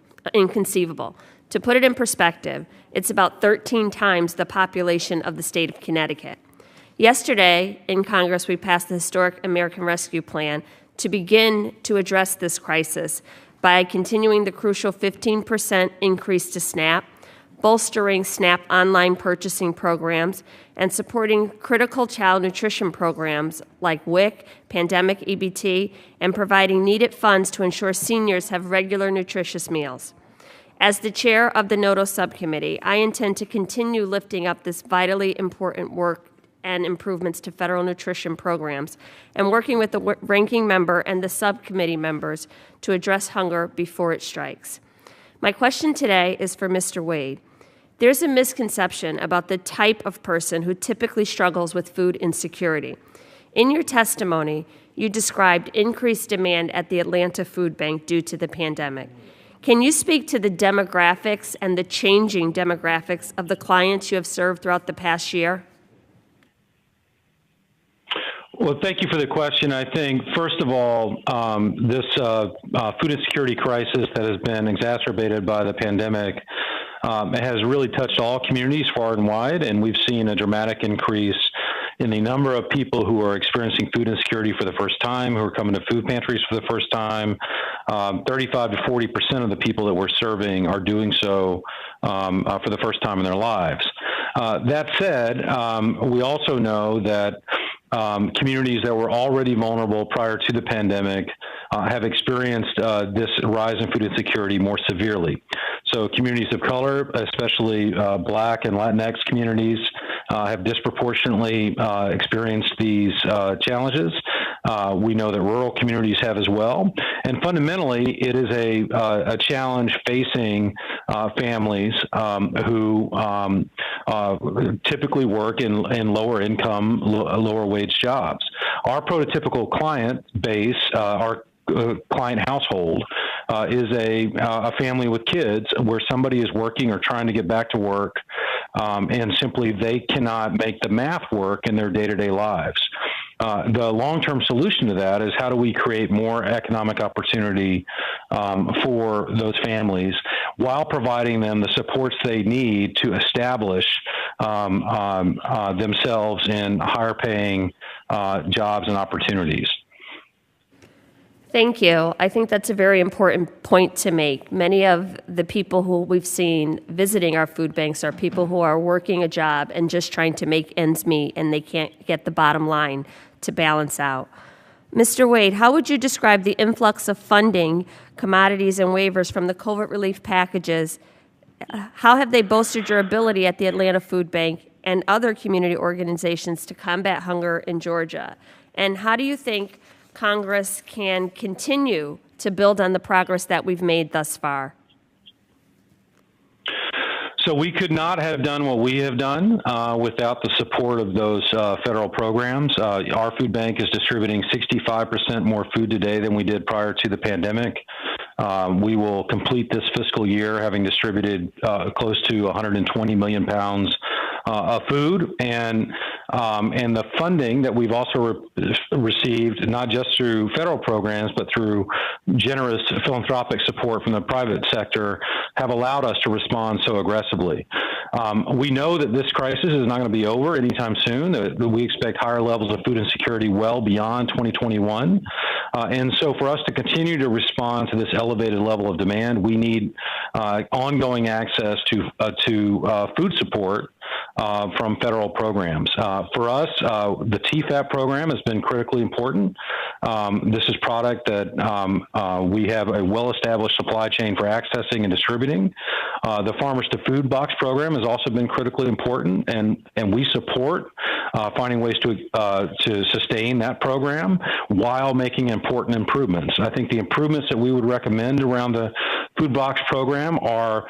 To put it in perspective, it's about 13 times the population of the state of Connecticut. Yesterday, in Congress, we passed the historic American Rescue Plan to begin to address this crisis by continuing the crucial 15% increase to SNAP, bolstering SNAP online purchasing programs, and supporting critical child nutrition programs like WIC, Pandemic EBT, and providing needed funds to ensure seniors have regular nutritious meals. As the chair of the NODO subcommittee, I intend to continue lifting up this vitally important work and improvements to federal nutrition programs, and working with the ranking member and the subcommittee members to address hunger before it strikes. My question today is for Mr. Wade. There's a misconception about the type of person who typically struggles with food insecurity. In your testimony, you described increased demand at the Atlanta Food Bank due to the pandemic. Can you speak to the demographics and the changing demographics of the clients you have served throughout the past year? Well, thank you for the question. I think, first of all, this food insecurity crisis that has been exacerbated by the pandemic has really touched all communities far and wide, and we've seen a dramatic increase in the number of people who are experiencing food insecurity for the first time, who are coming to food pantries for the first time. 35 to 40% of the people that we're serving are doing so for the first time in their lives. That said, we also know that communities that were already vulnerable prior to the pandemic have experienced this rise in food insecurity more severely. So communities of color, especially Black and Latinx communities, have disproportionately experienced these challenges. We know that rural communities have as well. And fundamentally, it is a challenge facing families who typically work in lower income, lower wage jobs. Our prototypical client base, our client household, is a family with kids where somebody is working or trying to get back to work, and simply they cannot make the math work in their day-to-day lives. The long-term solution to that is how do we create more economic opportunity for those families while providing them the supports they need to establish themselves in higher-paying jobs and opportunities. Thank you. I think that's a very important point to make. Many of the people who we've seen visiting our food banks are people who are working a job and just trying to make ends meet, and they can't get the bottom line to balance out. Mr. Wade, how would you describe the influx of funding, commodities, and waivers from the COVID relief packages? How have they bolstered your ability at the Atlanta Food Bank and other community organizations to combat hunger in Georgia? And how do you think Congress can continue to build on the progress that we've made thus far? So we could not have done what we have done without the support of those federal programs. Our food bank is distributing 65% more food today than we did prior to the pandemic. We will complete this fiscal year having distributed close to 120 million pounds of food, and the funding that we've also received, not just through federal programs, but through generous philanthropic support from the private sector, have allowed us to respond so aggressively. We know that this crisis is not going to be over anytime soon. That we expect higher levels of food insecurity well beyond 2021. And so for us to continue to respond to this elevated level of demand, we need ongoing access to food support from federal programs. For us, the TFAP program has been critically important. This is product that we have a well-established supply chain for accessing and distributing. The Farmers to Food Box program has also been critically important, and we support finding ways to sustain that program while making important improvements. I think the improvements that we would recommend around the food box program are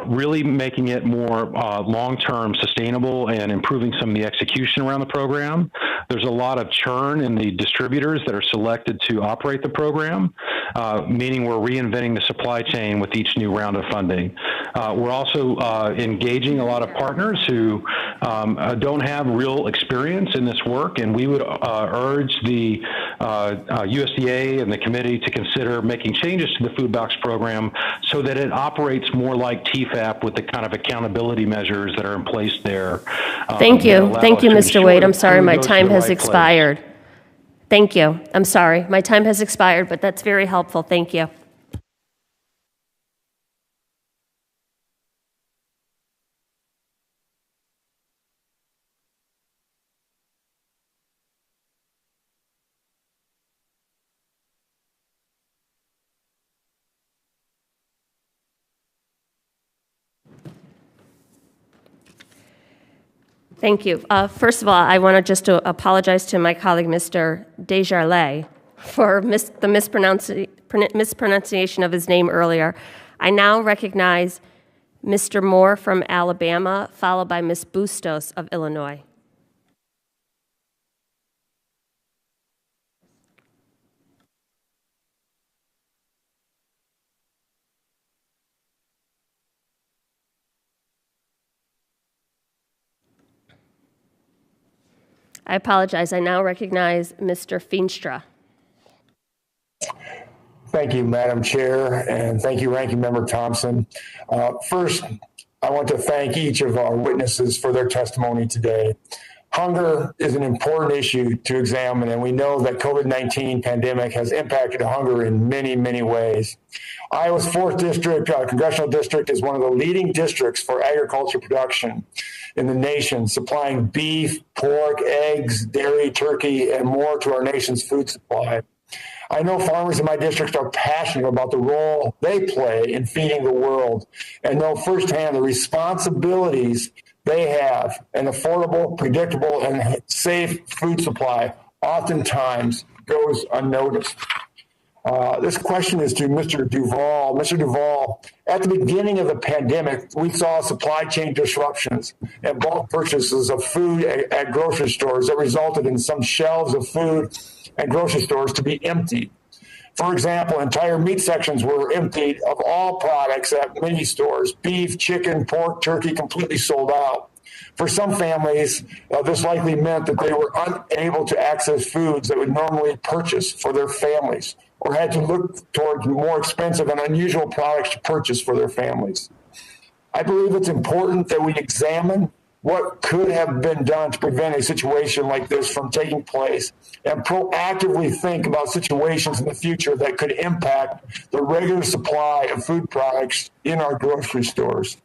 really making it more long-term sustainable and improving some of the execution around the program. There's a lot of churn in the distributors that are selected to operate the program, meaning we're reinventing the supply chain with each new round of funding. We're also engaging a lot of partners who don't have real experience in this work, and we would urge the USDA and the committee to consider making changes to the food box program so that it operates more like TFAP with the kind of accountability measures that are in place there. Thank you. Thank you, Mr. Wade. I'm sorry, my time has expired. Thank you. I'm sorry. My time has expired, but that's very helpful. Thank you. Thank you. First of all, I want to just apologize to my colleague, Mr. Desjardins, for the mispronunciation of his name earlier. I now recognize Mr. Moore from Alabama, followed by Ms. Bustos of Illinois. I apologize. I now recognize Mr. Feenstra. Thank you, Madam Chair, and thank you, Ranking Member Thompson. First, I want to thank each of our witnesses for their testimony today. Hunger is an important issue to examine, and we know that COVID-19 pandemic has impacted hunger in many, many ways. Iowa's 4th District, Congressional District, is one of the leading districts for agriculture production in the nation, supplying beef, pork, eggs, dairy, turkey, and more to our nation's food supply. I know farmers in my district are passionate about the role they play in feeding the world and know firsthand the responsibilities they have. An affordable, predictable, and safe food supply oftentimes goes unnoticed. This question is to Mr. Duvall. Mr. Duvall, at the beginning of the pandemic, we saw supply chain disruptions and bulk purchases of food at grocery stores that resulted in some shelves of food at grocery stores to be emptied. For example, entire meat sections were emptied of all products at many stores. Beef, chicken, pork, turkey completely sold out. For some families, this likely meant that they were unable to access foods that would normally purchase for their families, or had to look towards more expensive and unusual products to purchase for their families. I believe it's important that we examine what could have been done to prevent a situation like this from taking place and proactively think about situations in the future that could impact the regular supply of food products in our grocery stores.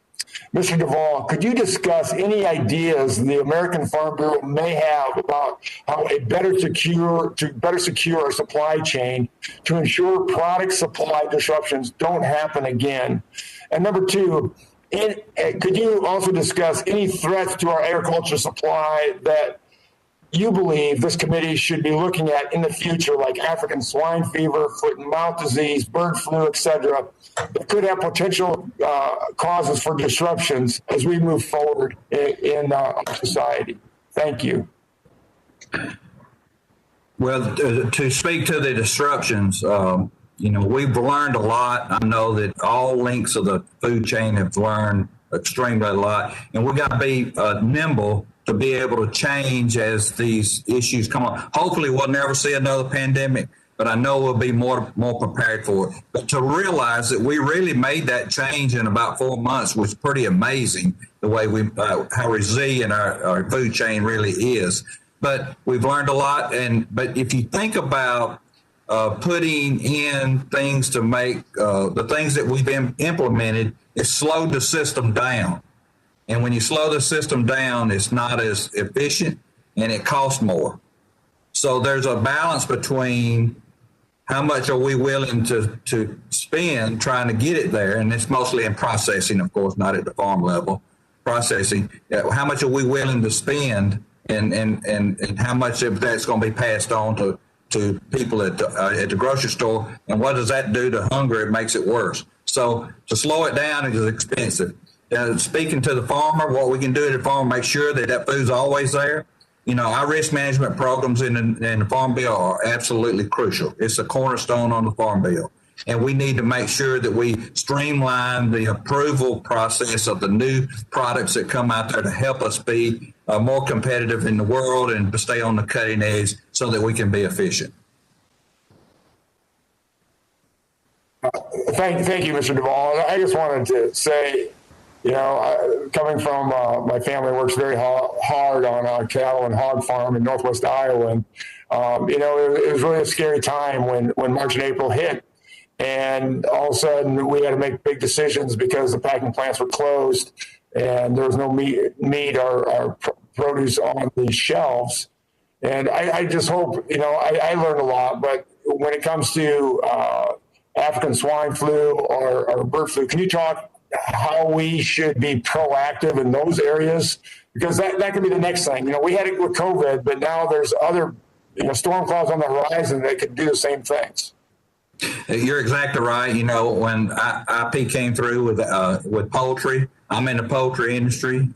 Mr. Duvall, could you discuss any ideas the American Farm Bureau may have about how to better secure our supply chain to ensure product supply disruptions don't happen again? And number two, could you also discuss any threats to our agriculture supply that you believe this committee should be looking at in the future, like African swine fever, foot and mouth disease, bird flu, et cetera, that could have potential causes for disruptions as we move forward in our society? Thank you. Well, to speak to the disruptions, we've learned a lot. I know that all links of the food chain have learned extremely a lot, and we've got to be nimble to be able to change as these issues come on. Hopefully we'll never see another pandemic, but I know we'll be more prepared for it. But to realize that we really made that change in about 4 months was pretty amazing, the way how resilient our food chain really is. But we've learned a lot, but if you think about putting in things to make the things that we've implemented, it slowed the system down. And when you slow the system down, it's not as efficient and it costs more. So there's a balance between how much are we willing to spend trying to get it there. And it's mostly in processing, of course, not at the farm level. Processing, how much are we willing to spend and how much of that's going to be passed on to people at the grocery store, and what does that do to hunger? It makes it worse. So to slow it down is expensive. Speaking to the farmer, what we can do to the farmer, make sure that food's always there. Our risk management programs in the Farm Bill are absolutely crucial. It's a cornerstone on the Farm Bill. And we need to make sure that we streamline the approval process of the new products that come out there to help us be more competitive in the world and to stay on the cutting edge so that we can be efficient. Thank you, Mr. Duvall. I just wanted to say, coming from my family works very hard on a cattle and hog farm in Northwest Iowa. And, it was really a scary time when March and April hit. And all of a sudden we had to make big decisions because the packing plants were closed and there was no meat or produce on the shelves. And I just hope, I learned a lot, but when it comes to African swine flu or bird flu, can you talk how we should be proactive in those areas, because that could be the next thing. We had it with COVID, but now there's other storm clouds on the horizon that could do the same things. You're exactly right. When IP came through with poultry, I'm in the poultry industry.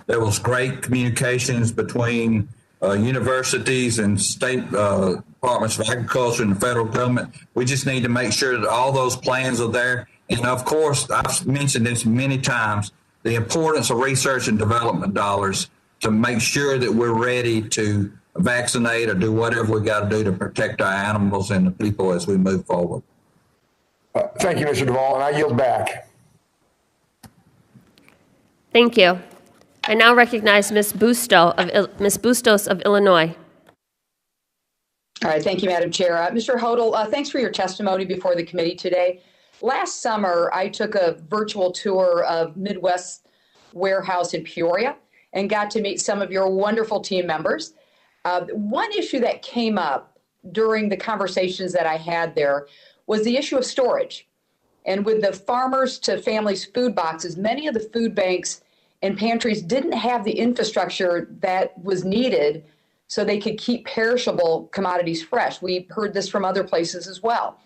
There was great communications between universities and state departments of agriculture and the federal government. We just need to make sure that all those plans are there. And of course, I've mentioned this many times, the importance of research and development dollars to make sure that we're ready to vaccinate or do whatever we got to do to protect our animals and the people as we move forward. Thank you, Mr. Duvall, and I yield back. Thank you. I now recognize Ms. Bustos of Illinois. All right, thank you, Madam Chair. Mr. Hodel, thanks for your testimony before the committee today. Last summer, I took a virtual tour of Midwest Warehouse in Peoria and got to meet some of your wonderful team members. One issue that came up during the conversations that I had there was the issue of storage. And with the farmers to families food boxes, many of the food banks and pantries didn't have the infrastructure that was needed so they could keep perishable commodities fresh. We heard this from other places as well.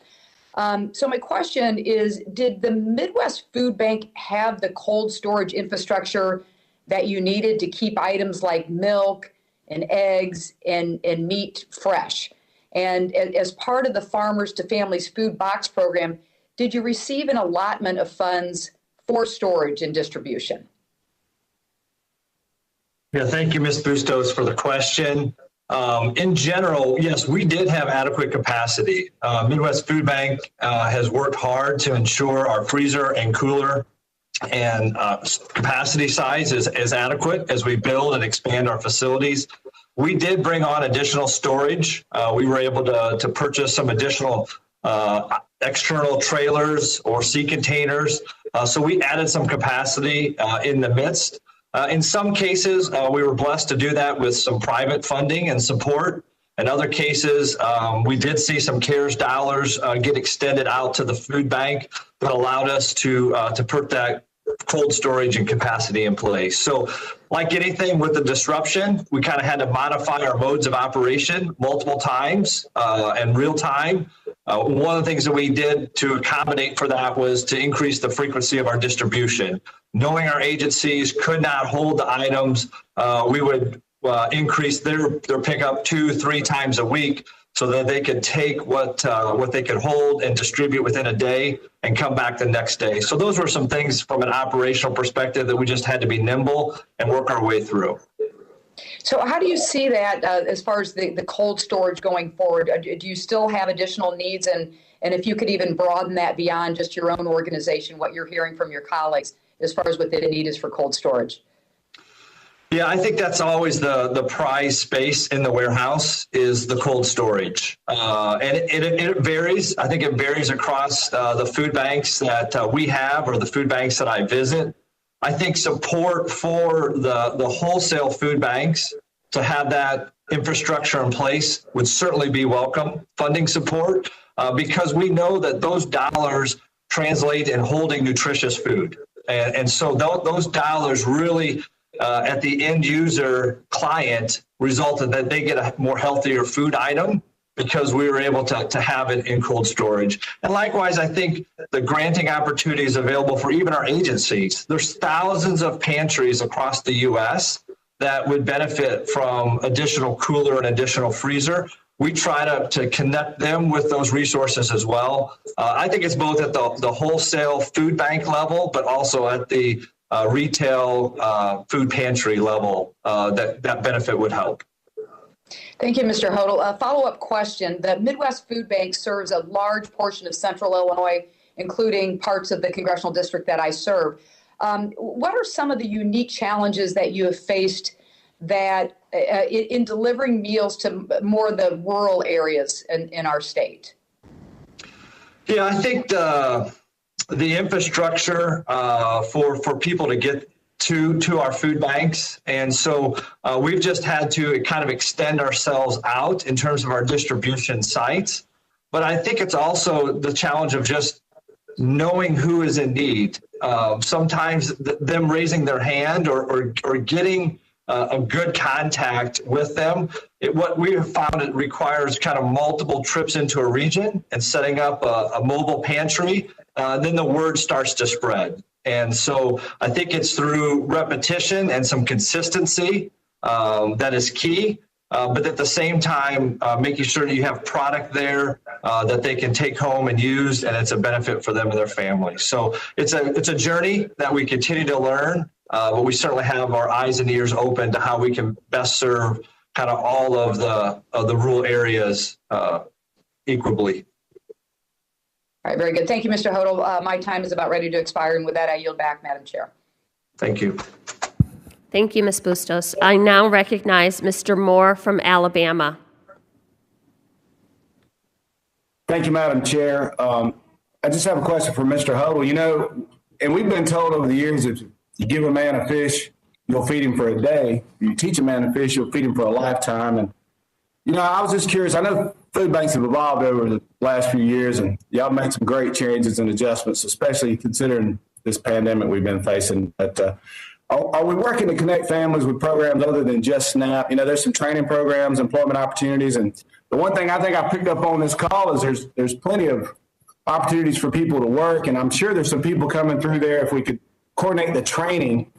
So my question is, did the Midwest Food Bank have the cold storage infrastructure that you needed to keep items like milk and eggs and meat fresh? And as part of the Farmers to Families Food Box Program, did you receive an allotment of funds for storage and distribution? Yeah, thank you, Ms. Bustos, for the question. In general, yes, we did have adequate capacity. Midwest Food Bank has worked hard to ensure our freezer and cooler and capacity size is adequate as we build and expand our facilities. We did bring on additional storage. We were able to purchase some additional external trailers or sea containers. So we added some capacity in the midst. In some cases, we were blessed to do that with some private funding and support. In other cases, we did see some CARES dollars get extended out to the food bank that allowed us to put that cold storage and capacity in place. So like anything with the disruption, we kind of had to modify our modes of operation multiple times and real time. One of the things that we did to accommodate for that was to increase the frequency of our distribution. Knowing our agencies could not hold the items, we would increase their pickup 2-3 times a week so that they could take what they could hold and distribute within a day and come back the next day. So those were some things from an operational perspective that we just had to be nimble and work our way through. So how do you see that as far as the cold storage going forward? Do you still have additional needs? And if you could even broaden that beyond just your own organization, what you're hearing from your colleagues as far as what the need is for cold storage? Yeah, I think that's always the prize space in the warehouse is the cold storage. And it varies. I think it varies across the food banks that we have or the food banks that I visit. I think support for the wholesale food banks to have that infrastructure in place would certainly be welcome. Funding support, because we know that those dollars translate in holding nutritious food. And so those dollars really at the end user client resulted that they get a more healthier food item because we were able to have it in cold storage. And likewise, I think the granting opportunities available for even our agencies. There's thousands of pantries across the U.S. that would benefit from additional cooler and additional freezer. We try to connect them with those resources as well. I think it's both at the wholesale food bank level, but also at the retail food pantry level that benefit would help. Thank you, Mr. Hodel. A follow-up question. The Midwest Food Bank serves a large portion of central Illinois, including parts of the congressional district that I serve. What are some of the unique challenges that you have faced that in delivering meals to more of the rural areas in our state? Yeah, I think the infrastructure for people to get to our food banks. And so we've just had to kind of extend ourselves out in terms of our distribution sites. But I think it's also the challenge of just knowing who is in need sometimes them raising their hand or getting a good contact with them. What we have found, it requires kind of multiple trips into a region and setting up a mobile pantry. Then the word starts to spread. And so I think it's through repetition and some consistency that is key. But at the same time, making sure that you have product there that they can take home and use, and it's a benefit for them and their family. So it's a journey that we continue to learn, but we certainly have our eyes and ears open to how we can best serve kind of all of the rural areas equally. All right, very good. Thank you, Mr. Hodel. My time is about ready to expire, and with that, I yield back, Madam Chair. Thank you. Thank you, Ms. Bustos. I now recognize Mr. Moore from Alabama. Thank you, Madam Chair. I just have a question for Mr. Hodel. You know, and we've been told over the years, if you give a man a fish, you'll feed him for a day. If you teach a man to fish, you'll feed him for a lifetime. And, you know, I was just curious. I know food banks have evolved over the last few years, and y'all made some great changes and adjustments, especially considering this pandemic we've been facing. But are we working to connect families with programs other than just SNAP? You know, there's some training programs, employment opportunities. And the one thing I think I picked up on this call is there's plenty of opportunities for people to work. And I'm sure there's some people coming through there if we could coordinate the training,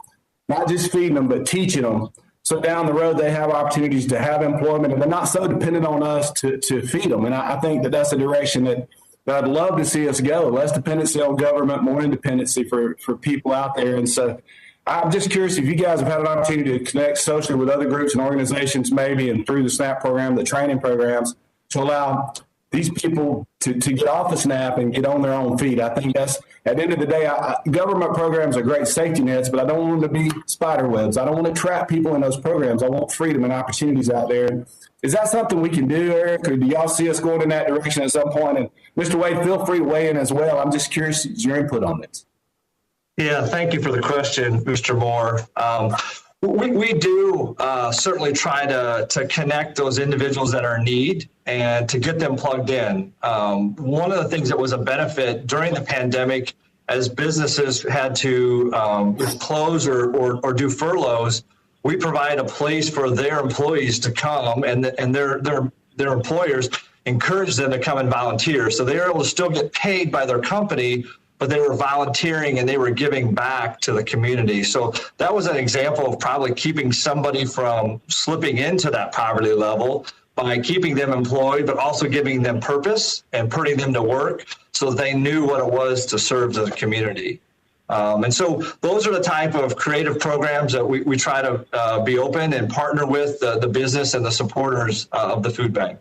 not just feeding them, but teaching them. So down the road, they have opportunities to have employment, and they're not so dependent on us to feed them. And I think that that's a direction that I'd love to see us go. Less dependency on government, more independency for people out there. And so I'm just curious if you guys have had an opportunity to connect socially with other groups and organizations maybe, and through the SNAP program, the training programs, to allow these people to get off the SNAP and get on their own feet. I think that's, at the end of the day, government programs are great safety nets, but I don't want them to be spider webs. I don't want to trap people in those programs. I want freedom and opportunities out there. Is that something we can do, Eric, or do y'all see us going in that direction at some point? And Mr. Wade, feel free to weigh in as well. I'm just curious your input on this. Yeah, thank you for the question, Mr. Moore. We do certainly try to connect those individuals that are in need and to get them plugged in. One of the things that was a benefit during the pandemic, as businesses had to close or do furloughs, we provide a place for their employees to come, and their employers encourage them to come and volunteer. So they were able to still get paid by their company, but they were volunteering and they were giving back to the community. So that was an example of probably keeping somebody from slipping into that poverty level by keeping them employed, but also giving them purpose and putting them to work so they knew what it was to serve the community. And so those are the type of creative programs that we try to be open and partner with the business and the supporters of the food bank.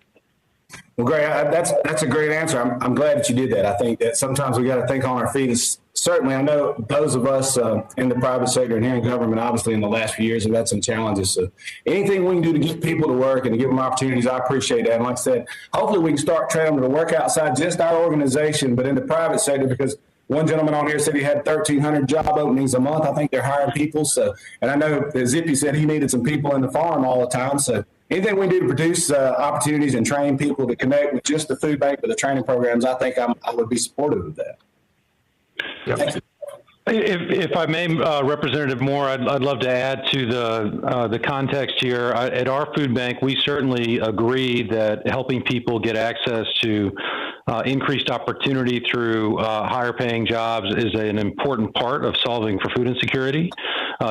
Well, great. That's a great answer. I'm glad that you did that. I think that sometimes we got to think on our feet. Certainly, I know those of us in the private sector and here in government, obviously in the last few years, have had some challenges. So anything we can do to get people to work and to give them opportunities, I appreciate that. And like I said, hopefully we can start training them to work outside just our organization, but in the private sector, because one gentleman on here said he had 1,300 job openings a month. I think they're hiring people. So, and I know that Zippy said he needed some people in the farm all the time. So anything we do to produce opportunities and train people to connect with just the food bank, but the training programs, I think I would be supportive of that. Yep. If I may, Representative Moore, I'd love to add to the context here. At our food bank, we certainly agree that helping people get access to increased opportunity through higher paying jobs is an important part of solving for food insecurity.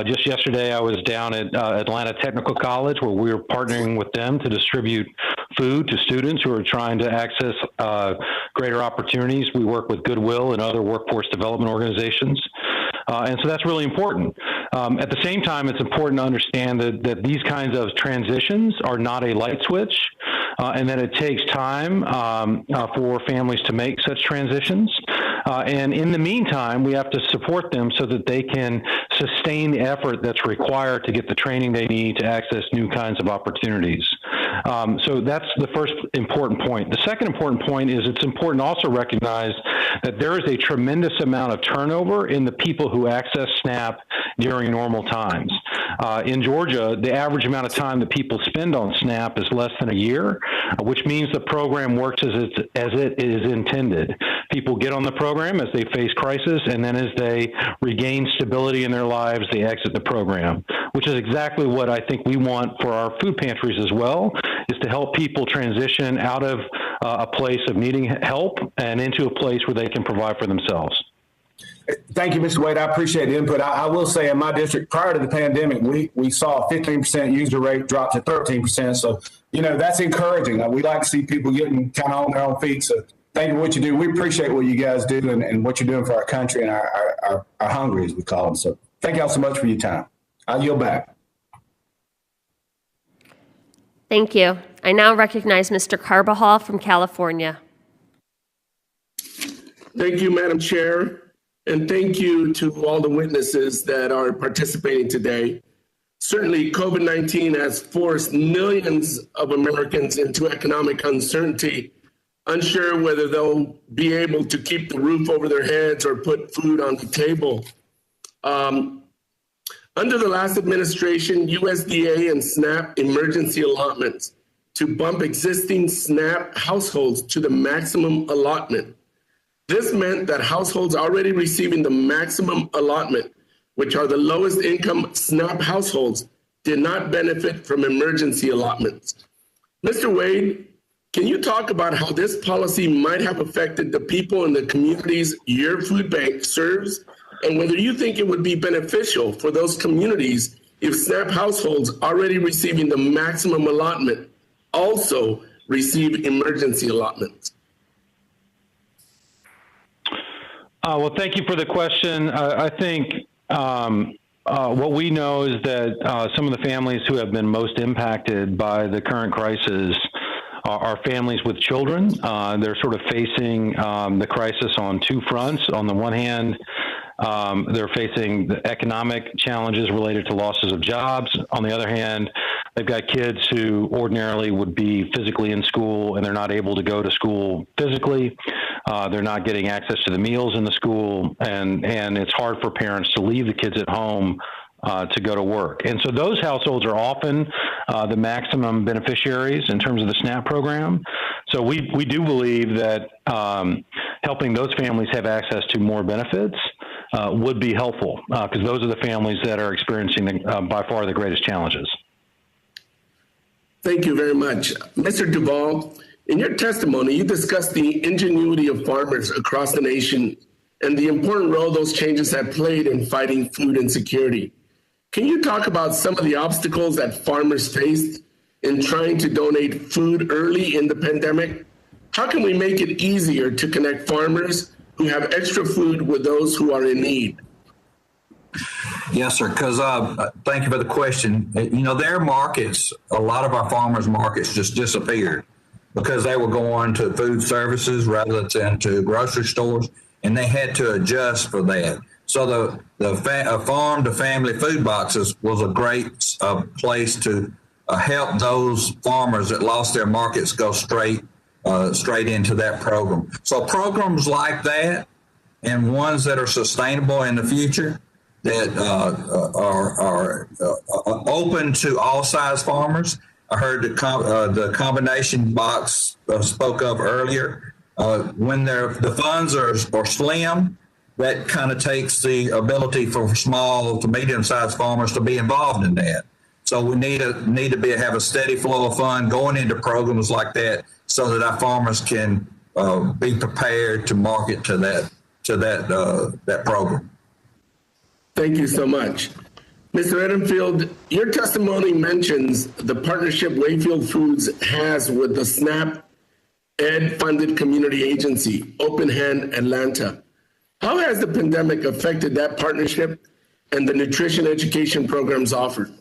Just yesterday, I was down at Atlanta Technical College, where we were partnering with them to distribute food to students who are trying to access greater opportunities. We work with Goodwill and other workforce development organizations. And so that's really important. At the same time, it's important to understand that these kinds of transitions are not a light switch, and that it takes time for families to make such transitions. And in the meantime, we have to support them so that they can sustain the effort that's required to get the training they need to access new kinds of opportunities. So that's the first important point. The second important point is it's important to also recognize that there is a tremendous amount of turnover in the people who access SNAP during normal times. In Georgia, the average amount of time that people spend on SNAP is less than a year, which means the program works as it is intended. People get on the program as they face crisis, and then as they regain stability in their lives, they exit the program, which is exactly what I think we want for our food pantries as well, is to help people transition out of a place of needing help and into a place where they can provide for themselves. Thank you, Mr. Wade. I appreciate the input. I will say in my district, prior to the pandemic, we saw a 15% user rate drop to 13%. So, that's encouraging. We like to see people getting kind of on their own feet. So thank you for what you do. We appreciate what you guys do and what you're doing for our country and our hungry, as we call them. So thank y'all so much for your time. I'll yield back. Thank you. I now recognize Mr. Carbajal from California. Thank you, Madam Chair. And thank you to all the witnesses that are participating today. Certainly, COVID-19 has forced millions of Americans into economic uncertainty, unsure whether they'll be able to keep the roof over their heads or put food on the table. Under the last administration, USDA and SNAP emergency allotments to bump existing SNAP households to the maximum allotment. This meant that households already receiving the maximum allotment, which are the lowest income SNAP households, did not benefit from emergency allotments. Mr. Wade, can you talk about how this policy might have affected the people in the communities your food bank serves, and whether you think it would be beneficial for those communities if SNAP households already receiving the maximum allotment also receive emergency allotments? Well, thank you for the question. I think what we know is that some of the families who have been most impacted by the current crisis are families with children. They're sort of facing the crisis on two fronts. On the one hand, they're facing the economic challenges related to losses of jobs. On the other hand, they've got kids who ordinarily would be physically in school and they're not able to go to school physically. They're not getting access to the meals in the school, and it's hard for parents to leave the kids at home to go to work. And so those households are often the maximum beneficiaries in terms of the SNAP program. So we do believe that helping those families have access to more benefits would be helpful, because those are the families that are experiencing by far the greatest challenges. Thank you very much. Mr. Duvall, in your testimony, you discussed the ingenuity of farmers across the nation and the important role those changes have played in fighting food insecurity. Can you talk about some of the obstacles that farmers faced in trying to donate food early in the pandemic? How can we make it easier to connect farmers who have extra food with those who are in need? Yes, sir, because thank you for the question. Their markets, a lot of our farmers' markets just disappeared because they were going to food services rather than to grocery stores, and they had to adjust for that. So the farm to family food boxes was a great place to help those farmers that lost their markets go straight into that program. So programs like that and ones that are sustainable in the future that are open to all size farmers. I heard the combination box spoke of earlier. When the funds are slim, that kind of takes the ability for small to medium-sized farmers to be involved in that. So we need to have a steady flow of fund going into programs like that, so that our farmers can be prepared to market to that program. Thank you so much. Mr. Edenfield, your testimony mentions the partnership Wayfield Foods has with the SNAP Ed-funded community agency, Open Hand Atlanta. How has the pandemic affected that partnership and the nutrition education programs offered?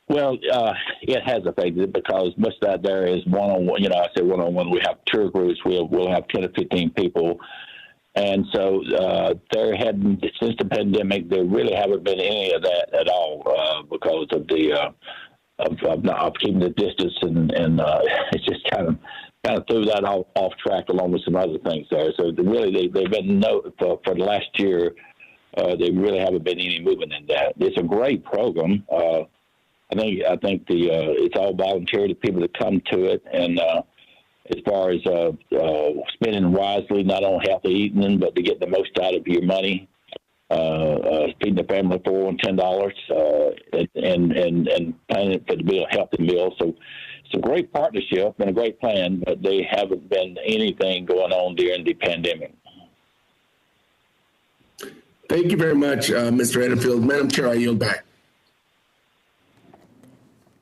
Well, it has affected it because most of that there is one-on-one. I say one-on-one. We have tour groups. We'll have 10 to 15 people. And so there hadn't, since the pandemic, there really haven't been any of that at all because of the of keeping the distance, and it's just kind of threw that off track along with some other things there. So really, they've been for the last year, There really haven't been any movement in that. It's a great program. I think it's all voluntary to people that come to it, and as far as spending wisely, not on healthy eating, but to get the most out of your money, feeding the family $4 and $10, and planning it for to be a healthy meal. So it's a great partnership and a great plan, but there haven't been anything going on during the pandemic. Thank you very much, Mr. Edenfield. Madam Chair, I yield back.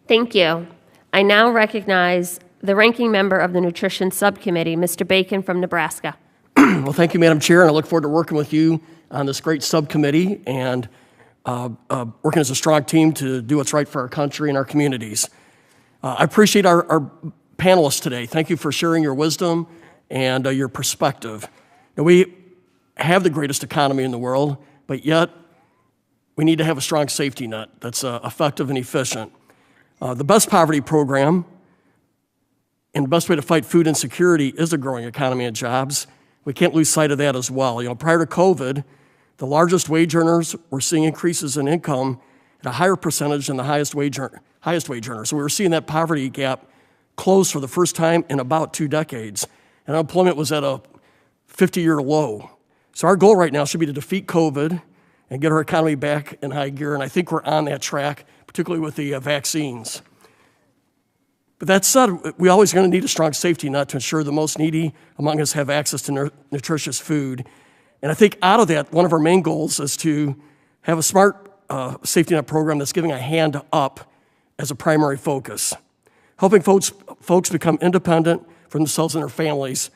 Thank you. I now recognize the ranking member of the Nutrition Subcommittee, Mr. Bacon from Nebraska. Well, thank you, Madam Chair, and I look forward to working with you on this great subcommittee and working as a strong team to do what's right for our country and our communities. I appreciate our panelists today. Thank you for sharing your wisdom and your perspective. Now, we have the greatest economy in the world, but yet we need to have a strong safety net that's effective and efficient. The best poverty program and the best way to fight food insecurity is a growing economy and jobs. We can't lose sight of that as well. Prior to COVID, the largest wage earners were seeing increases in income at a higher percentage than the highest wage earners. So we were seeing that poverty gap close for the first time in about 2 decades. And unemployment was at a 50-year low. So our goal right now should be to defeat COVID and get our economy back in high gear. And I think we're on that track, particularly with the vaccines. But that said, we always going to need a strong safety net to ensure the most needy among us have access to nutritious food. And I think out of that, one of our main goals is to have a smart safety net program that's giving a hand up as a primary focus. Helping folks become independent for themselves and their families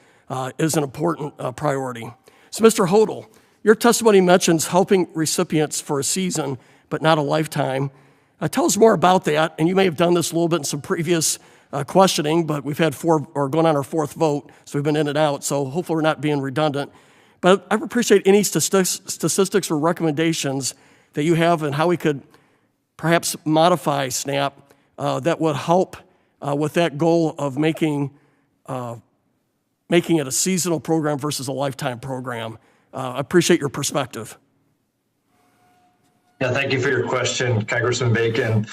is an important priority. So, Mr. Hodel, your testimony mentions helping recipients for a season, but not a lifetime. Tell us more about that, and you may have done this a little bit in some previous questioning, but we've had 4 or going on our 4th vote, so we've been in and out, so hopefully we're not being redundant. But I appreciate any statistics or recommendations that you have and how we could perhaps modify SNAP that would help with that goal of making it a seasonal program versus a lifetime program. I appreciate your perspective. Yeah, thank you for your question, Congressman Bacon.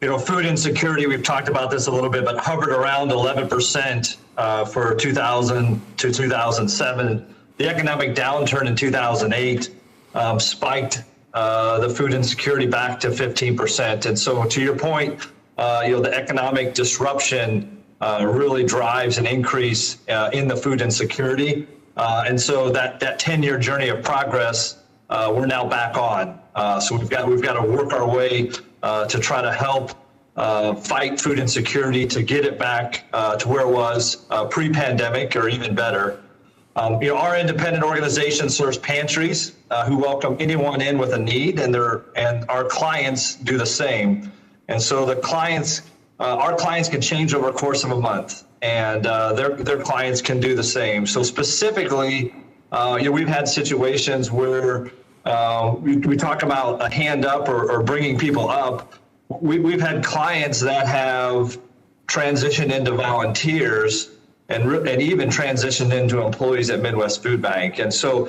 Food insecurity, we've talked about this a little bit, but hovered around 11% for 2000 to 2007. The economic downturn in 2008 spiked the food insecurity back to 15%. And so to your point, the economic disruption really drives an increase in the food insecurity. And so that 10-year journey of progress, we're now back on. So we've got to work our way to try to help fight food insecurity to get it back to where it was pre-pandemic or even better. Our independent organization serves pantries who welcome anyone in with a need, and our clients do the same. And so our clients can change over the course of a month, and their clients can do the same. So specifically, we've had situations where we talk about a hand up or bringing people up. We've had clients that have transitioned into volunteers and even transitioned into employees at Midwest Food Bank. And so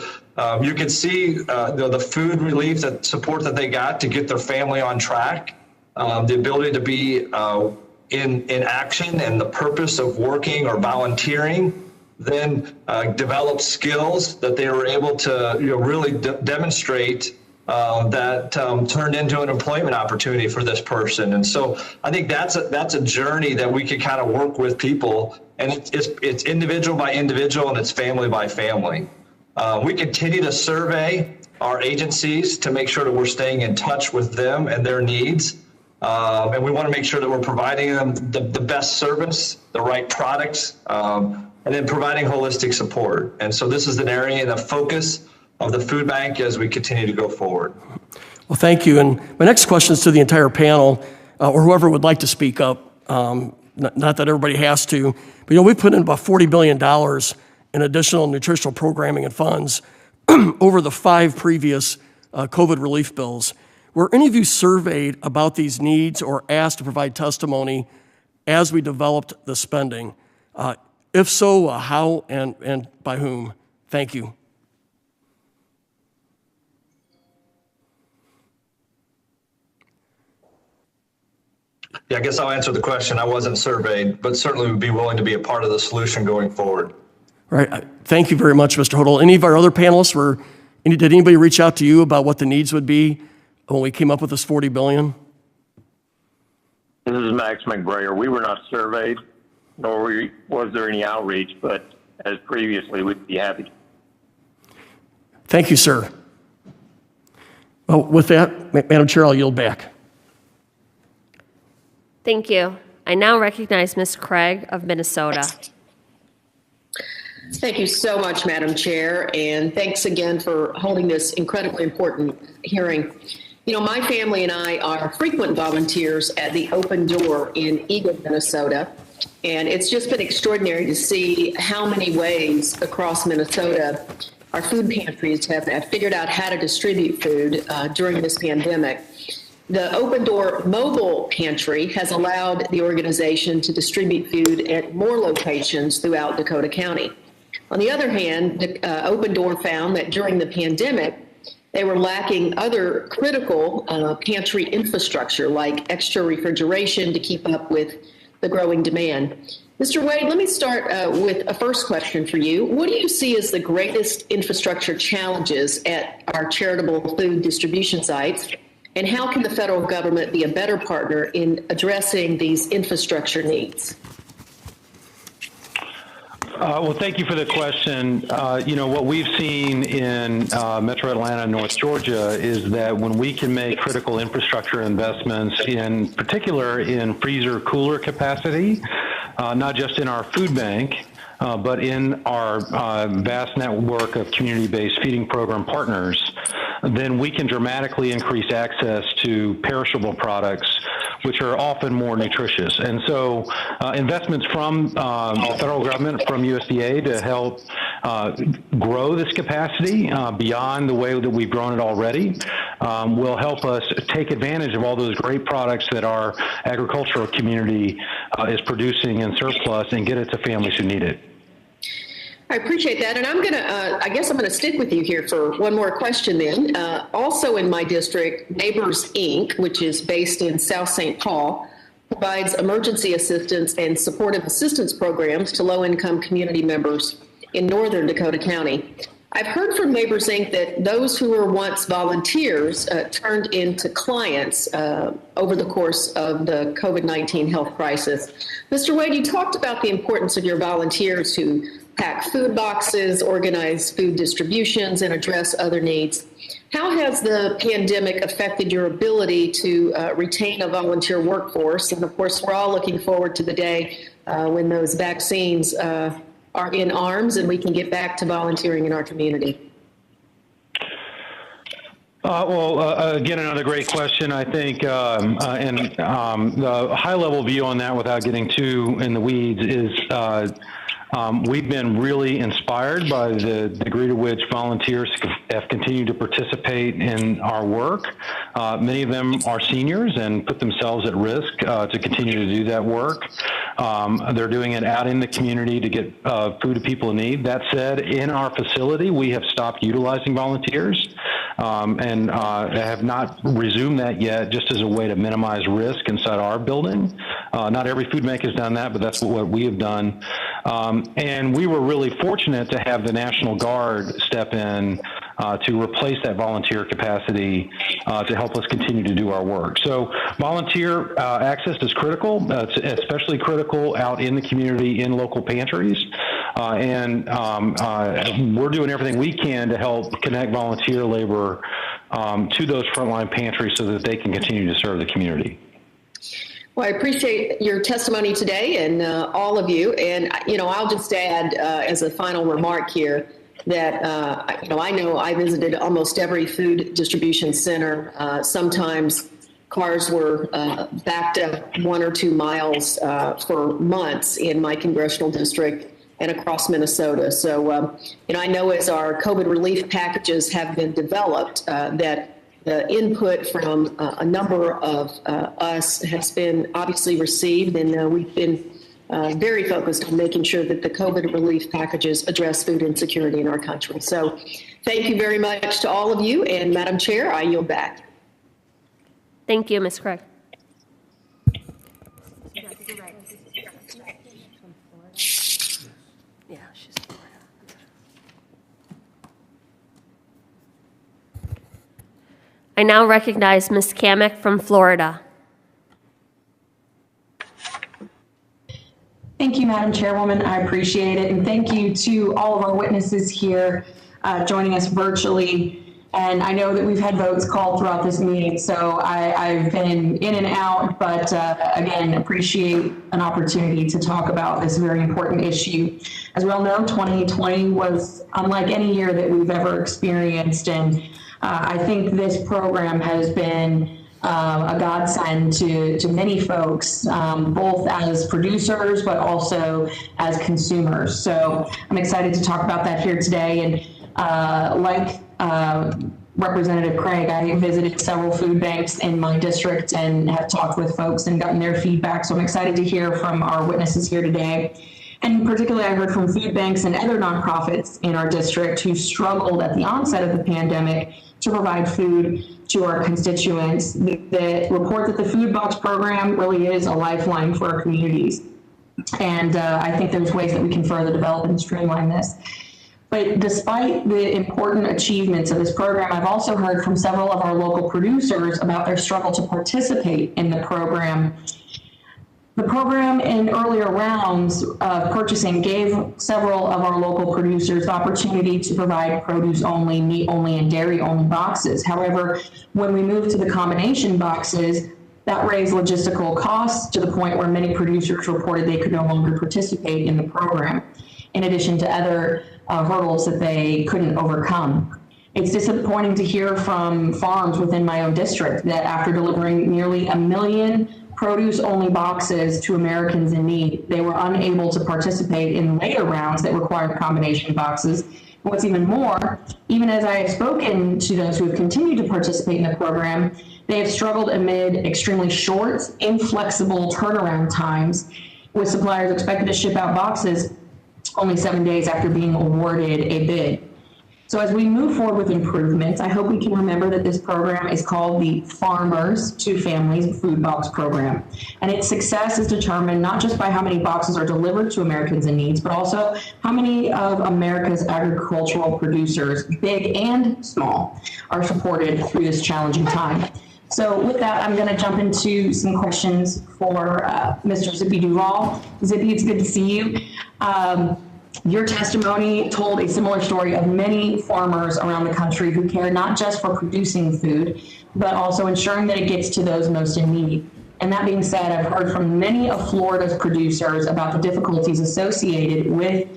you can see the food relief, that support that they got to get their family on track, the ability to be in action and the purpose of working or volunteering, then develop skills that they were able to really demonstrate that turned into an employment opportunity for this person. And so I think that's a journey that we could kind of work with people, and it's individual by individual and it's family by family. We continue to survey our agencies to make sure that we're staying in touch with them and their needs. And we want to make sure that we're providing them the best service, the right products, and then providing holistic support. And so this is an area and a focus of the food bank as we continue to go forward. Well, thank you. And my next question is to the entire panel, or whoever would like to speak up. Not that everybody has to, but we put in about $40 billion in additional nutritional programming and funds over the 5 previous COVID relief bills. Were any of you surveyed about these needs or asked to provide testimony as we developed the spending? If so, how and by whom? Thank you. Yeah, I guess I'll answer the question. I wasn't surveyed, but certainly would be willing to be a part of the solution going forward. Right. Thank you very much, Mr. Hodel. Any of our other panelists did anybody reach out to you about what the needs would be when we came up with this $40 billion? This is Max McBrayer. We were not surveyed, nor was there any outreach, but as previously, we'd be happy. Thank you, sir. Well, with that, Madam Chair, I'll yield back. Thank you. I now recognize Ms. Craig of Minnesota. Thank you so much, Madam Chair, and thanks again for holding this incredibly important hearing. You know, my family and I are frequent volunteers at the Open Door in Eagle, Minnesota, and it's just been extraordinary to see how many ways across Minnesota our food pantries have figured out how to distribute food during this pandemic. The Open Door mobile pantry has allowed the organization to distribute food at more locations throughout Dakota County. On the other hand, the Open Door found that during the pandemic, they were lacking other critical pantry infrastructure like extra refrigeration to keep up with the growing demand. Mr. Wade, let me start with a first question for you. What do you see as the greatest infrastructure challenges at our charitable food distribution sites? And how can the federal government be a better partner in addressing these infrastructure needs? Well, thank you for the question. You know, what we've seen in Metro Atlanta and North Georgia is that when we can make critical infrastructure investments, in particular in freezer cooler capacity, not just in our food bank, but in our vast network of community-based feeding program partners, then we can dramatically increase access to perishable products, which are often more nutritious. And so investments from the federal government, from USDA to help grow this capacity beyond the way that we've grown it already will help us take advantage of all those great products that our agricultural community is producing in surplus and get it to families who need it. I appreciate that. And I guess I'm going to stick with you here for one more question then. Also in my district, Neighbors Inc., which is based in South St. Paul, provides emergency assistance and supportive assistance programs to low-income community members in northern Dakota County. I've heard from Neighbors Inc. that those who were once volunteers turned into clients over the course of the COVID-19 health crisis. Mr. Wade, you talked about the importance of your volunteers who pack food boxes, organize food distributions, and address other needs. How has the pandemic affected your ability to retain a volunteer workforce? And of course, we're all looking forward to the day when those vaccines are in arms and we can get back to volunteering in our community. Again, another great question. I think, and the high-level view on that, without getting too in the weeds, is we've been really inspired by the degree to which volunteers have continued to participate in our work. Many of them are seniors and put themselves at risk to continue to do that work. They're doing it out in the community to get food to people in need. That said, in our facility, we have stopped utilizing volunteers and have not resumed that yet, just as a way to minimize risk inside our building. Not every food bank has done that, but that's what we have done. And we were really fortunate to have the National Guard step in to replace that volunteer capacity to help us continue to do our work. So volunteer access is critical. It's especially critical out in the community in local pantries. And we're doing everything we can to help connect volunteer labor to those frontline pantries so that they can continue to serve the community. Well, I appreciate your testimony today and all of you. And, you know, I'll just add as a final remark here that, I know I visited almost every food distribution center. Sometimes cars were backed up 1 or 2 miles for months in my congressional district and across Minnesota. So, I know as our COVID relief packages have been developed, that the input from a number of us has been obviously received, and we've been very focused on making sure that the COVID relief packages address food insecurity in our country. So thank you very much to all of you, and Madam Chair, I yield back. Thank you, Ms. Craig. Yeah, she's Florida. I now recognize Ms. Kamek from Florida. Thank you, Madam Chairwoman. I appreciate it. And thank you to all of our witnesses here joining us virtually. And I know that we've had votes called throughout this meeting, so I've been in and out, but again, appreciate an opportunity to talk about this very important issue. As we all know, 2020 was unlike any year that we've ever experienced, and I think this program has been a godsend to many folks, both as producers, but also as consumers. So I'm excited to talk about that here today. And like Representative Craig, I visited several food banks in my district and have talked with folks and gotten their feedback. So I'm excited to hear from our witnesses here today. And particularly, I heard from food banks and other nonprofits in our district who struggled at the onset of the pandemic to provide food to our constituents that report that the food box program really is a lifeline for our communities. And I think there's ways that we can further develop and streamline this. But despite the important achievements of this program, I've also heard from several of our local producers about their struggle to participate in the program. The program in earlier rounds of purchasing gave several of our local producers the opportunity to provide produce only, meat only, and dairy only boxes. However, when we moved to the combination boxes, that raised logistical costs to the point where many producers reported they could no longer participate in the program, in addition to other hurdles that they couldn't overcome. It's disappointing to hear from farms within my own district that after delivering nearly 1 million produce-only boxes to Americans in need, they were unable to participate in later rounds that required combination boxes. And what's even more, even as I have spoken to those who have continued to participate in the program, they have struggled amid extremely short, inflexible turnaround times, with suppliers expected to ship out boxes only 7 days after being awarded a bid. So as we move forward with improvements, I hope we can remember that this program is called the Farmers to Families Food Box Program. And its success is determined not just by how many boxes are delivered to Americans in need, but also how many of America's agricultural producers, big and small, are supported through this challenging time. So with that, I'm going to jump into some questions for Mr. Zippy Duvall. Zippy, it's good to see you. Your testimony told a similar story of many farmers around the country who care not just for producing food, but also ensuring that it gets to those most in need. And that being said, I've heard from many of Florida's producers about the difficulties associated with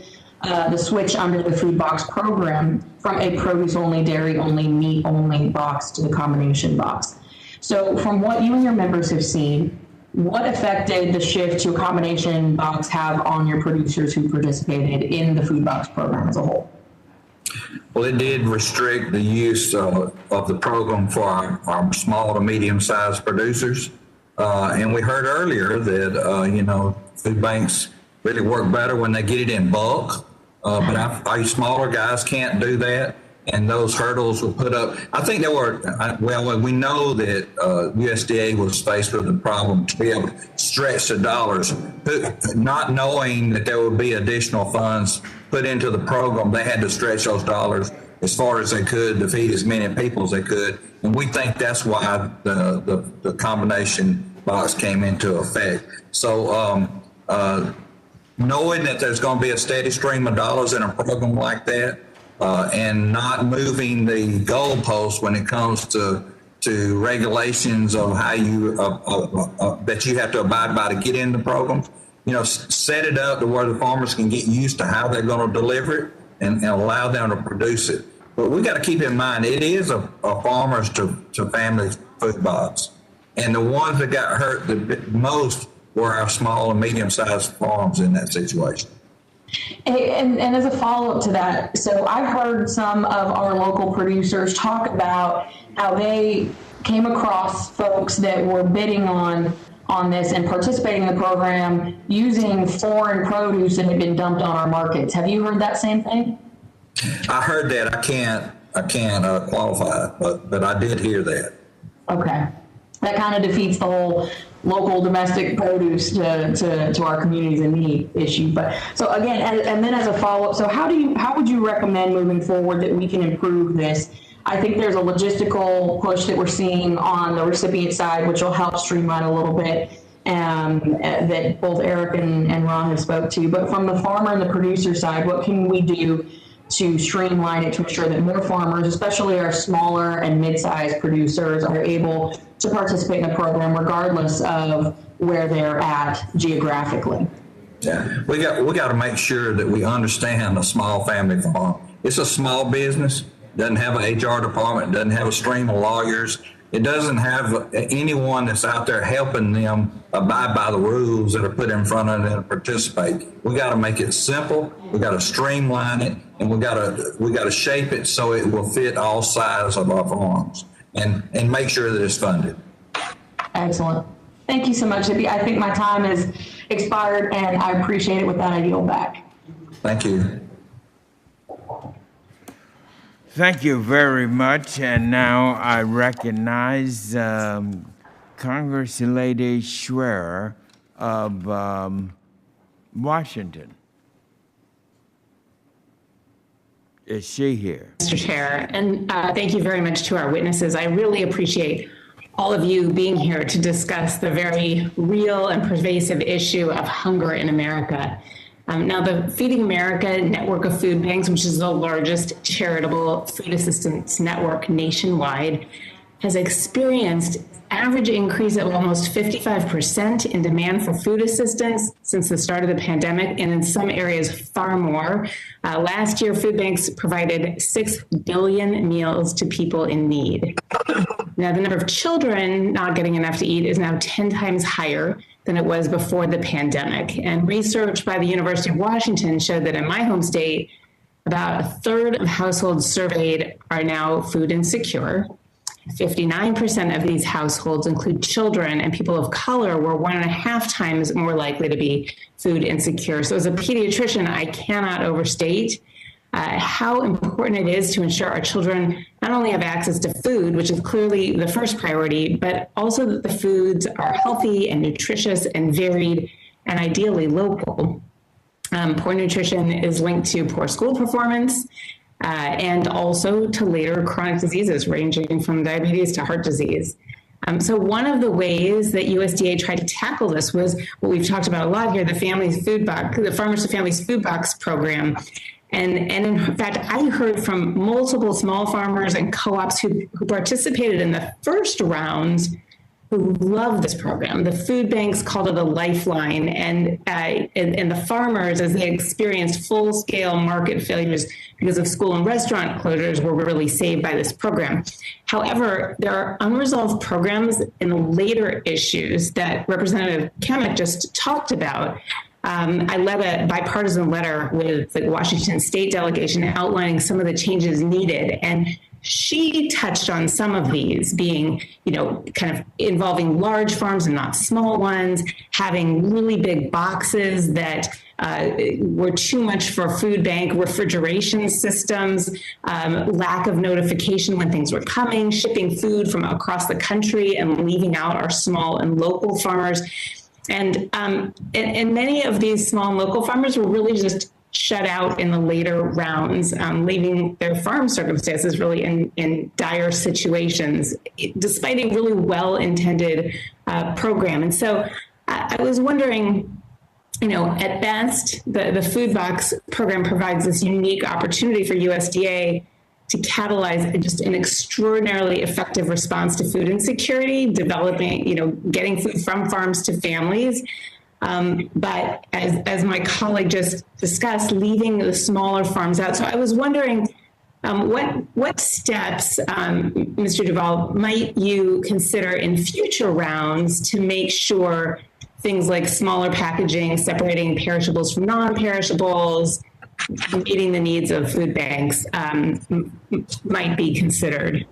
the switch under the food box program from a produce-only, dairy-only, meat-only box to the combination box. So from what you and your members have seen, what effect did the shift to a combination box have on your producers who participated in the food box program as a whole? Well, it did restrict the use of the program for our small to medium-sized producers. And we heard earlier that, food banks really work better when they get it in bulk. But our smaller guys can't do that. And those hurdles were put up. I think there were, we know that USDA was faced with the problem to be able to stretch the dollars, not knowing that there would be additional funds put into the program. They had to stretch those dollars as far as they could to feed as many people as they could. And we think that's why the combination box came into effect. So knowing that there's going to be a steady stream of dollars in a program like that, and not moving the goalposts when it comes to regulations of how you that you have to abide by to get in the program. Set it up to where the farmers can get used to how they're going to deliver it and allow them to produce it. But we got to keep in mind it is a farmers to families food box, and the ones that got hurt the most were our small and medium-sized farms in that situation. And as a follow-up to that, so I've heard some of our local producers talk about how they came across folks that were bidding on this and participating in the program using foreign produce that had been dumped on our markets. Have you heard that same thing? I heard that. I can't qualify it, but I did hear that. Okay. that kind of defeats the whole local domestic produce to our communities in need issue. But so again, and then as a follow-up, so how would you recommend moving forward that we can improve this? I think there's a logistical push that we're seeing on the recipient side, which will help streamline a little bit, that both Eric and Ron have spoke to. But from the farmer and the producer side, what can we do to streamline it to ensure that more farmers, especially our smaller and mid-sized producers, are able to participate in the program regardless of where they're at geographically? Yeah, we got to make sure that we understand a small family farm. It's a small business, doesn't have an HR department, doesn't have a stream of lawyers. It doesn't have anyone that's out there helping them abide by the rules that are put in front of them to participate. We got to make it simple. We got to streamline it, and we got to shape it so it will fit all sizes of our farms, and make sure that it's funded. Excellent. Thank you so much, Zippy. I think my time has expired, and I appreciate it. With that, I yield back. Thank you. Thank you very much. And now I recognize Congressman Schwer of Washington. Is she here? Mr. Chair, and thank you very much to our witnesses. I really appreciate all of you being here to discuss the very real and pervasive issue of hunger in America. Now, the Feeding America network of food banks, which is the largest charitable food assistance network nationwide, has experienced average increase of almost 55% in demand for food assistance since the start of the pandemic, and in some areas far more. Last year, food banks provided 6 billion meals to people in need. Now, the number of children not getting enough to eat is now 10 times higher than it was before the pandemic. And research by the University of Washington showed that in my home state, about a third of households surveyed are now food insecure. 59% of these households include children, and people of color were 1.5 times more likely to be food insecure. So as a pediatrician, I cannot overstate how important it is to ensure our children not only have access to food, which is clearly the first priority, but also that the foods are healthy and nutritious and varied and ideally local. Poor nutrition is linked to poor school performance and also to later chronic diseases ranging from diabetes to heart disease. So one of the ways that USDA tried to tackle this was what we've talked about a lot here, the Farmers to Families Food Box program. And in fact, I heard from multiple small farmers and co-ops who participated in the first rounds who love this program. The food banks called it a lifeline, and the farmers, as they experienced full-scale market failures because of school and restaurant closures, were really saved by this program. However, there are unresolved programs in the later issues that Representative Kamek just talked about. I led a bipartisan letter with the Washington State delegation outlining some of the changes needed, and she touched on some of these being, kind of involving large farms and not small ones, having really big boxes that were too much for food bank refrigeration systems, lack of notification when things were coming, shipping food from across the country and leaving out our small and local farmers. And many of these small and local farmers were really just shut out in the later rounds, leaving their farm circumstances really in dire situations, despite a really well-intended program. And so I was wondering, at best, the food box program provides this unique opportunity for USDA to catalyze just an extraordinarily effective response to food insecurity, developing, getting food from farms to families. But as my colleague just discussed, leaving the smaller farms out. So I was wondering, what steps, Mr. Duvall, might you consider in future rounds to make sure things like smaller packaging, separating perishables from non-perishables, meeting the needs of food banks might be considered?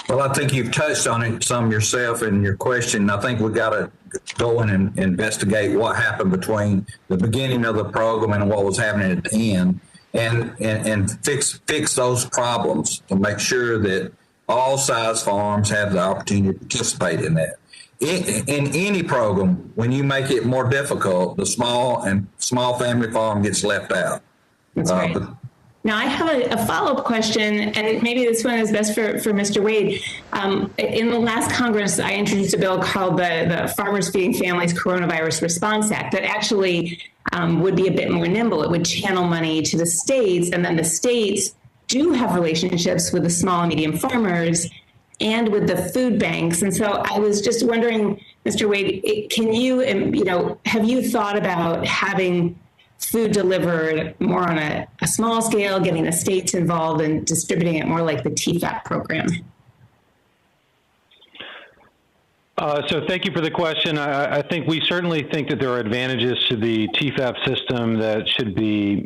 Well, I think you've touched on it some yourself in your question. I think we got to go in and investigate what happened between the beginning of the program and what was happening at the end, and fix those problems to make sure that all size farms have the opportunity to participate in that. In any program, when you make it more difficult, the small family farm gets left out. That's right. Now, I have a follow-up question, and maybe this one is best for Mr. Wade. In the last Congress, I introduced a bill called the Farmers Feeding Families Coronavirus Response Act that actually would be a bit more nimble. It would channel money to the states, and then the states do have relationships with the small and medium farmers and with the food banks. And so I was just wondering, Mr. Wade, can you, have you thought about having food delivered more on a small scale, getting the states involved and distributing it more like the TFAP program? So thank you for the question. I think we certainly think that there are advantages to the TFAP system that should be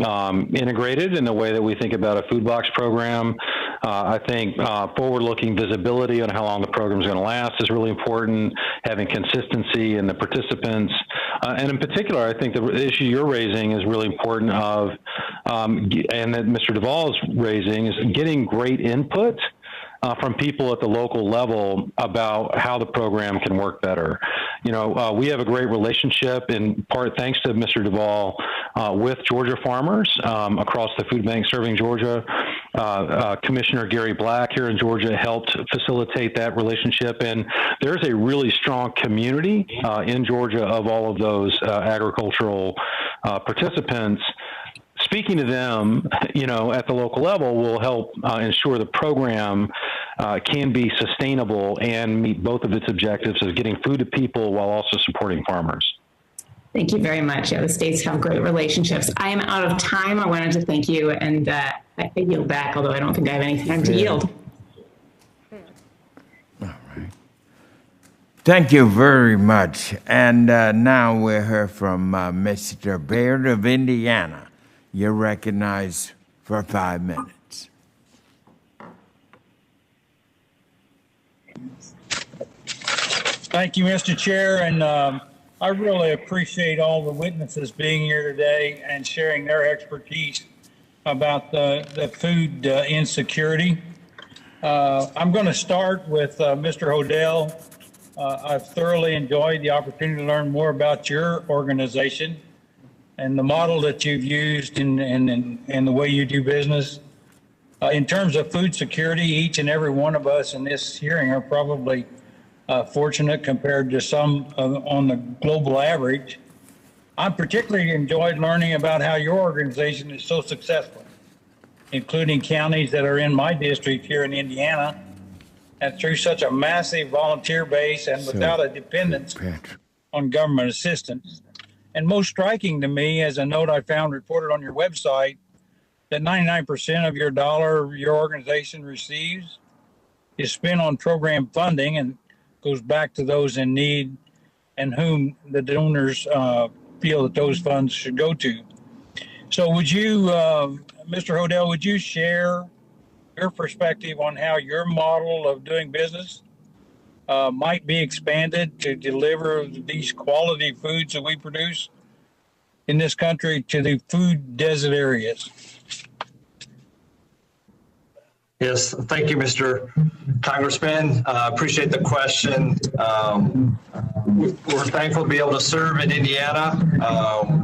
integrated in the way that we think about a food box program. I think forward-looking visibility on how long the program is going to last is really important, having consistency in the participants. And in particular, I think the issue you're raising is really important and that Mr. Duvall is raising, is getting great input from people at the local level about how the program can work better. We have a great relationship, in part thanks to Mr. Duvall, with Georgia farmers across the food bank serving Georgia. Commissioner Gary Black here in Georgia helped facilitate that relationship, and there's a really strong community in Georgia of all of those agricultural participants. Speaking to them, at the local level will help ensure the program can be sustainable and meet both of its objectives of getting food to people while also supporting farmers. Thank you very much. Yeah, the states have great relationships. I am out of time. I wanted to thank you, and I yield back, although I don't think I have any time to yield. All right. Thank you very much. And now we'll hear from Mr. Baird of Indiana. You're recognized for 5 minutes. Thank you, Mr. Chair, and I really appreciate all the witnesses being here today and sharing their expertise about the food insecurity. I'm going to start with Mr. Hodel. I've thoroughly enjoyed the opportunity to learn more about your organization and the model that you've used and the way you do business. In terms of food security, each and every one of us in this hearing are probably fortunate compared to some on the global average. I particularly enjoyed learning about how your organization is so successful, including counties that are in my district here in Indiana, and through such a massive volunteer base and without a dependence on government assistance. And most striking to me, as a note I found reported on your website, that 99% of your dollar your organization receives is spent on program funding and goes back to those in need and whom the donors feel that those funds should go to. So would you, Mr. Hodel, would you share your perspective on how your model of doing business might be expanded to deliver these quality foods that we produce in this country to the food desert areas? Yes, thank you, Mr. Congressman. Appreciate the question. We're thankful to be able to serve in Indiana.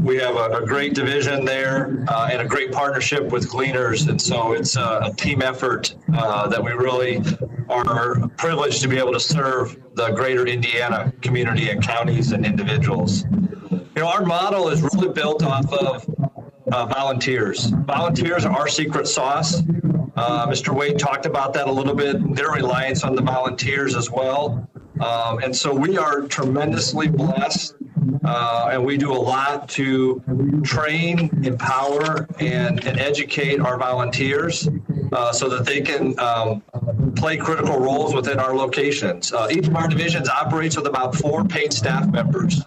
We have a great division there and a great partnership with Gleaners, and so it's a team effort that we really are privileged to be able to serve the greater Indiana community and counties and individuals. Our model is really built off of volunteers. Volunteers are our secret sauce. Mr. Wade talked about that a little bit, their reliance on the volunteers as well. And so we are tremendously blessed, and we do a lot to train, empower, and educate our volunteers so that they can play critical roles within our locations. Each of our divisions operates with about 4 paid staff members.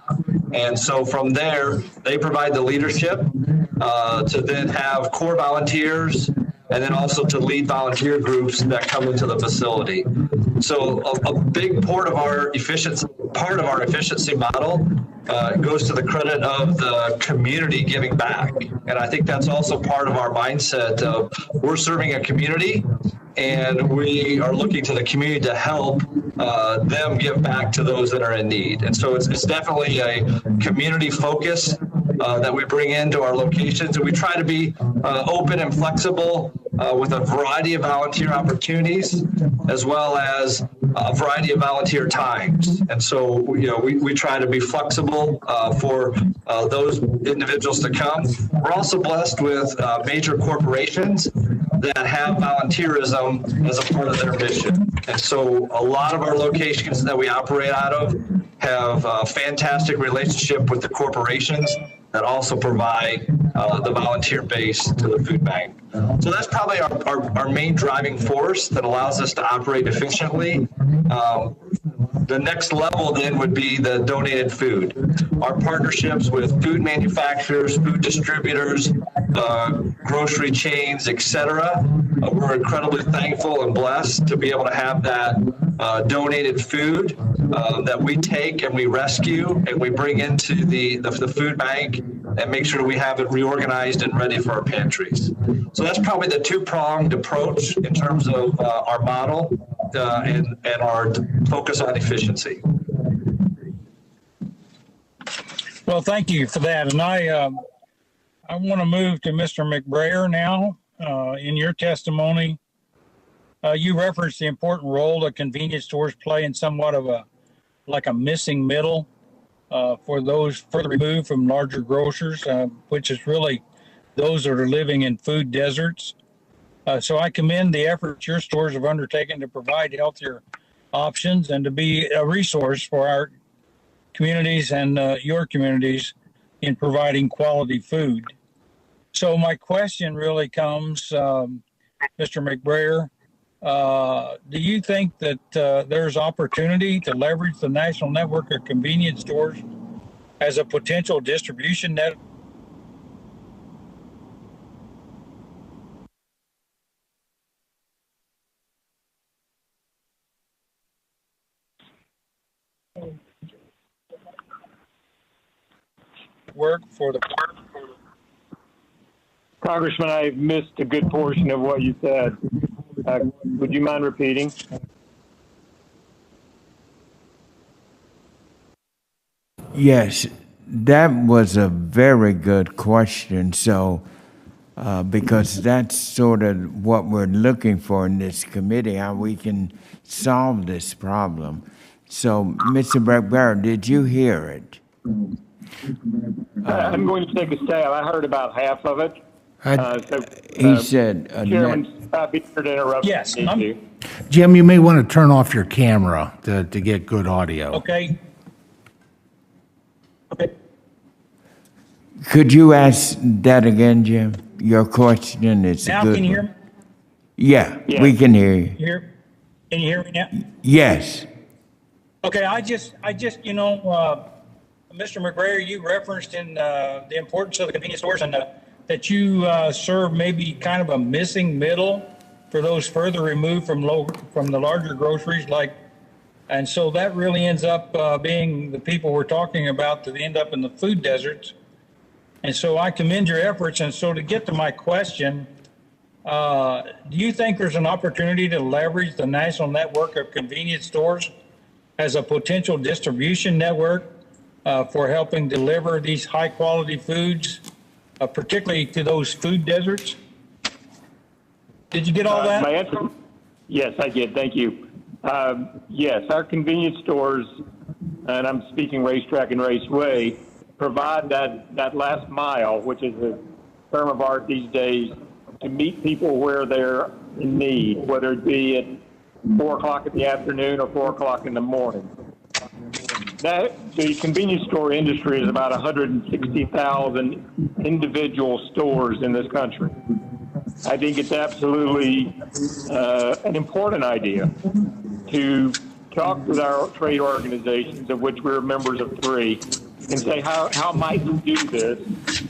And so from there, they provide the leadership to then have core volunteers, and then also to lead volunteer groups that come into the facility. So a big part of our efficiency model goes to the credit of the community giving back. And I think that's also part of our mindset of we're serving a community, and we are looking to the community to help them give back to those that are in need. And so it's definitely a community focus that we bring into our locations, and we try to be open and flexible with a variety of volunteer opportunities, as well as a variety of volunteer times. And so, we try to be flexible for those individuals to come. We're also blessed with major corporations that have volunteerism as a part of their mission. And so a lot of our locations that we operate out of have a fantastic relationship with the corporations that also provide the volunteer base to the food bank. So that's probably our main driving force that allows us to operate efficiently. The next level then would be the donated food. Our partnerships with food manufacturers, food distributors, grocery chains, etc. We're incredibly thankful and blessed to be able to have that donated food that we take and we rescue and we bring into the food bank and make sure we have it reorganized and ready for our pantries. So that's probably the two-pronged approach in terms of our model and our focus on efficiency. Well, thank you for that. And I want to move to Mr. McBrayer now. In your testimony, you referenced the important role that convenience stores play in somewhat of a missing middle for those further removed from larger grocers, which is really those that are living in food deserts. So I commend the efforts your stores have undertaken to provide healthier options and to be a resource for our communities and your communities in providing quality food. So my question really comes, Mr. McBrayer, do you think that there's opportunity to leverage the national network of convenience stores as a potential distribution network? Work for the Congressman, I missed a good portion of what you said. Would you mind repeating? Yes, that was a very good question. So, because that's sort of what we're looking for in this committee, how we can solve this problem. So, Mr. McBrayer, did you hear it? I'm going to take a stab. I heard about half of it. He said, Chairman, be sure to interrupt. Yes. Jim, you may want to turn off your camera to get good audio. Okay. Could you ask that again, Jim? Your question is now good. Can you hear me? Yeah, we can hear you. Can you hear me now? Yes. Okay, I just, Mr. McBrayer, you referenced in the importance of the convenience stores and that you serve maybe kind of a missing middle for those further removed from the larger groceries, and so that really ends up being the people we're talking about that end up in the food deserts. And so I commend your efforts. And so to get to my question, do you think there's an opportunity to leverage the national network of convenience stores as a potential distribution network for helping deliver these high quality foods, particularly to those food deserts? Did you get all that? My answer, yes, I did. Thank you. Yes, our convenience stores, and I'm speaking Racetrack and Raceway, provide that last mile, which is a term of art these days, to meet people where they're in need, whether it be at 4 o'clock in the afternoon or 4 o'clock in the morning. The convenience store industry is about 160,000 individual stores in this country. I think it's absolutely an important idea to talk with our trade organizations, of which we're members of 3, and say, how might we do this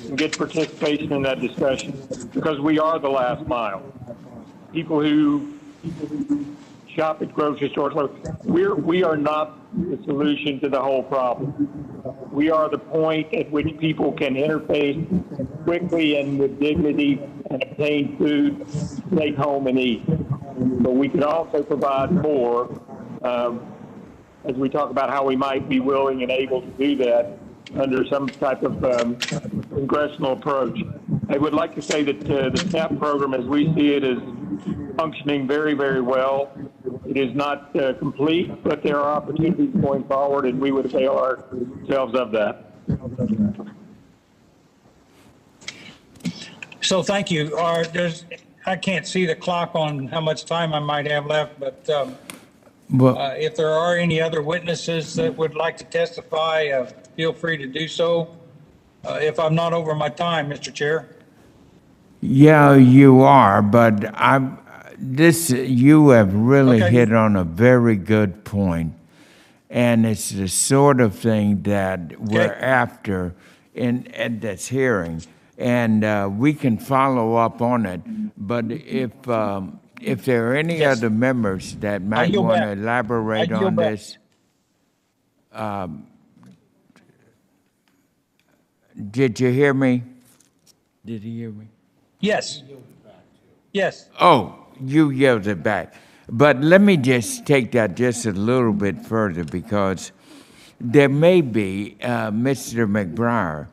and get participation in that discussion? Because we are the last mile. People who shop at grocery stores, we are not the solution to the whole problem. We are the point at which people can interface quickly and with dignity and obtain food, take home and eat. but we can also provide more as we talk about how we might be willing and able to do that under some type of congressional approach. I would like to say that the SNAP program, as we see it, is functioning very, very well. It is not complete, but there are opportunities going forward, and we would avail ourselves of that. So thank you. I can't see the clock on how much time I might have left, but if there are any other witnesses that would like to testify, feel free to do so. If I'm not over my time, Mr. Chair. Yeah, you are, but you have really hit on a very good point, and it's the sort of thing that we're after in this hearing, and we can follow up on it. But if there are any other members that might want to elaborate on this, did you hear me? Did he hear me? Yes. Yes. Oh, you yelled it back. But let me just take that just a little bit further, because there may be Mr. McBriar,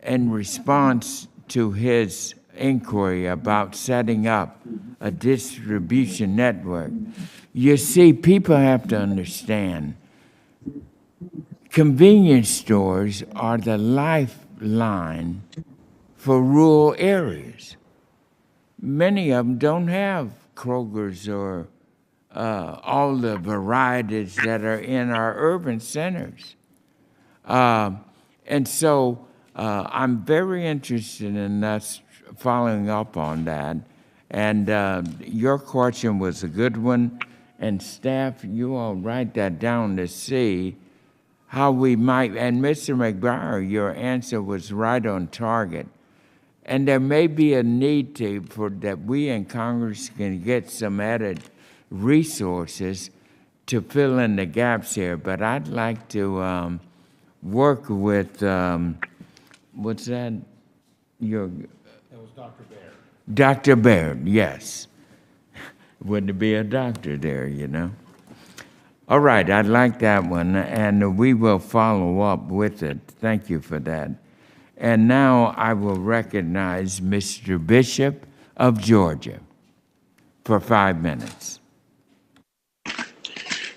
in response to his inquiry about setting up a distribution network. You see, people have to understand convenience stores are the lifeline for rural areas. Many of them don't have Kroger's or all the varieties that are in our urban centers. And so I'm very interested in us following up on that. And your question was a good one. And staff, you all write that down to see how we might, and Mr. McBriar, your answer was right on target. And there may be a need that we in Congress can get some added resources to fill in the gaps here. But I'd like to work with, what's that? That was Dr. Baird. Dr. Baird, yes. Wouldn't be a doctor there, you know? All right, I'd like that one, and we will follow up with it. Thank you for that. And now I will recognize Mr. Bishop of Georgia for 5 minutes.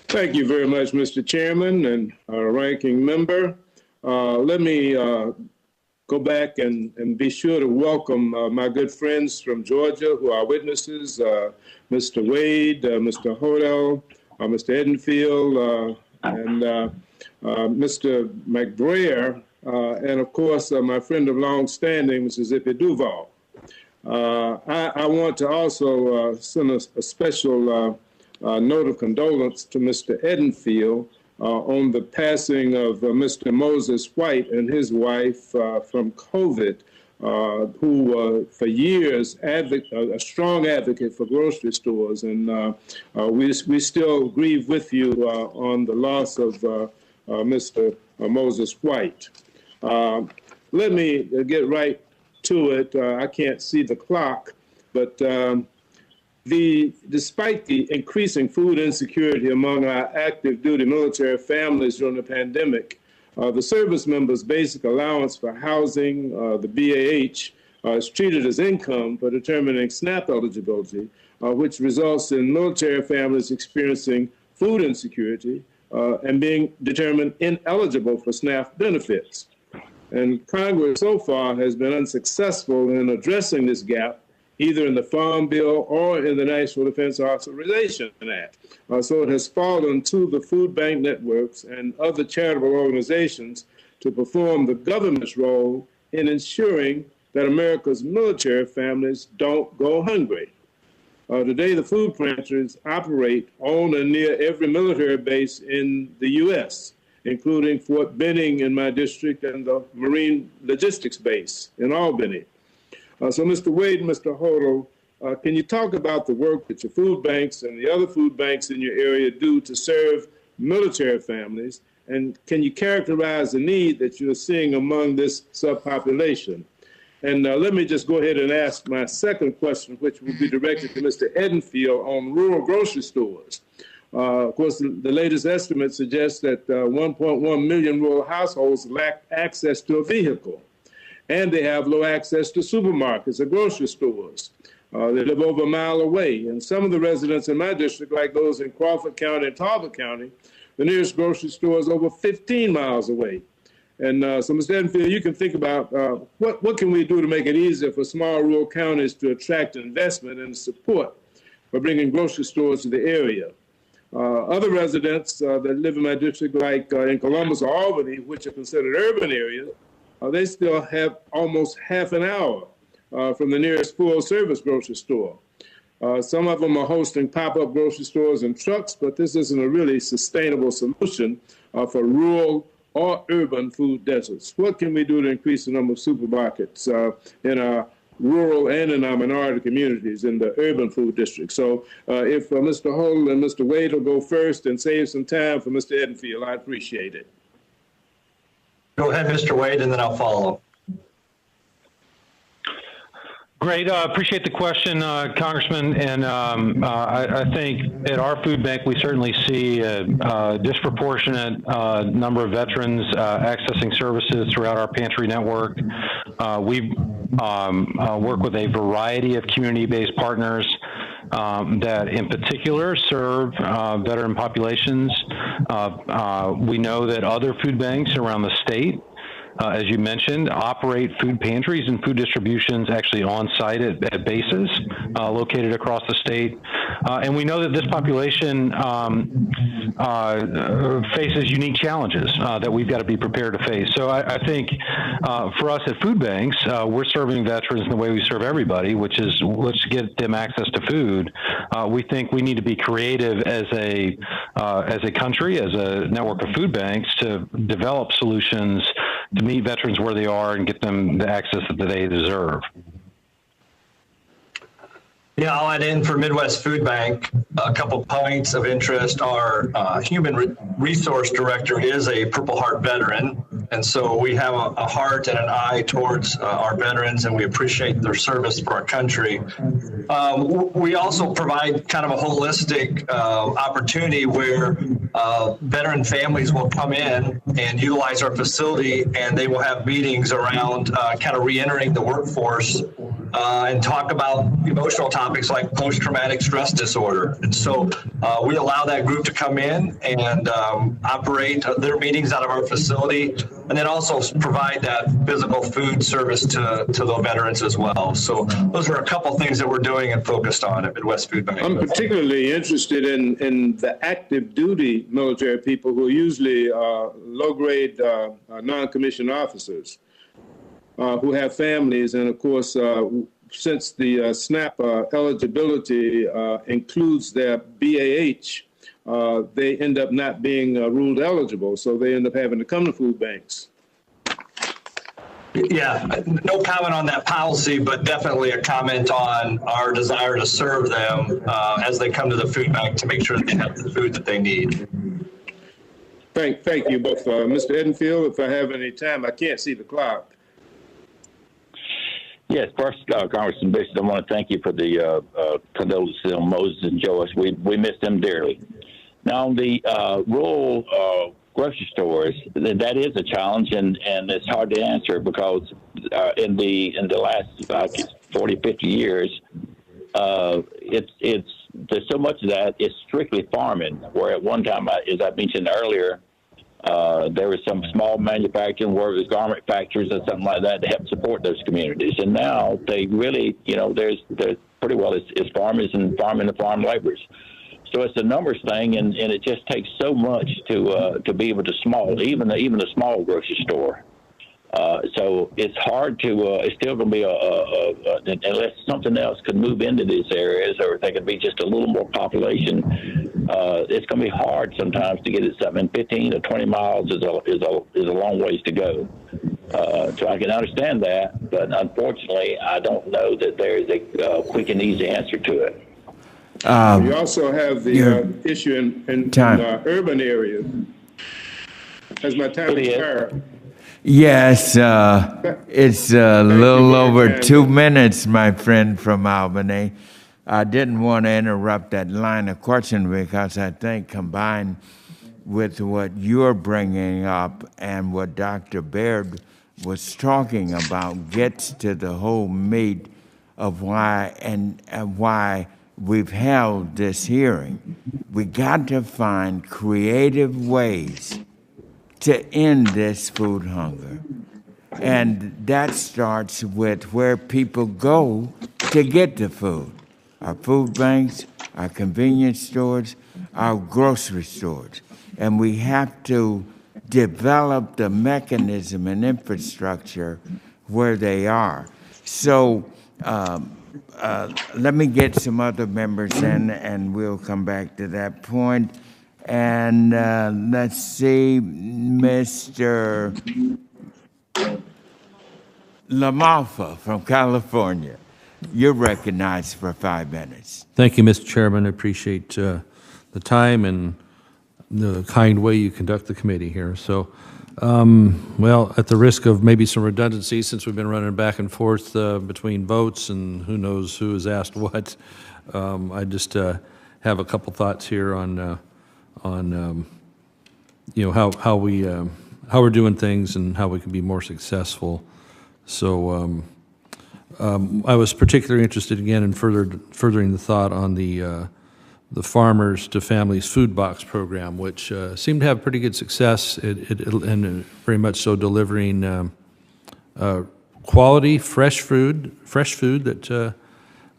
Thank you very much, Mr. Chairman and our ranking member. Let me go back and be sure to welcome my good friends from Georgia who are witnesses, Mr. Wade, Mr. Hodel, Mr. Edenfield, and Mr. McBriar, and of course, my friend of long standing, Mr. Zippy Duvall. I want to also send a special note of condolence to Mr. Edenfield on the passing of Mr. Moses White and his wife from COVID, who for years a strong advocate for grocery stores. And we still grieve with you on the loss of Mr. Moses White. Let me get right to it. I can't see the clock, but despite the increasing food insecurity among our active duty military families during the pandemic, the service members' basic allowance for housing, the BAH, is treated as income for determining SNAP eligibility, which results in military families experiencing food insecurity and being determined ineligible for SNAP benefits. And Congress so far has been unsuccessful in addressing this gap, either in the Farm Bill or in the National Defense Authorization Act. So it has fallen to the food bank networks and other charitable organizations to perform the government's role in ensuring that America's military families don't go hungry. Today, the food pantries operate on and near every military base in the U.S., including Fort Benning in my district and the Marine Logistics Base in Albany. So Mr. Wade and Mr. Hodel, can you talk about the work that your food banks and the other food banks in your area do to serve military families? And can you characterize the need that you're seeing among this subpopulation? And let me just go ahead and ask my second question, which will be directed to Mr. Edenfield on rural grocery stores. Of course, the latest estimates suggest that 1.1 million rural households lack access to a vehicle, and they have low access to supermarkets or grocery stores. They live over a mile away, and some of the residents in my district, like those in Crawford County and Talbot County, the nearest grocery store is over 15 miles away. And so, Mr. Edenfield, you can think about what can we do to make it easier for small rural counties to attract investment and support for bringing grocery stores to the area. Other residents that live in my district, like in Columbus or Albany, which are considered urban areas, they still have almost half an hour from the nearest full-service grocery store. Some of them are hosting pop-up grocery stores and trucks, but this isn't a really sustainable solution for rural or urban food deserts. What can we do to increase the number of supermarkets in our rural and in our minority communities in the urban food districts? So if Mr. Hodel and Mr. Wade will go first and save some time for Mr. Edenfield, I'd appreciate it. Go ahead, Mr. Wade, and then I'll follow. Great. Appreciate the question, Congressman. And I think at our food bank, we certainly see a disproportionate number of veterans accessing services throughout our pantry network. We work with a variety of community-based partners that in particular serve veteran populations. We know that other food banks around the state, as you mentioned, operate food pantries and food distributions actually on site at bases located across the state. And we know that this population faces unique challenges that we've got to be prepared to face. So I think for us at food banks, we're serving veterans in the way we serve everybody, which is let's get them access to food. We think we need to be creative as a country, as a network of food banks, to develop solutions to meet veterans where they are and get them the access that they deserve. Yeah, I'll add in for Midwest Food Bank a couple points of interest. Our human resource director is a Purple Heart veteran, and so we have a heart and an eye towards our veterans, and we appreciate their service for our country. We also provide kind of a holistic opportunity where veteran families will come in and utilize our facility, and they will have meetings around kind of re-entering the workforce and talk about emotional topics like post-traumatic stress disorder. And so we allow that group to come in and operate their meetings out of our facility, and then also provide that physical food service to the veterans as well. So those are a couple things that we're doing and focused on at Midwest Food Bank. I'm particularly interested in the active duty military people who are usually low-grade non-commissioned officers who have families, and of course, since the SNAP eligibility includes their BAH, they end up not being ruled eligible, so they end up having to come to food banks. Yeah, no comment on that policy, but definitely a comment on our desire to serve them as they come to the food bank to make sure that they have the food that they need. Thank you both. Mr. Edenfield, if I have any time, I can't see the clock. Yes, first, Congressman Bishop, I want to thank you for the condolences on Moses and Joyce. We miss them dearly. Now, on the rural grocery stores, that is a challenge, and it's hard to answer because in the last 40, 50 years, there's so much of that is strictly farming, where at one time, as I mentioned earlier, there was some small manufacturing, where it was garment factories or something like that to help support those communities. And now they really, there's pretty well it's farmers and farming and farm laborers. So it's a numbers thing, and it just takes so much to be able to even a small grocery store. So it's hard to, it's still going to be unless something else could move into these areas, or if they could be just a little more population, it's going to be hard sometimes to get it something. 15 or 20 miles is a long ways to go. So I can understand that, but unfortunately, I don't know that there is a quick and easy answer to it. You also have the issue in urban areas. Has my time expired? Yes, it's a little over 2 minutes, my friend from Albany. I didn't want to interrupt that line of question because I think combined with what you're bringing up and what Dr. Baird was talking about gets to the whole meat of why and why we've held this hearing. We got to find creative ways to end this food hunger. And that starts with where people go to get the food. Our food banks, our convenience stores, our grocery stores. And we have to develop the mechanism and infrastructure where they are. So let me get some other members in and we'll come back to that point. And let's see, Mr. LaMalfa from California. You're recognized for 5 minutes. Thank you, Mr. Chairman. I appreciate the time and the kind way you conduct the committee here. So, well, at the risk of maybe some redundancy, since we've been running back and forth between votes and who knows who has asked what, I just have a couple thoughts here on you know how we're doing things and how we can be more successful. So I was particularly interested again in furthering the thought on the Farmers to Families Food Box program, which seemed to have pretty good success and very much so delivering quality fresh food that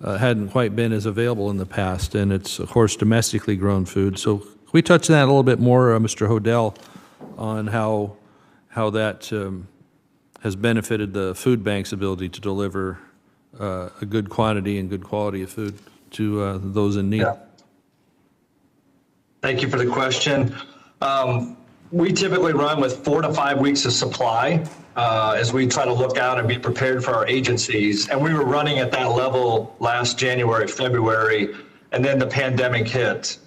hadn't quite been as available in the past, and it's of course domestically grown food. So can we touch on that a little bit more, Mr. Hodel, on how that has benefited the food bank's ability to deliver a good quantity and good quality of food to those in need? Yeah. Thank you for the question. We typically run with 4 to 5 weeks of supply as we try to look out and be prepared for our agencies. And we were running at that level last January, February, and then the pandemic hit.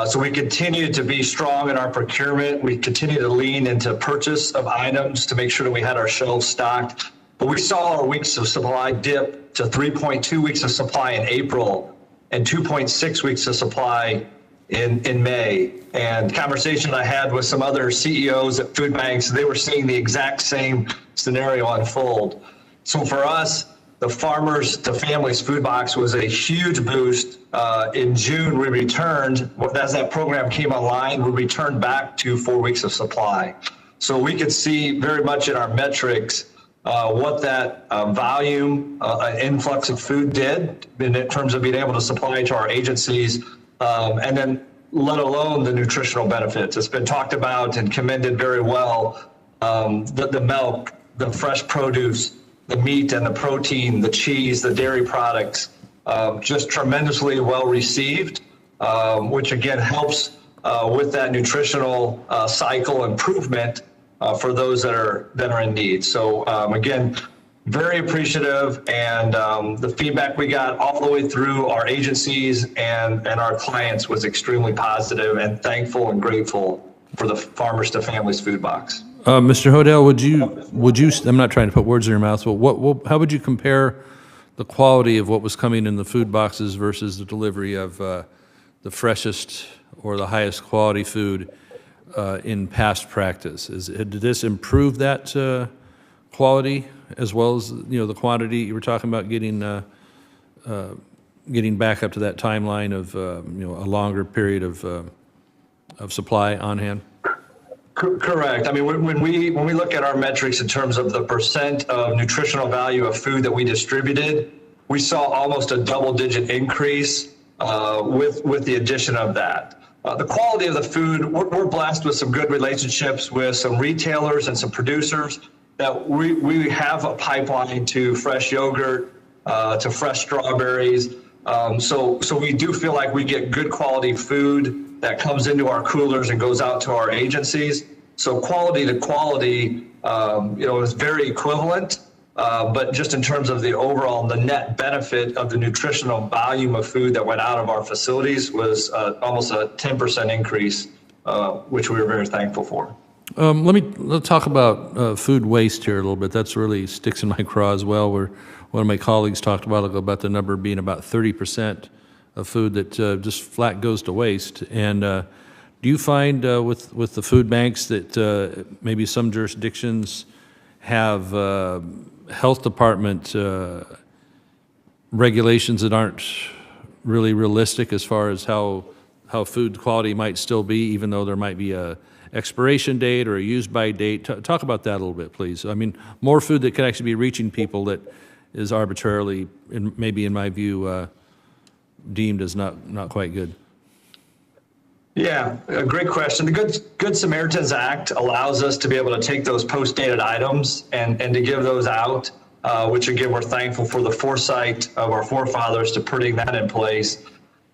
So we continue to be strong in our procurement. We continue to lean into purchase of items to make sure that we had our shelves stocked. But we saw our weeks of supply dip to 3.2 weeks of supply in April and 2.6 weeks of supply in May. And conversation I had with some other CEOs at food banks, they were seeing the exact same scenario unfold. So for us, the Farmers to Families Food Box was a huge boost. In June, we returned, as that program came online, we returned back to 4 weeks of supply. So we could see very much in our metrics what that volume, influx of food did in terms of being able to supply to our agencies, and then let alone the nutritional benefits. It's been talked about and commended very well. The milk, the fresh produce, the meat and the protein, the cheese, the dairy products, just tremendously well received, which again helps with that nutritional cycle improvement for those that are in need. So again, very appreciative, and the feedback we got all the way through our agencies and our clients was extremely positive, and thankful and grateful for the Farmers to Families Food Box. Mr. Hodel, would you? I'm not trying to put words in your mouth, but how would you compare the quality of what was coming in the food boxes versus the delivery of the freshest or the highest quality food in past practice? Did this improve that quality as well as the quantity you were talking about getting back up to that timeline of a longer period of supply on hand? Correct. I mean, when we look at our metrics in terms of the percent of nutritional value of food that we distributed, we saw almost a double-digit increase with the addition of that. The quality of the food, we're blessed with some good relationships with some retailers and some producers that we have a pipeline to fresh yogurt, to fresh strawberries. So we do feel like we get good quality food that comes into our coolers and goes out to our agencies. So quality to quality, is very equivalent. But just in terms of the net benefit of the nutritional volume of food that went out of our facilities was almost a 10% increase, which we were very thankful for. Let's talk about food waste here a little bit. That's really sticks in my craw as well, where one of my colleagues talked a while ago about the number being about 30% of food that just flat goes to waste. And do you find with the food banks that maybe some jurisdictions have health department regulations that aren't really realistic as far as how food quality might still be, even though there might be a expiration date or a use-by date? Talk about that a little bit, please. I mean, more food that can actually be reaching people that is arbitrarily, and maybe in my view, deemed as not quite good. Yeah, a great question. The Good Samaritans Act allows us to be able to take those post-dated items and to give those out, which again, we're thankful for the foresight of our forefathers to putting that in place.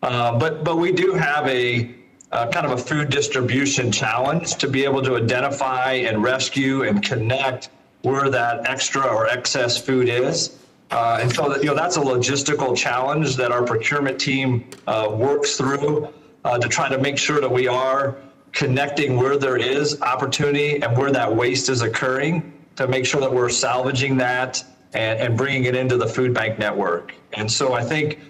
But we do have a kind of a food distribution challenge to be able to identify and rescue and connect where that extra or excess food is. And so that, that's a logistical challenge that our procurement team works through to try to make sure that we are connecting where there is opportunity and where that waste is occurring, to make sure that we're salvaging that and bringing it into the food bank network. And so I think,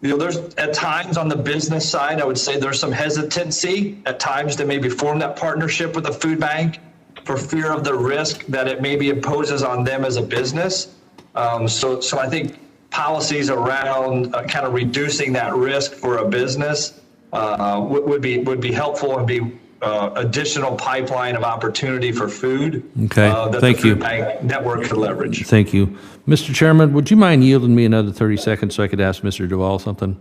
there's at times on the business side, I would say there's some hesitancy at times to maybe form that partnership with a food bank for fear of the risk that it maybe imposes on them as a business. So I think policies around kind of reducing that risk for a business would be helpful and be additional pipeline of opportunity for food. Okay, that thank the food you. bank network could leverage. Thank you. Mr. Chairman, would you mind yielding me another 30 seconds so I could ask Mr. Duvall something?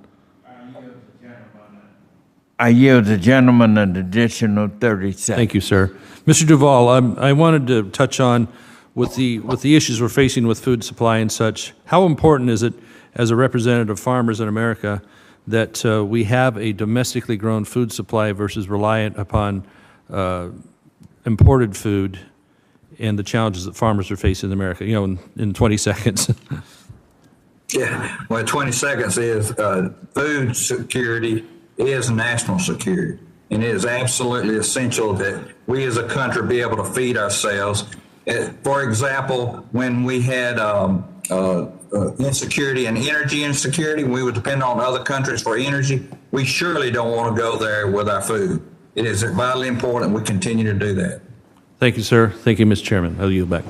I yield the gentleman an additional 30 seconds. Thank you, sir. Mr. Duvall, I wanted to touch on with the issues we're facing with food supply and such. How important is it, as a representative of farmers in America, that we have a domestically grown food supply versus reliant upon imported food, and the challenges that farmers are facing in America? In 20 seconds. Yeah, well, 20 seconds is food security is national security, and it is absolutely essential that we as a country be able to feed ourselves. For example, when we had insecurity and energy insecurity, we would depend on other countries for energy. We surely don't want to go there with our food. It is vitally important we continue to do that. Thank you, sir. Thank you, Mr. Chairman. I'll yield back.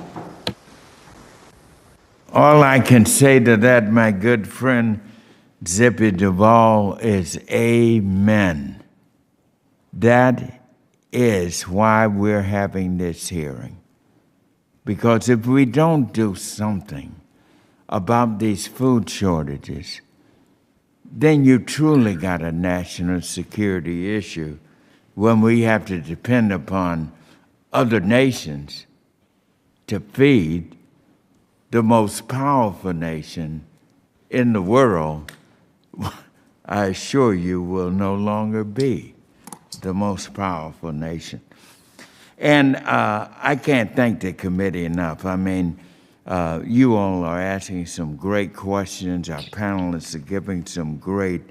All I can say to that, my good friend Zippy Duvall, is amen. That is why we're having this hearing. Because if we don't do something about these food shortages, then you truly got a national security issue when we have to depend upon other nations to feed the most powerful nation in the world. I assure you will no longer be the most powerful nation. And I can't thank the committee enough. I mean, you all are asking some great questions. Our panelists are giving some great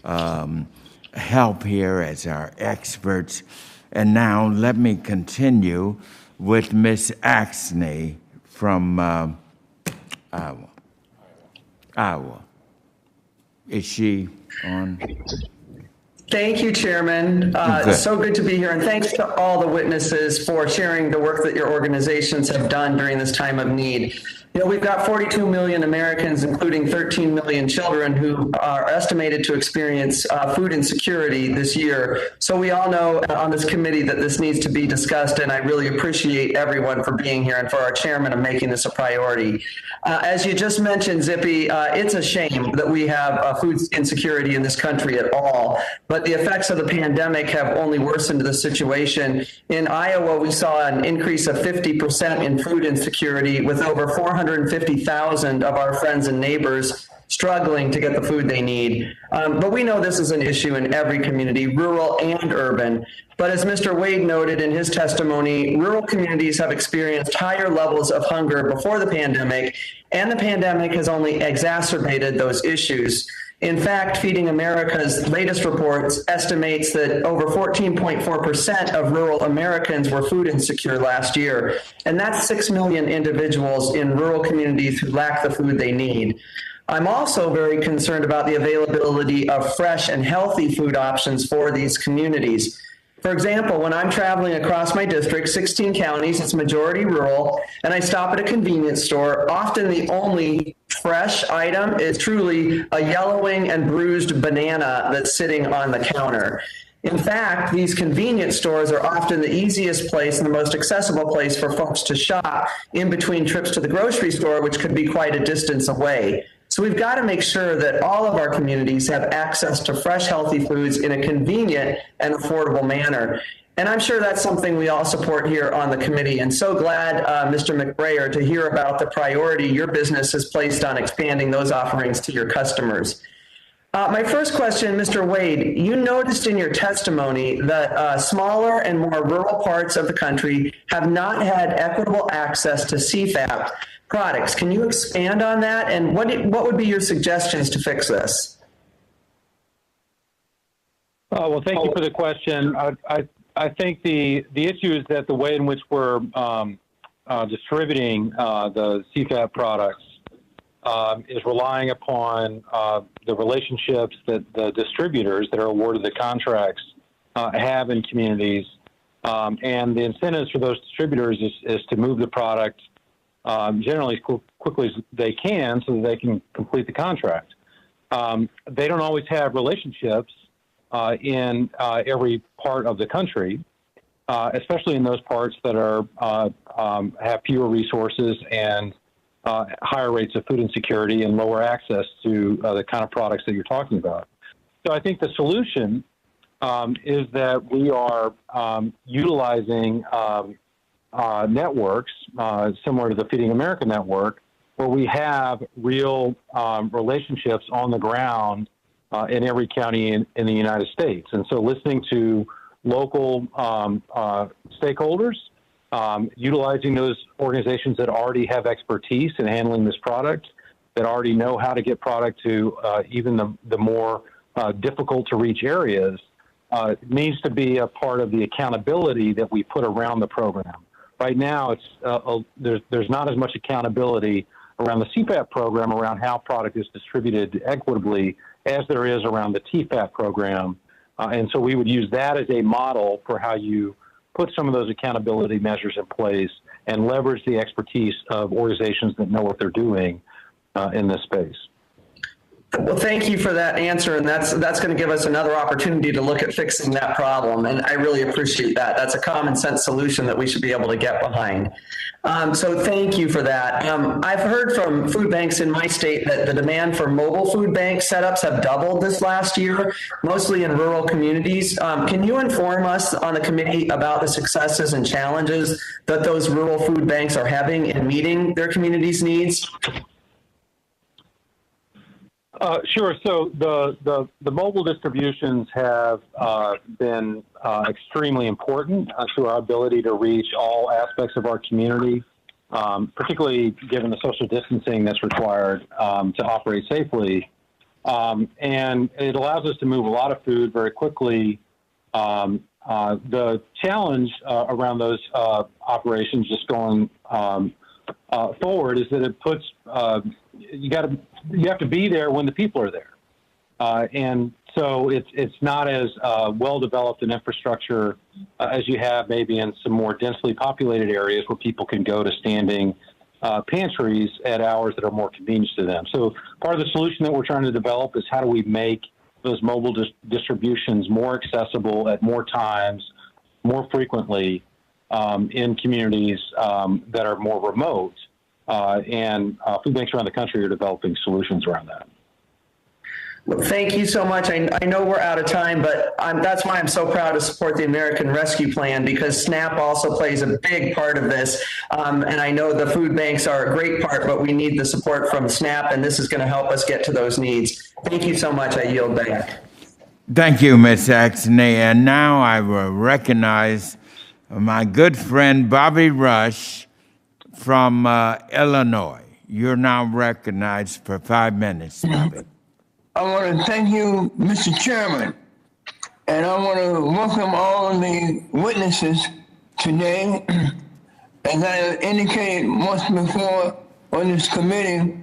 help here as our experts. And now let me continue with Ms. Axney from Iowa. Is she on? Thank you, Chairman. So good to be here. And thanks to all the witnesses for sharing the work that your organizations have done during this time of need. We've got 42 million Americans, including 13 million children, who are estimated to experience food insecurity this year. So we all know on this committee that this needs to be discussed, and I really appreciate everyone for being here and for our chairman of making this a priority. As you just mentioned, Zippy, it's a shame that we have food insecurity in this country at all, but the effects of the pandemic have only worsened the situation. In Iowa, we saw an increase of 50% in food insecurity, with over 450,000 of our friends and neighbors struggling to get the food they need. But we know this is an issue in every community, rural and urban. But as Mr. Wade noted in his testimony, rural communities have experienced higher levels of hunger before the pandemic, and the pandemic has only exacerbated those issues. In fact, Feeding America's latest reports estimates that over 14.4% of rural Americans were food insecure last year. And that's 6 million individuals in rural communities who lack the food they need. I'm also very concerned about the availability of fresh and healthy food options for these communities. For example, when I'm traveling across my district, 16 counties, it's majority rural, and I stop at a convenience store, often the only fresh item is truly a yellowing and bruised banana that's sitting on the counter. In fact, these convenience stores are often the easiest place and the most accessible place for folks to shop in between trips to the grocery store, which could be quite a distance away. So we've got to make sure that all of our communities have access to fresh, healthy foods in a convenient and affordable manner. And I'm sure that's something we all support here on the committee. And so glad, Mr. McBrayer, to hear about the priority your business has placed on expanding those offerings to your customers. My first question, Mr. Wade, you noticed in your testimony that smaller and more rural parts of the country have not had equitable access to CFAP products. Can you expand on that? And what would be your suggestions to fix this? Well, thank you for the question. I think the issue is that the way in which we're distributing the CFAP products is relying upon the relationships that the distributors that are awarded the contracts have in communities. And the incentives for those distributors is to move the product generally as quickly as they can so that they can complete the contract. They don't always have relationships in every part of the country, especially in those parts that are have fewer resources and higher rates of food insecurity and lower access to the kind of products that you're talking about. So I think the solution is that we are utilizing networks similar to the Feeding America network, where we have real relationships on the ground in every county in the United States. And so listening to local stakeholders, utilizing those organizations that already have expertise in handling this product, that already know how to get product to even the more difficult to reach areas, needs to be a part of the accountability that we put around the program. Right now, there's not as much accountability around the CFAP program, around how product is distributed equitably, as there is around the TFAP program. And so we would use that as a model for how you put some of those accountability measures in place and leverage the expertise of organizations that know what they're doing in this space. Well, thank you for that answer, and that's going to give us another opportunity to look at fixing that problem, and I really appreciate that. That's a common sense solution that we should be able to get behind. So thank you for that. I've heard from food banks in my state that the demand for mobile food bank setups have doubled this last year, mostly in rural communities. Can you inform us on the committee about the successes and challenges that those rural food banks are having in meeting their community's needs? Sure. So the mobile distributions have been extremely important to our ability to reach all aspects of our community, particularly given the social distancing that's required to operate safely. And it allows us to move a lot of food very quickly. The challenge around those operations just going forward is that it puts you have to be there when the people are there, and so it's not as well developed an infrastructure as you have maybe in some more densely populated areas where people can go to standing pantries at hours that are more convenient to them. So part of the solution that we're trying to develop is how do we make those mobile distributions more accessible at more times, more frequently in communities that are more remote. And food banks around the country are developing solutions around that. Well, thank you so much. I know we're out of time, but that's why I'm so proud to support the American Rescue Plan, because SNAP also plays a big part of this. And I know the food banks are a great part, but we need the support from SNAP, and this is going to help us get to those needs. Thank you so much. I yield back. Thank you, Ms. Axney. And now I will recognize my good friend Bobby Rush from Illinois. You're now recognized for 5 minutes, Bobby. I want to thank you, Mr. Chairman, and I want to welcome all the witnesses today. As I indicated once before on this committee,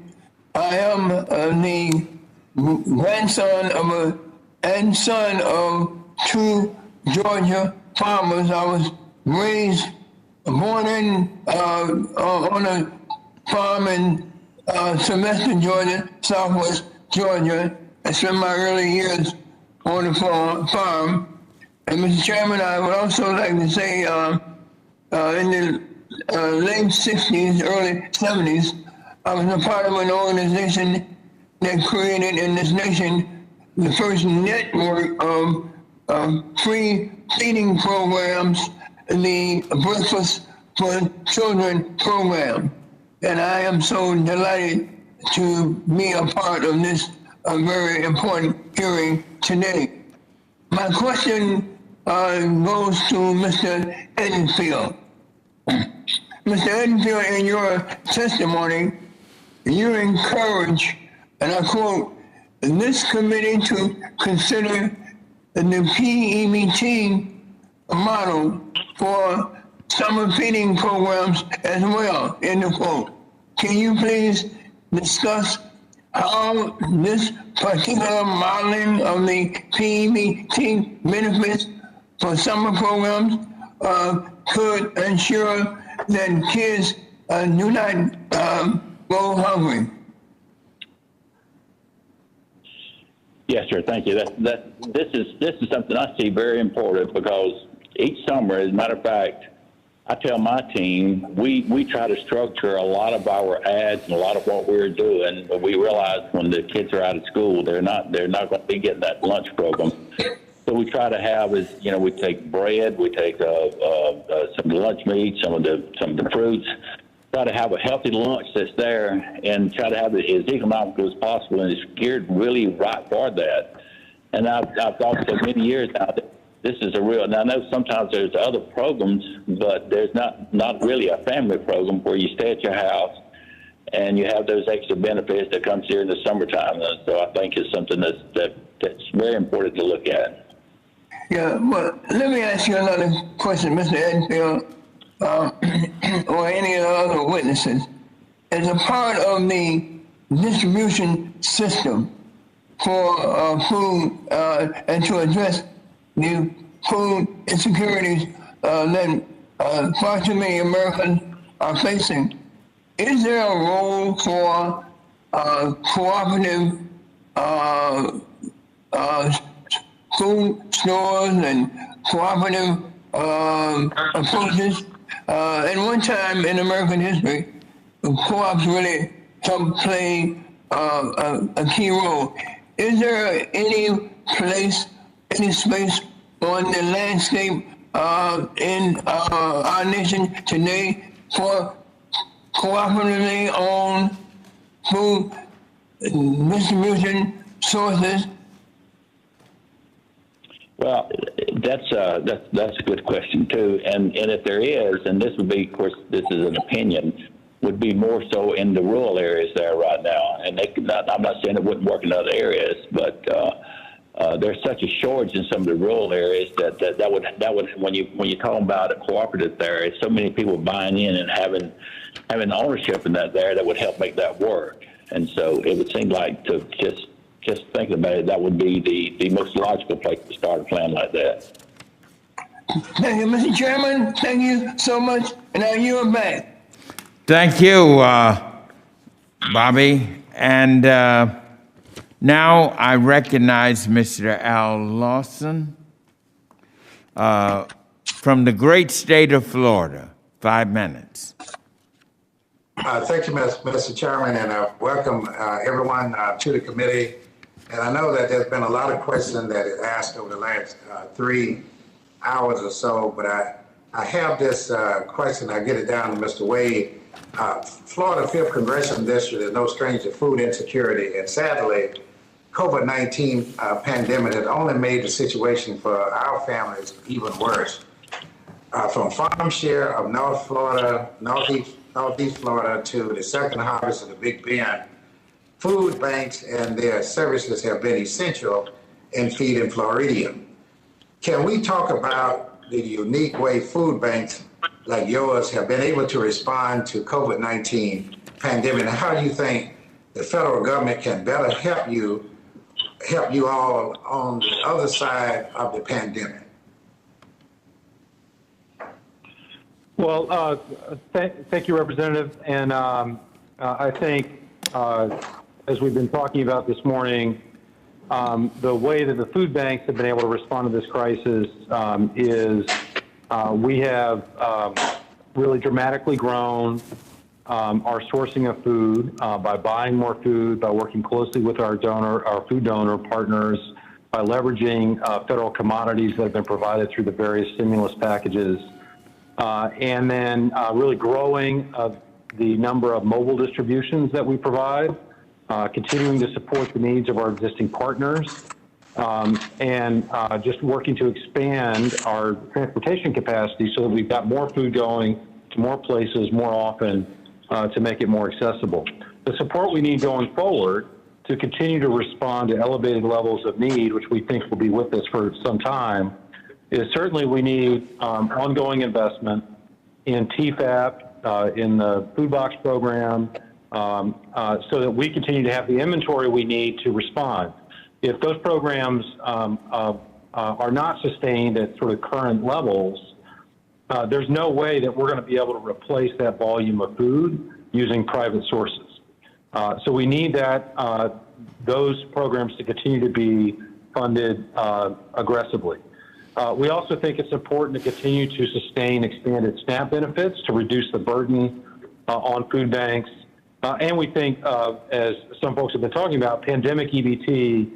I am the grandson of and son of two Georgia farmers. I was born on a farm in Sylvester, Georgia, Southwest Georgia. I spent my early years on the farm. And Mr. Chairman, I would also like to say in the late 60s, early 70s, I was a part of an organization that created in this nation the first network of free feeding programs, the Breakfast for Children program. And I am so delighted to be a part of this very important hearing today. My question goes to Mr. Edenfield. Mr. Edenfield, in your testimony, you encourage, and I quote, this committee to consider the PEBT model for summer feeding programs as well, end of quote. Can you please discuss how this particular modeling of the PEBT benefits for summer programs could ensure that kids do not go hungry? Yes, sir. Thank you. This is something I see very important, because each summer, as a matter of fact, I tell my team we try to structure a lot of our ads and a lot of what we're doing, but we realize when the kids are out of school, they're not going to be getting that lunch program. So we try to have we take bread, we take some lunch meat, some of the fruits. Try to have a healthy lunch that's there, and try to have it as economical as possible, and it's geared really right for that. And I've thought for many years now that this is a real, and I know sometimes there's other programs, but there's not really a family program where you stay at your house and you have those extra benefits that comes here in the summertime. And so I think it's something that's very important to look at. Yeah, well, let me ask you another question, Mr. Edenfield. Or any of the other witnesses, as a part of the distribution system for food and to address the food insecurities that far too many Americans are facing, is there a role for cooperative food stores and cooperative approaches? At one time in American history, co-ops really helped play a key role. Is there any place, any space on the landscape in our nation today for cooperatively owned food distribution sources? Well, that's a good question too, and if there is, and this would be, of course, this is an opinion, would be more so in the rural areas there right now, and they could not. I'm not saying it wouldn't work in other areas, but there's such a shortage in some of the rural areas that would when you're talking about a cooperative there, it's so many people buying in and having ownership in that would help make that work, and so it would seem like to just thinking about it, that would be the most logical place to start a plan like that. Thank you, Mr. Chairman. Thank you so much. And now you are back. Thank you, Bobby. And now I recognize Mr. Al Lawson from the great state of Florida. 5 minutes. Thank you, Mr. Chairman, and welcome everyone to the committee. And I know that there's been a lot of questions that is asked over the last 3 hours or so, but I have this question. I get it down to Mr. Wade. Florida 5th Congressional District is no stranger to food insecurity, and sadly, COVID-19 pandemic has only made the situation for our families even worse. From farm share of Northeast Florida to the second harvest of the Big Bend, food banks and their services have been essential in feeding Floridians. Can we talk about the unique way food banks like yours have been able to respond to COVID-19 pandemic, and how do you think the federal government can better help you all on the other side of the pandemic? Well, thank you, Representative. And I think, as we've been talking about this morning, the way that the food banks have been able to respond to this crisis is we have really dramatically grown our sourcing of food by buying more food, by working closely with our food donor partners, by leveraging federal commodities that have been provided through the various stimulus packages, and then really growing the number of mobile distributions that we provide, continuing to support the needs of our existing partners, and just working to expand our transportation capacity so that we've got more food going to more places more often to make it more accessible. The support we need going forward to continue to respond to elevated levels of need, which we think will be with us for some time, is certainly we need ongoing investment in TFAP, in the food box program, so that we continue to have the inventory we need to respond. If those programs are not sustained at sort of current levels, there's no way that we're going to be able to replace that volume of food using private sources. So we need those programs to continue to be funded aggressively. We also think it's important to continue to sustain expanded SNAP benefits to reduce the burden on food banks. And we think, as some folks have been talking about, pandemic EBT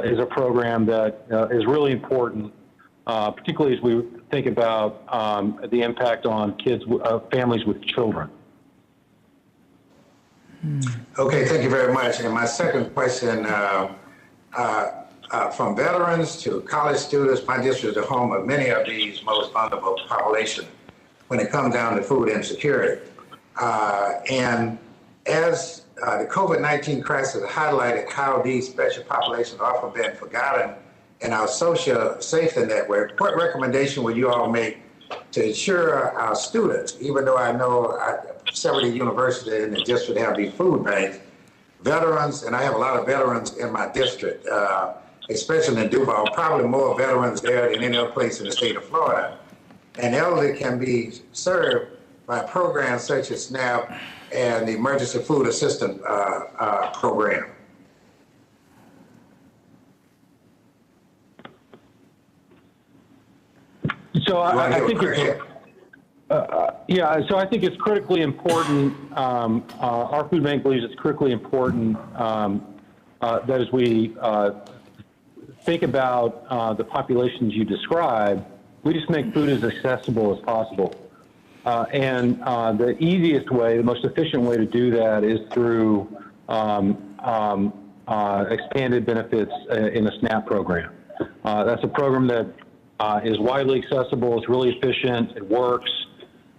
is a program that is really important, particularly as we think about the impact on families with children. Okay, thank you very much. And my second question, from veterans to college students, my district is the home of many of these most vulnerable population when it comes down to food insecurity. And as the COVID-19 crisis highlighted how these special populations are often been forgotten in our social safety network, what recommendation would you all make to ensure our students, even though I know several universities in the district have these food banks, veterans, and I have a lot of veterans in my district, especially in Duvall, probably more veterans there than any other place in the state of Florida. And elderly can be served by programs such as SNAP and the Emergency Food Assistance Program. So I think so I think it's critically important. Our food bank believes it's critically important that as we think about the populations you describe, we just make food as accessible as possible. And the easiest way, the most efficient way to do that is through expanded benefits in the SNAP program. That's a program that is widely accessible, it's really efficient, it works,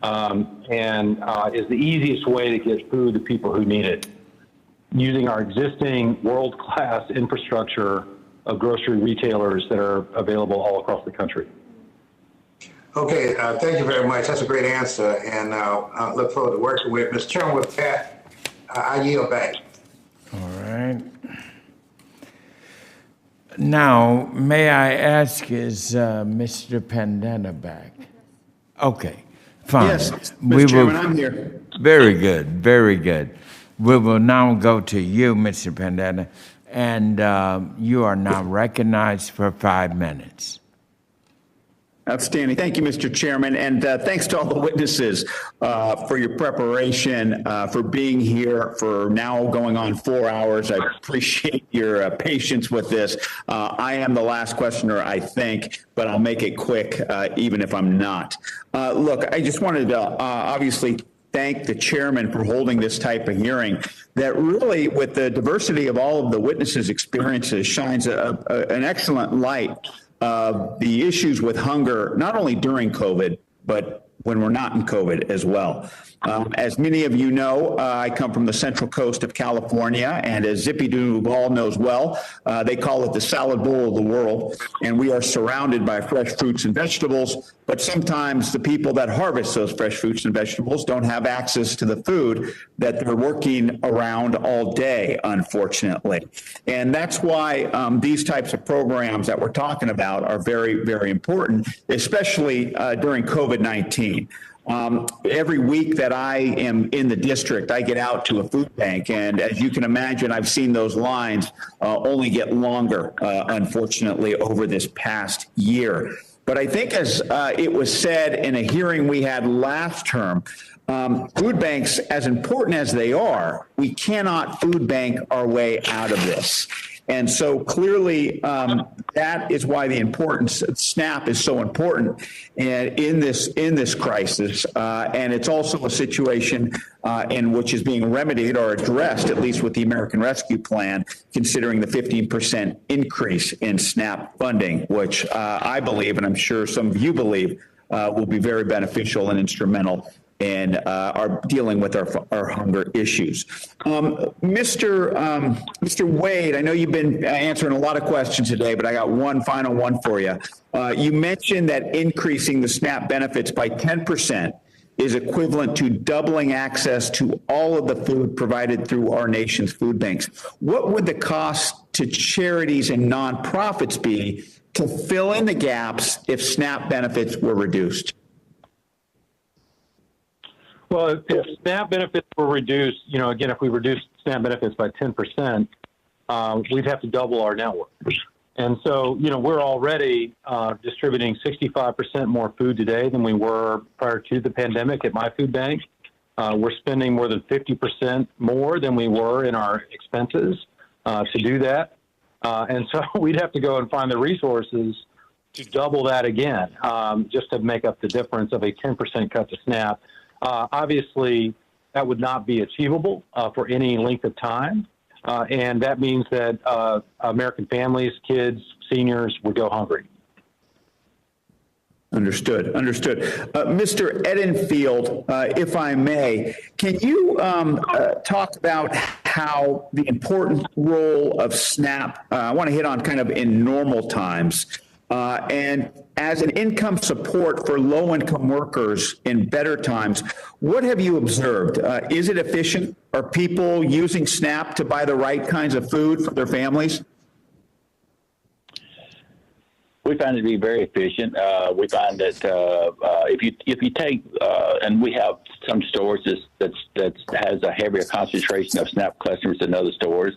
and is the easiest way to get food to people who need it, using our existing world-class infrastructure of grocery retailers that are available all across the country. Okay, thank you very much. That's a great answer, and I look forward to working with Ms. Chairman. With that, I yield back. All right. Now, may I ask, is Mr. Pandana back? Okay, fine. Yes, Mr. Chairman, I'm here. Very good, very good. We will now go to you, Mr. Pandana, and you are now recognized for 5 minutes. Outstanding. Thank you, Mr. Chairman, and thanks to all the witnesses for your preparation, for being here for now going on 4 hours. I appreciate your patience with this. I am the last questioner, I think, but I'll make it quick, even if I'm not. Look, I just wanted to obviously thank the chairman for holding this type of hearing that really, with the diversity of all of the witnesses' experiences, shines an excellent light of the issues with hunger, not only during COVID, but when we're not in COVID as well. As many of you know, I come from the Central Coast of California, and as Zippy Duvall knows well, they call it the salad bowl of the world, and we are surrounded by fresh fruits and vegetables, but sometimes the people that harvest those fresh fruits and vegetables don't have access to the food that they're working around all day, unfortunately. And that's why these types of programs that we're talking about are very, very important, especially during COVID-19. Every week that I am in the district, I get out to a food bank, and as you can imagine, I've seen those lines only get longer, unfortunately, over this past year. But I think as it was said in a hearing we had last term, food banks, as important as they are, we cannot food bank our way out of this. And so clearly, that is why the importance of SNAP is so important in this crisis. And it's also a situation in which is being remedied or addressed, at least with the American Rescue Plan, considering the 15% increase in SNAP funding, which I believe, and I'm sure some of you believe, will be very beneficial and instrumental in are dealing with our hunger issues. Mr. Wade, I know you've been answering a lot of questions today, but I got one final one for you. You mentioned that increasing the SNAP benefits by 10% is equivalent to doubling access to all of the food provided through our nation's food banks. What would the cost to charities and nonprofits be to fill in the gaps if SNAP benefits were reduced? Well, if SNAP benefits were reduced, again, if we reduced SNAP benefits by 10%, we'd have to double our network. And so, we're already distributing 65% more food today than we were prior to the pandemic at my food bank. We're spending more than 50% more than we were in our expenses to do that. And so we'd have to go and find the resources to double that again, just to make up the difference of a 10% cut to SNAP. Obviously, that would not be achievable for any length of time, and that means that American families, kids, seniors would go hungry. Understood. Mr. Edenfield, if I may, can you talk about how the important role of SNAP, I want to hit on kind of in normal times, and as an income support for low-income workers in better times, what have you observed? Is it efficient? Are people using SNAP to buy the right kinds of food for their families? We find it to be very efficient. We find that if you take and we have some stores that has a heavier concentration of SNAP customers than other stores.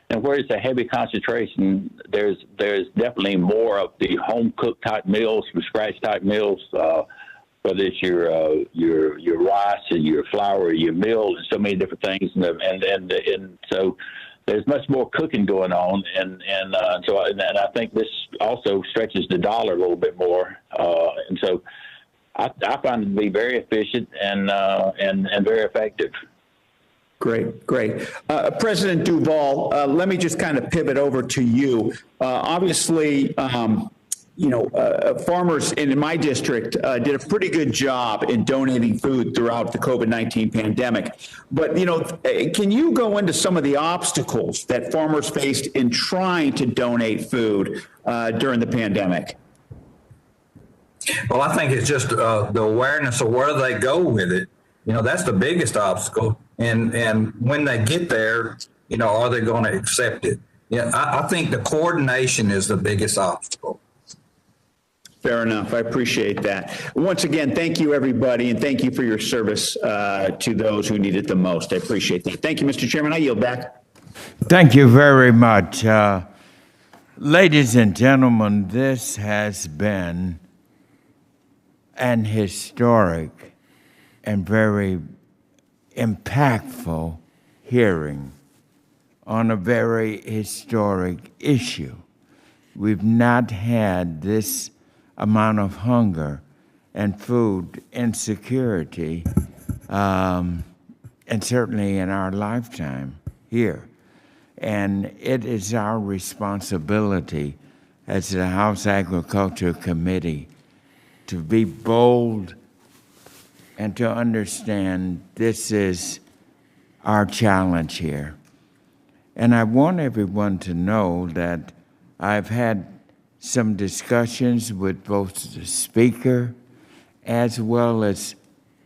And where it's a heavy concentration, there's definitely more of the home cooked type meals, from scratch type meals, whether it's your rice and your flour, your meal, and so many different things, and so there's much more cooking going on, and I think this also stretches the dollar a little bit more, and so I find it to be very efficient and very effective. Great. President Duvall, let me just kind of pivot over to you. Obviously, farmers in my district did a pretty good job in donating food throughout the COVID-19 pandemic. But, can you go into some of the obstacles that farmers faced in trying to donate food during the pandemic? Well, I think it's just the awareness of where they go with it. That's the biggest obstacle. And when they get there, are they going to accept it? I think the coordination is the biggest obstacle. Fair enough. I appreciate that. Once again, thank you, everybody, and thank you for your service to those who need it the most. I appreciate that. Thank you, Mr. Chairman. I yield back. Thank you very much. Ladies and gentlemen, this has been an historic and very impactful hearing on a very historic issue. We've not had this amount of hunger and food insecurity, and certainly in our lifetime here. And it is our responsibility as the House Agriculture Committee to be bold and to understand this is our challenge here. And I want everyone to know that I've had some discussions with both the Speaker as well as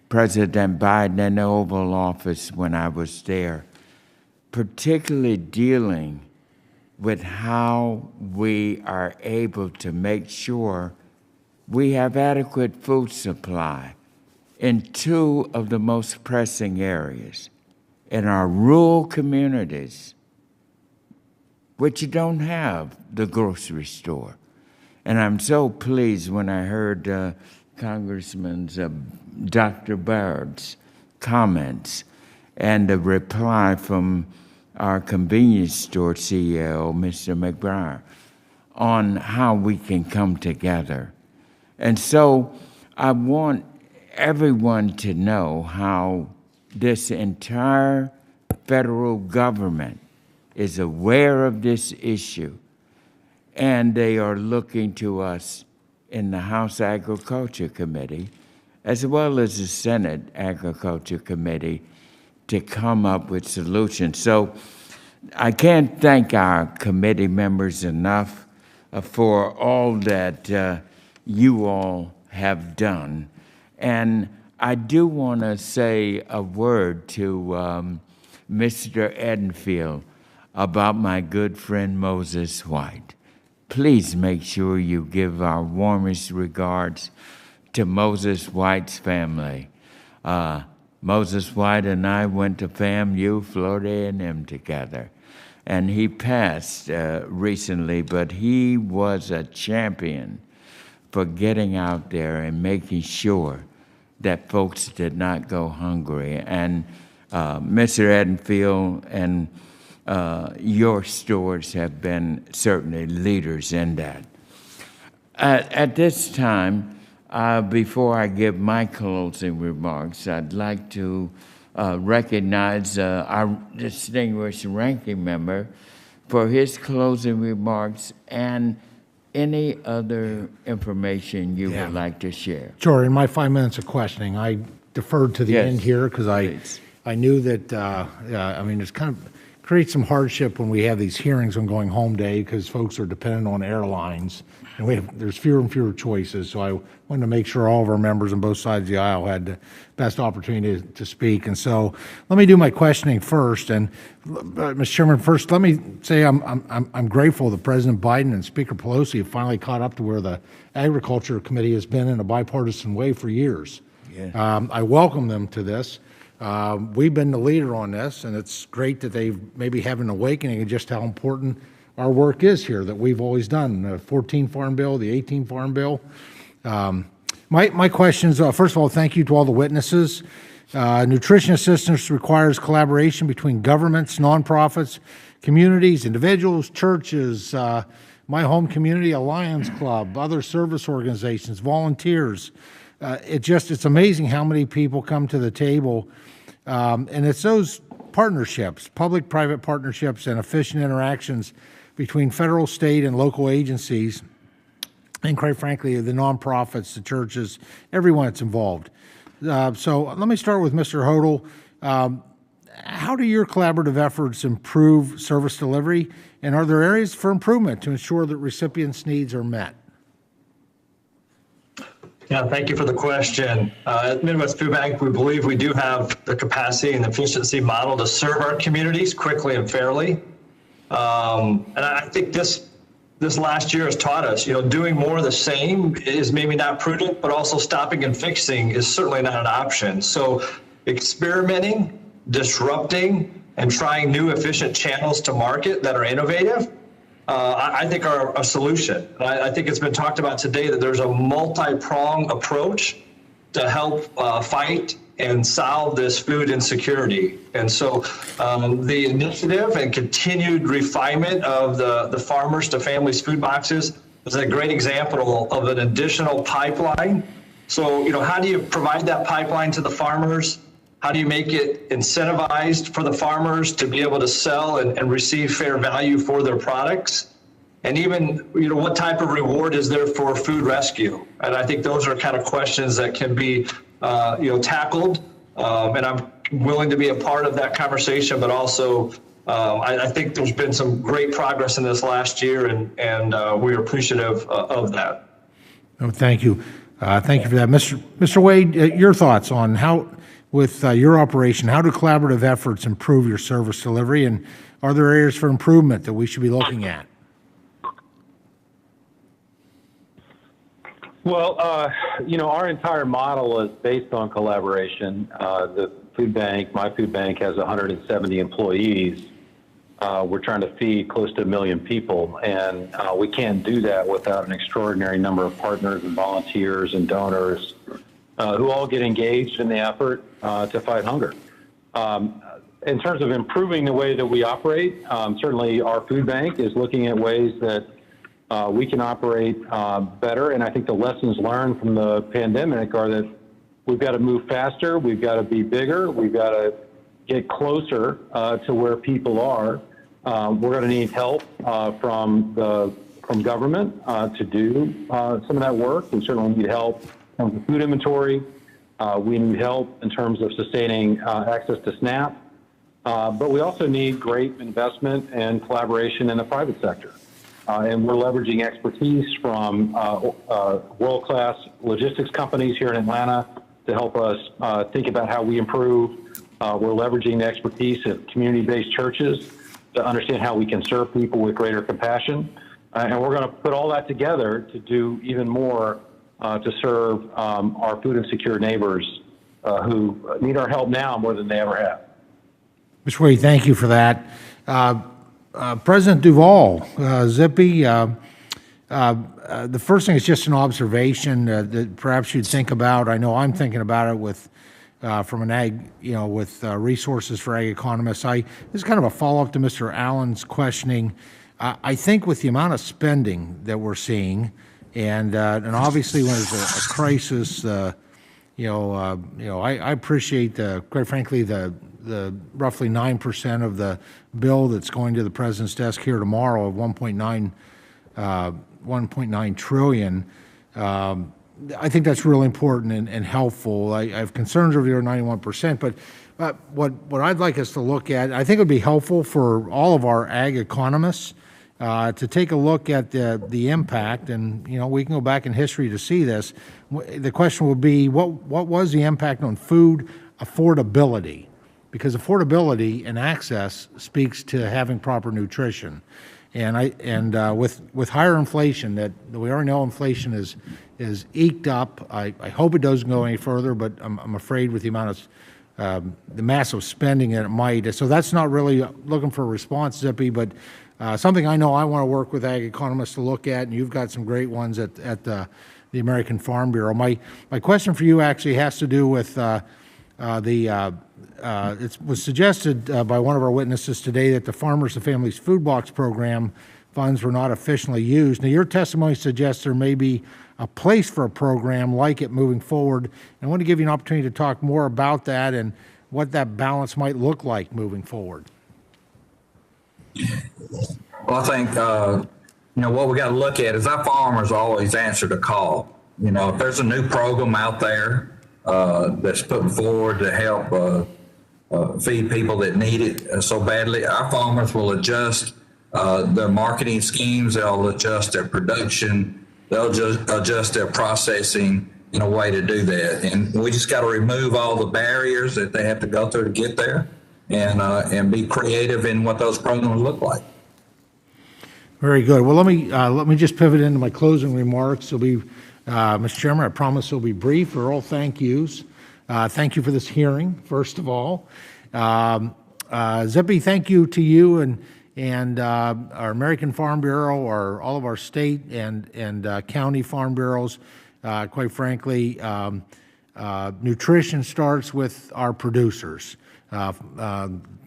President Biden in the Oval Office when I was there, particularly dealing with how we are able to make sure we have adequate food supply in two of the most pressing areas, in our rural communities, which don't have the grocery store. And I'm so pleased when I heard Congressman's Dr. Baird's comments and the reply from our convenience store CEO, Mr. McBride, on how we can come together. And so I want everyone to know how this entire federal government is aware of this issue, and they are looking to us in the House Agriculture Committee, as well as the Senate Agriculture Committee, to come up with solutions. So I can't thank our committee members enough for all that you all have done. And I do want to say a word to Mr. Edenfield about my good friend Moses White. Please make sure you give our warmest regards to Moses White's family. Moses White and I went to FAMU, Florida A&M together. And he passed recently, but he was a champion for getting out there and making sure that folks did not go hungry. And Mr. Edenfield and your stores have been certainly leaders in that. At this time, before I give my closing remarks, I'd like to recognize our distinguished ranking member for his closing remarks and any other information you would like to share. Sure. In my 5 minutes of questioning, I deferred to the end here because I knew that, I mean, it's kind of creates some hardship when we have these hearings on going home day because folks are dependent on airlines and there's fewer and fewer choices. So I wanted to make sure all of our members on both sides of the aisle had the best opportunity to speak. And so let me do my questioning first. And Mr. Chairman, first, let me say I'm grateful that President Biden and Speaker Pelosi have finally caught up to where the Agriculture Committee has been in a bipartisan way for years. Yeah. I welcome them to this. We've been the leader on this, and it's great that they maybe have an awakening of just how important our work is here that we've always done. The 14 Farm Bill, the 18 Farm Bill. My questions, first of all, thank you to all the witnesses. Nutrition assistance requires collaboration between governments, nonprofits, communities, individuals, churches, my home community, a Lions Club, other service organizations, volunteers. It's amazing how many people come to the table, and it's those partnerships, public-private partnerships and efficient interactions between federal, state, and local agencies, and quite frankly, the nonprofits, the churches, everyone that's involved. So let me start with Mr. Hodel. How do your collaborative efforts improve service delivery, and are there areas for improvement to ensure that recipients' needs are met? Yeah, thank you for the question. At Midwest Food Bank, we believe we do have the capacity and efficiency model to serve our communities quickly and fairly. And I think this last year has taught us, doing more of the same is maybe not prudent, but also stopping and fixing is certainly not an option. So experimenting, disrupting, and trying new efficient channels to market that are innovative, I think are a solution. I think it's been talked about today that there's a multi-pronged approach to help fight and solve this food insecurity. And so the initiative and continued refinement of the Farmers to Families food boxes is a great example of an additional pipeline. So, how do you provide that pipeline to the farmers? How do you make it incentivized for the farmers to be able to sell and receive fair value for their products? And even, what type of reward is there for food rescue? And I think those are kind of questions that can be tackled. And I'm willing to be a part of that conversation, but also I think there's been some great progress in this last year, and we're appreciative of that. Oh, thank you. Thank you for that. Mr. Wade, your thoughts on how, with your operation, how do collaborative efforts improve your service delivery, and are there areas for improvement that we should be looking at? Well, our entire model is based on collaboration. The food bank, my food bank, has 170 employees. We're trying to feed close to 1 million people, and we can't do that without an extraordinary number of partners and volunteers and donors who all get engaged in the effort to fight hunger. In terms of improving the way that we operate, certainly our food bank is looking at ways that we can operate better, and I think the lessons learned from the pandemic are that we've got to move faster, we've got to be bigger, we've got to get closer to where people are. We're going to need help from government to do some of that work. We certainly need help from the food inventory. We need help in terms of sustaining access to SNAP. But we also need great investment and collaboration in the private sector. And we're leveraging expertise from world-class logistics companies here in Atlanta to help us think about how we improve. We're leveraging the expertise of community-based churches to understand how we can serve people with greater compassion. And we're going to put all that together to do even more to serve our food insecure neighbors who need our help now more than they ever have. Mr. Wade, thank you for that. President Duvall, Zippy, the first thing is just an observation that perhaps you'd think about. I know I'm thinking about it with from an ag, with resources for ag economists. This is kind of a follow-up to Mr. Allen's questioning. I think with the amount of spending that we're seeing, and obviously when there's a crisis, I appreciate quite frankly the roughly 9% of the bill that's going to the president's desk here tomorrow of 1.9 trillion. I think that's really important and helpful. I have concerns over your 91%, but what I'd like us to look at, I think it would be helpful for all of our ag economists to take a look at the impact, and we can go back in history to see this. The question will be, what was the impact on food affordability? Because affordability and access speaks to having proper nutrition, and with higher inflation, that we already know inflation is eked up. I hope it doesn't go any further, but I'm afraid with the amount of the massive spending that it might. So that's not really looking for a response, Zippy, but something I know I want to work with ag economists to look at, and you've got some great ones at the American Farm Bureau. My question for you actually has to do with it was suggested by one of our witnesses today that the Farmers and Families Food Box Program funds were not efficiently used. Now, your testimony suggests there may be a place for a program like it moving forward. And I want to give you an opportunity to talk more about that and what that balance might look like moving forward. Well, I think, what we got to look at is our farmers always answer the call. If there's a new program out there that's put forward to help feed people that need it so badly, our farmers will adjust their marketing schemes, they'll adjust their production, they'll just adjust their processing in a way to do that. And we just got to remove all the barriers that they have to go through to get there, and be creative in what those programs look like. Very good. Well, let me just pivot into my closing remarks. It'll be, Mr. Chairman, I promise it'll be brief. They're all thank yous. Thank you for this hearing, first of all. Zippy, thank you to you and our American Farm Bureau, all of our state and county farm bureaus. Quite frankly, nutrition starts with our producers.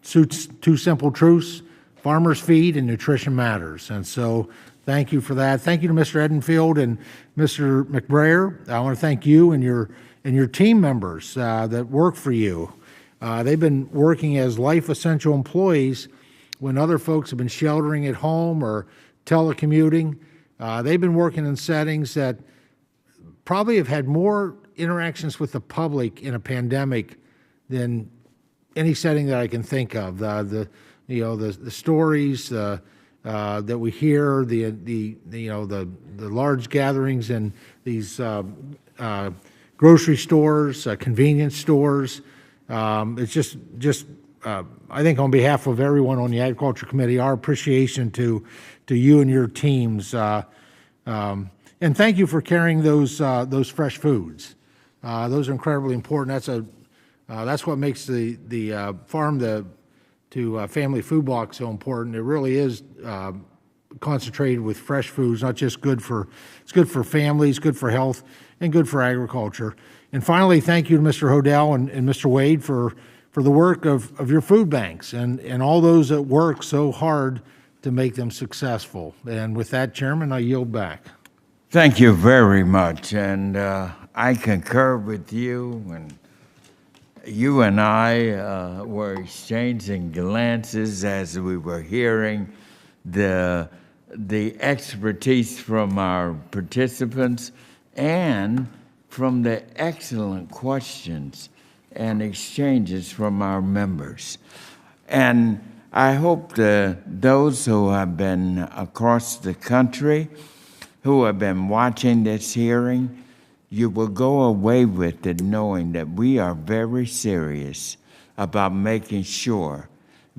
Two simple truths: farmers feed and nutrition matters. And so thank you for that. Thank you to Mr. Edenfield and Mr. McBrayer. I want to thank you and your team members that work for you. They've been working as life essential employees when other folks have been sheltering at home or telecommuting. They've been working in settings that probably have had more interactions with the public in a pandemic than any setting that I can think of. The stories that we hear, the large gatherings in these grocery stores, convenience stores. It's just I think on behalf of everyone on the Agriculture Committee, our appreciation to you and your teams. And thank you for carrying those fresh foods. Those are incredibly important. That's what makes the farm to family food block so important. It really is concentrated with fresh foods, not just it's good for families, good for health, and good for agriculture. And finally, thank you to Mr. Hodel and Mr. Wade for the work of your food banks and all those that work so hard to make them successful. And with that, Chairman, I yield back. Thank you very much, and I concur with you. And you and I were exchanging glances as we were hearing the expertise from our participants and from the excellent questions and exchanges from our members. And I hope that those who have been across the country, who have been watching this hearing, you will go away with it knowing that we are very serious about making sure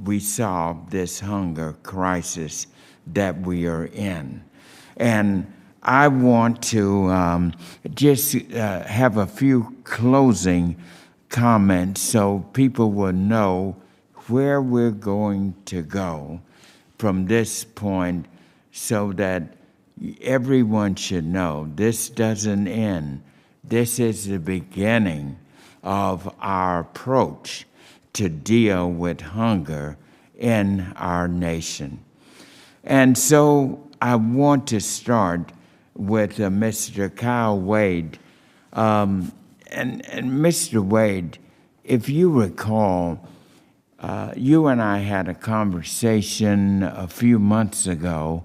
we solve this hunger crisis that we are in. And I want to just have a few closing comments so people will know where we're going to go from this point, so that everyone should know this doesn't end. This is the beginning of our approach to deal with hunger in our nation. And so I want to start with Mr. Kyle Wade. And Mr. Wade, if you recall, you and I had a conversation a few months ago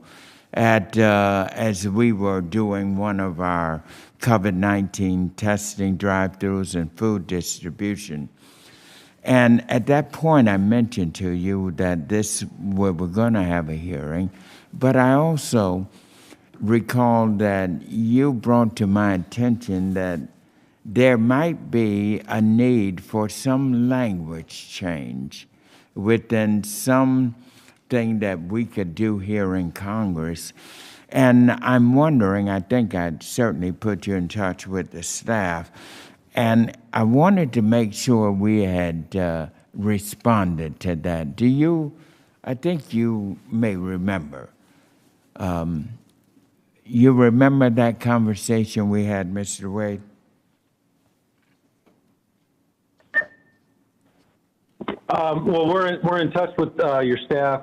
as we were doing one of our COVID-19 testing drive-thrus and food distribution. And at that point, I mentioned to you that we were going to have a hearing, but I also recalled that you brought to my attention that there might be a need for some language change within something that we could do here in Congress. And I'm wondering, I think I'd certainly put you in touch with the staff, and I wanted to make sure we had responded to that. I think you may remember. You remember that conversation we had, Mr. Wade? Well, we're in touch with your staff,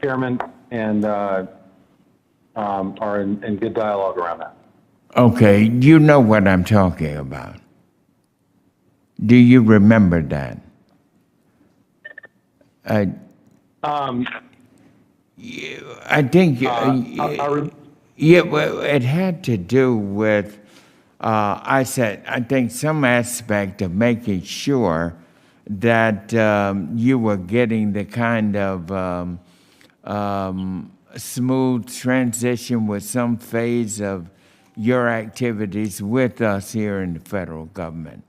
Chairman, and are in good dialogue around that. Okay, you know what I'm talking about. Do you remember that? I think yeah, well, it had to do with I think some aspect of making sure that you were getting the kind of smooth transition with some phase of your activities with us here in the federal government.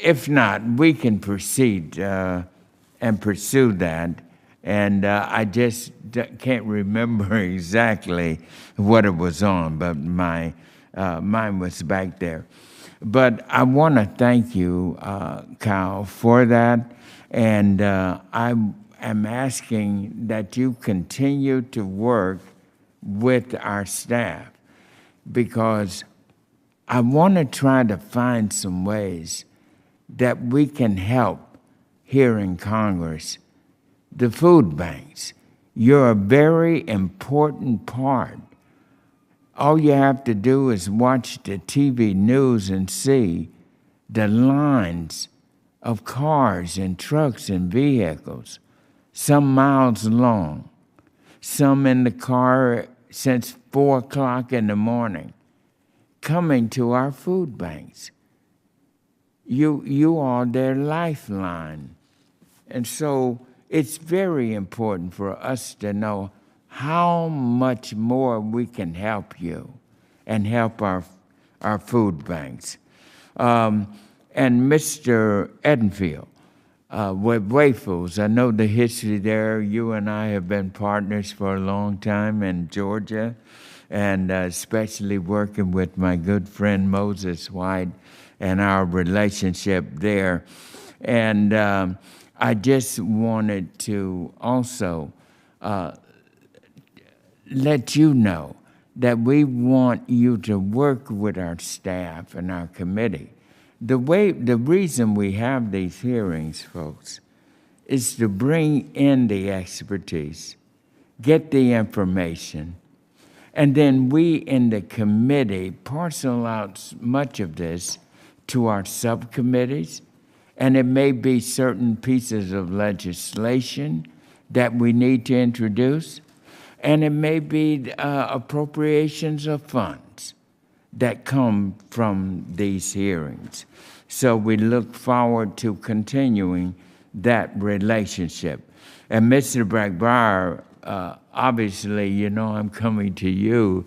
If not, we can proceed and pursue that. And I just can't remember exactly what it was on, but my mind was back there. But I want to thank you, Kyle, for that. And I am asking that you continue to work with our staff, because I want to try to find some ways that we can help here in Congress. The food banks, you're a very important part. All you have to do is watch the TV news and see the lines of cars and trucks and vehicles, some miles long, some in the car since 4 o'clock in the morning, coming to our food banks. You are their lifeline. And so it's very important for us to know how much more we can help you and help our food banks. And Mr. Edenfield, with Wafels, I know the history there. You and I have been partners for a long time in Georgia, and especially working with my good friend Moses White and our relationship there. And I just wanted to also let you know that we want you to work with our staff and our committee. The reason we have these hearings, folks, is to bring in the expertise, get the information, and then we in the committee parcel out much of this to our subcommittees, and it may be certain pieces of legislation that we need to introduce, and it may be appropriations of funds that come from these hearings. So we look forward to continuing that relationship. And Mr. Blackbriar, obviously, you know I'm coming to you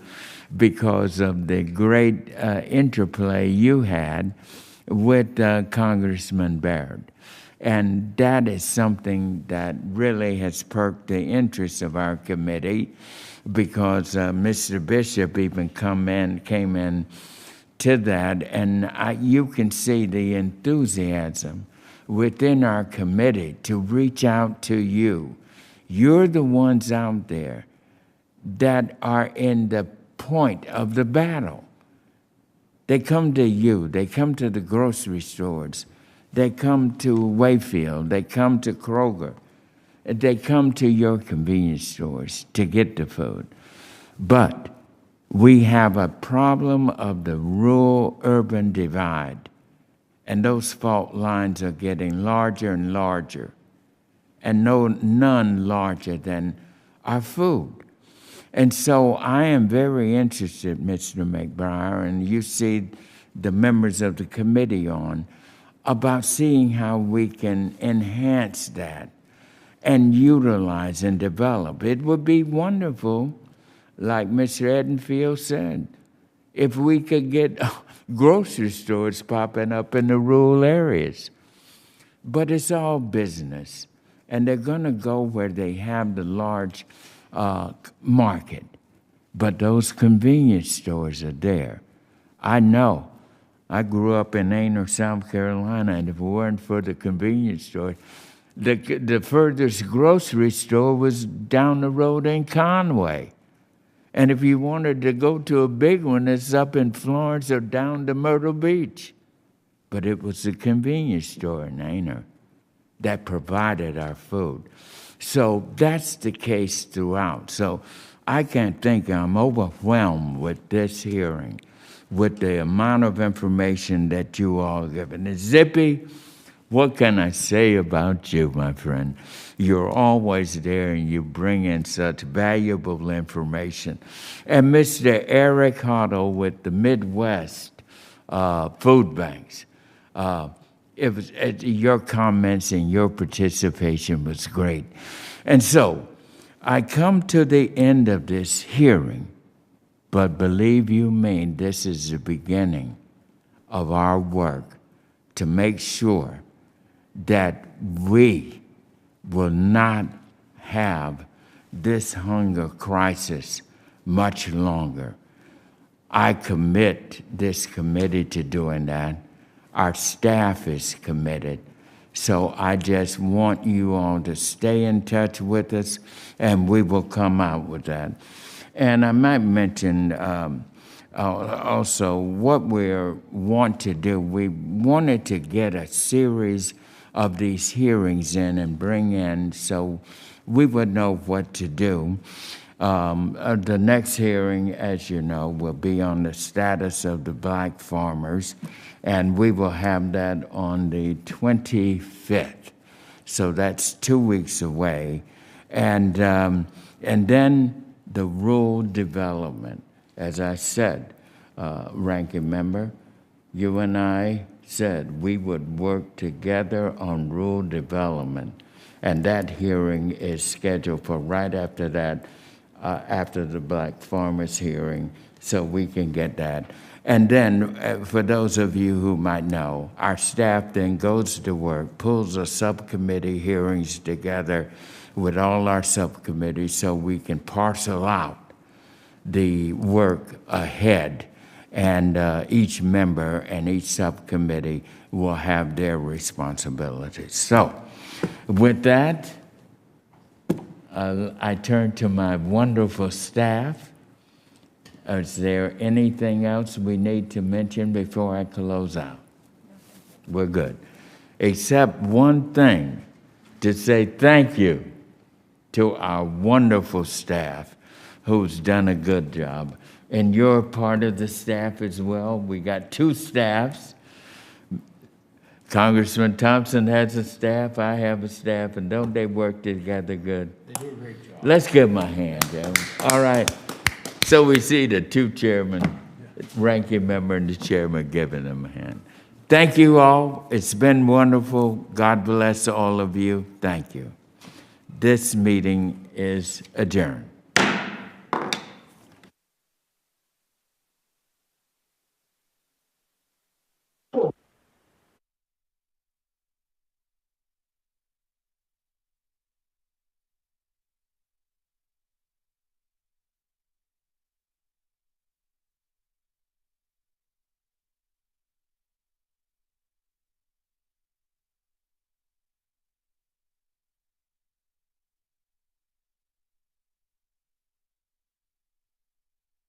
because of the great interplay you had with Congressman Baird. And that is something that really has perked the interest of our committee, because Mr. Bishop even came in to that, and you can see the enthusiasm within our committee to reach out to you. You're the ones out there that are in the point of the battle. They come to you. They come to the grocery stores. They come to Wayfield. They come to Kroger. They come to your convenience stores to get the food. But we have a problem of the rural-urban divide, and those fault lines are getting larger and larger, and none larger than our food. And so I am very interested, Mr. McBriar, and you see the members of the committee on, about seeing how we can enhance that and utilize and develop. It would be wonderful, like Mr. Edenfield said, if we could get grocery stores popping up in the rural areas. But it's all business, and they're going to go where they have the large market. But those convenience stores are there. I know. I grew up in Aner, South Carolina, and if it weren't for the convenience store, the furthest grocery store was down the road in Conway. And if you wanted to go to a big one, it's up in Florence or down to Myrtle Beach. But it was the convenience store in Aner that provided our food. So that's the case throughout. So I can't think, I'm overwhelmed with this hearing, with the amount of information that you all have given. And Zippy, what can I say about you, my friend? You're always there, and you bring in such valuable information. And Mr. Eric Hodel with the Midwest Food Banks, your comments and your participation was great. And so I come to the end of this hearing, but believe you me, this is the beginning of our work to make sure that we will not have this hunger crisis much longer. I commit this committee to doing that. Our staff is committed. So I just want you all to stay in touch with us, and we will come out with that. And I might mention also what we want to do. We wanted to get a series of these hearings in and bring in so we would know what to do. The next hearing, as you know, will be on the status of the black farmers, and we will have that on the 25th. So that's 2 weeks away. And then the rural development, as I said, Ranking Member, you and I said we would work together on rural development. And that hearing is scheduled for right after that, after the Black Farmers hearing, so we can get that. And then, for those of you who might know, our staff then goes to work, pulls the subcommittee hearings together with all our subcommittees so we can parcel out the work ahead. And each member and each subcommittee will have their responsibilities. So, with that, I turn to my wonderful staff. Is there anything else we need to mention before I close out? We're good. Except one thing, to say thank you to our wonderful staff who's done a good job. And you're part of the staff as well. We got two staffs. Congressman Thompson has a staff, I have a staff, and don't they work together good? They do a great job. Let's give them a hand, gentlemen. All right. So we see the two chairmen, ranking member and the chairman giving them a hand. Thank you all. It's been wonderful. God bless all of you. Thank you. This meeting is adjourned.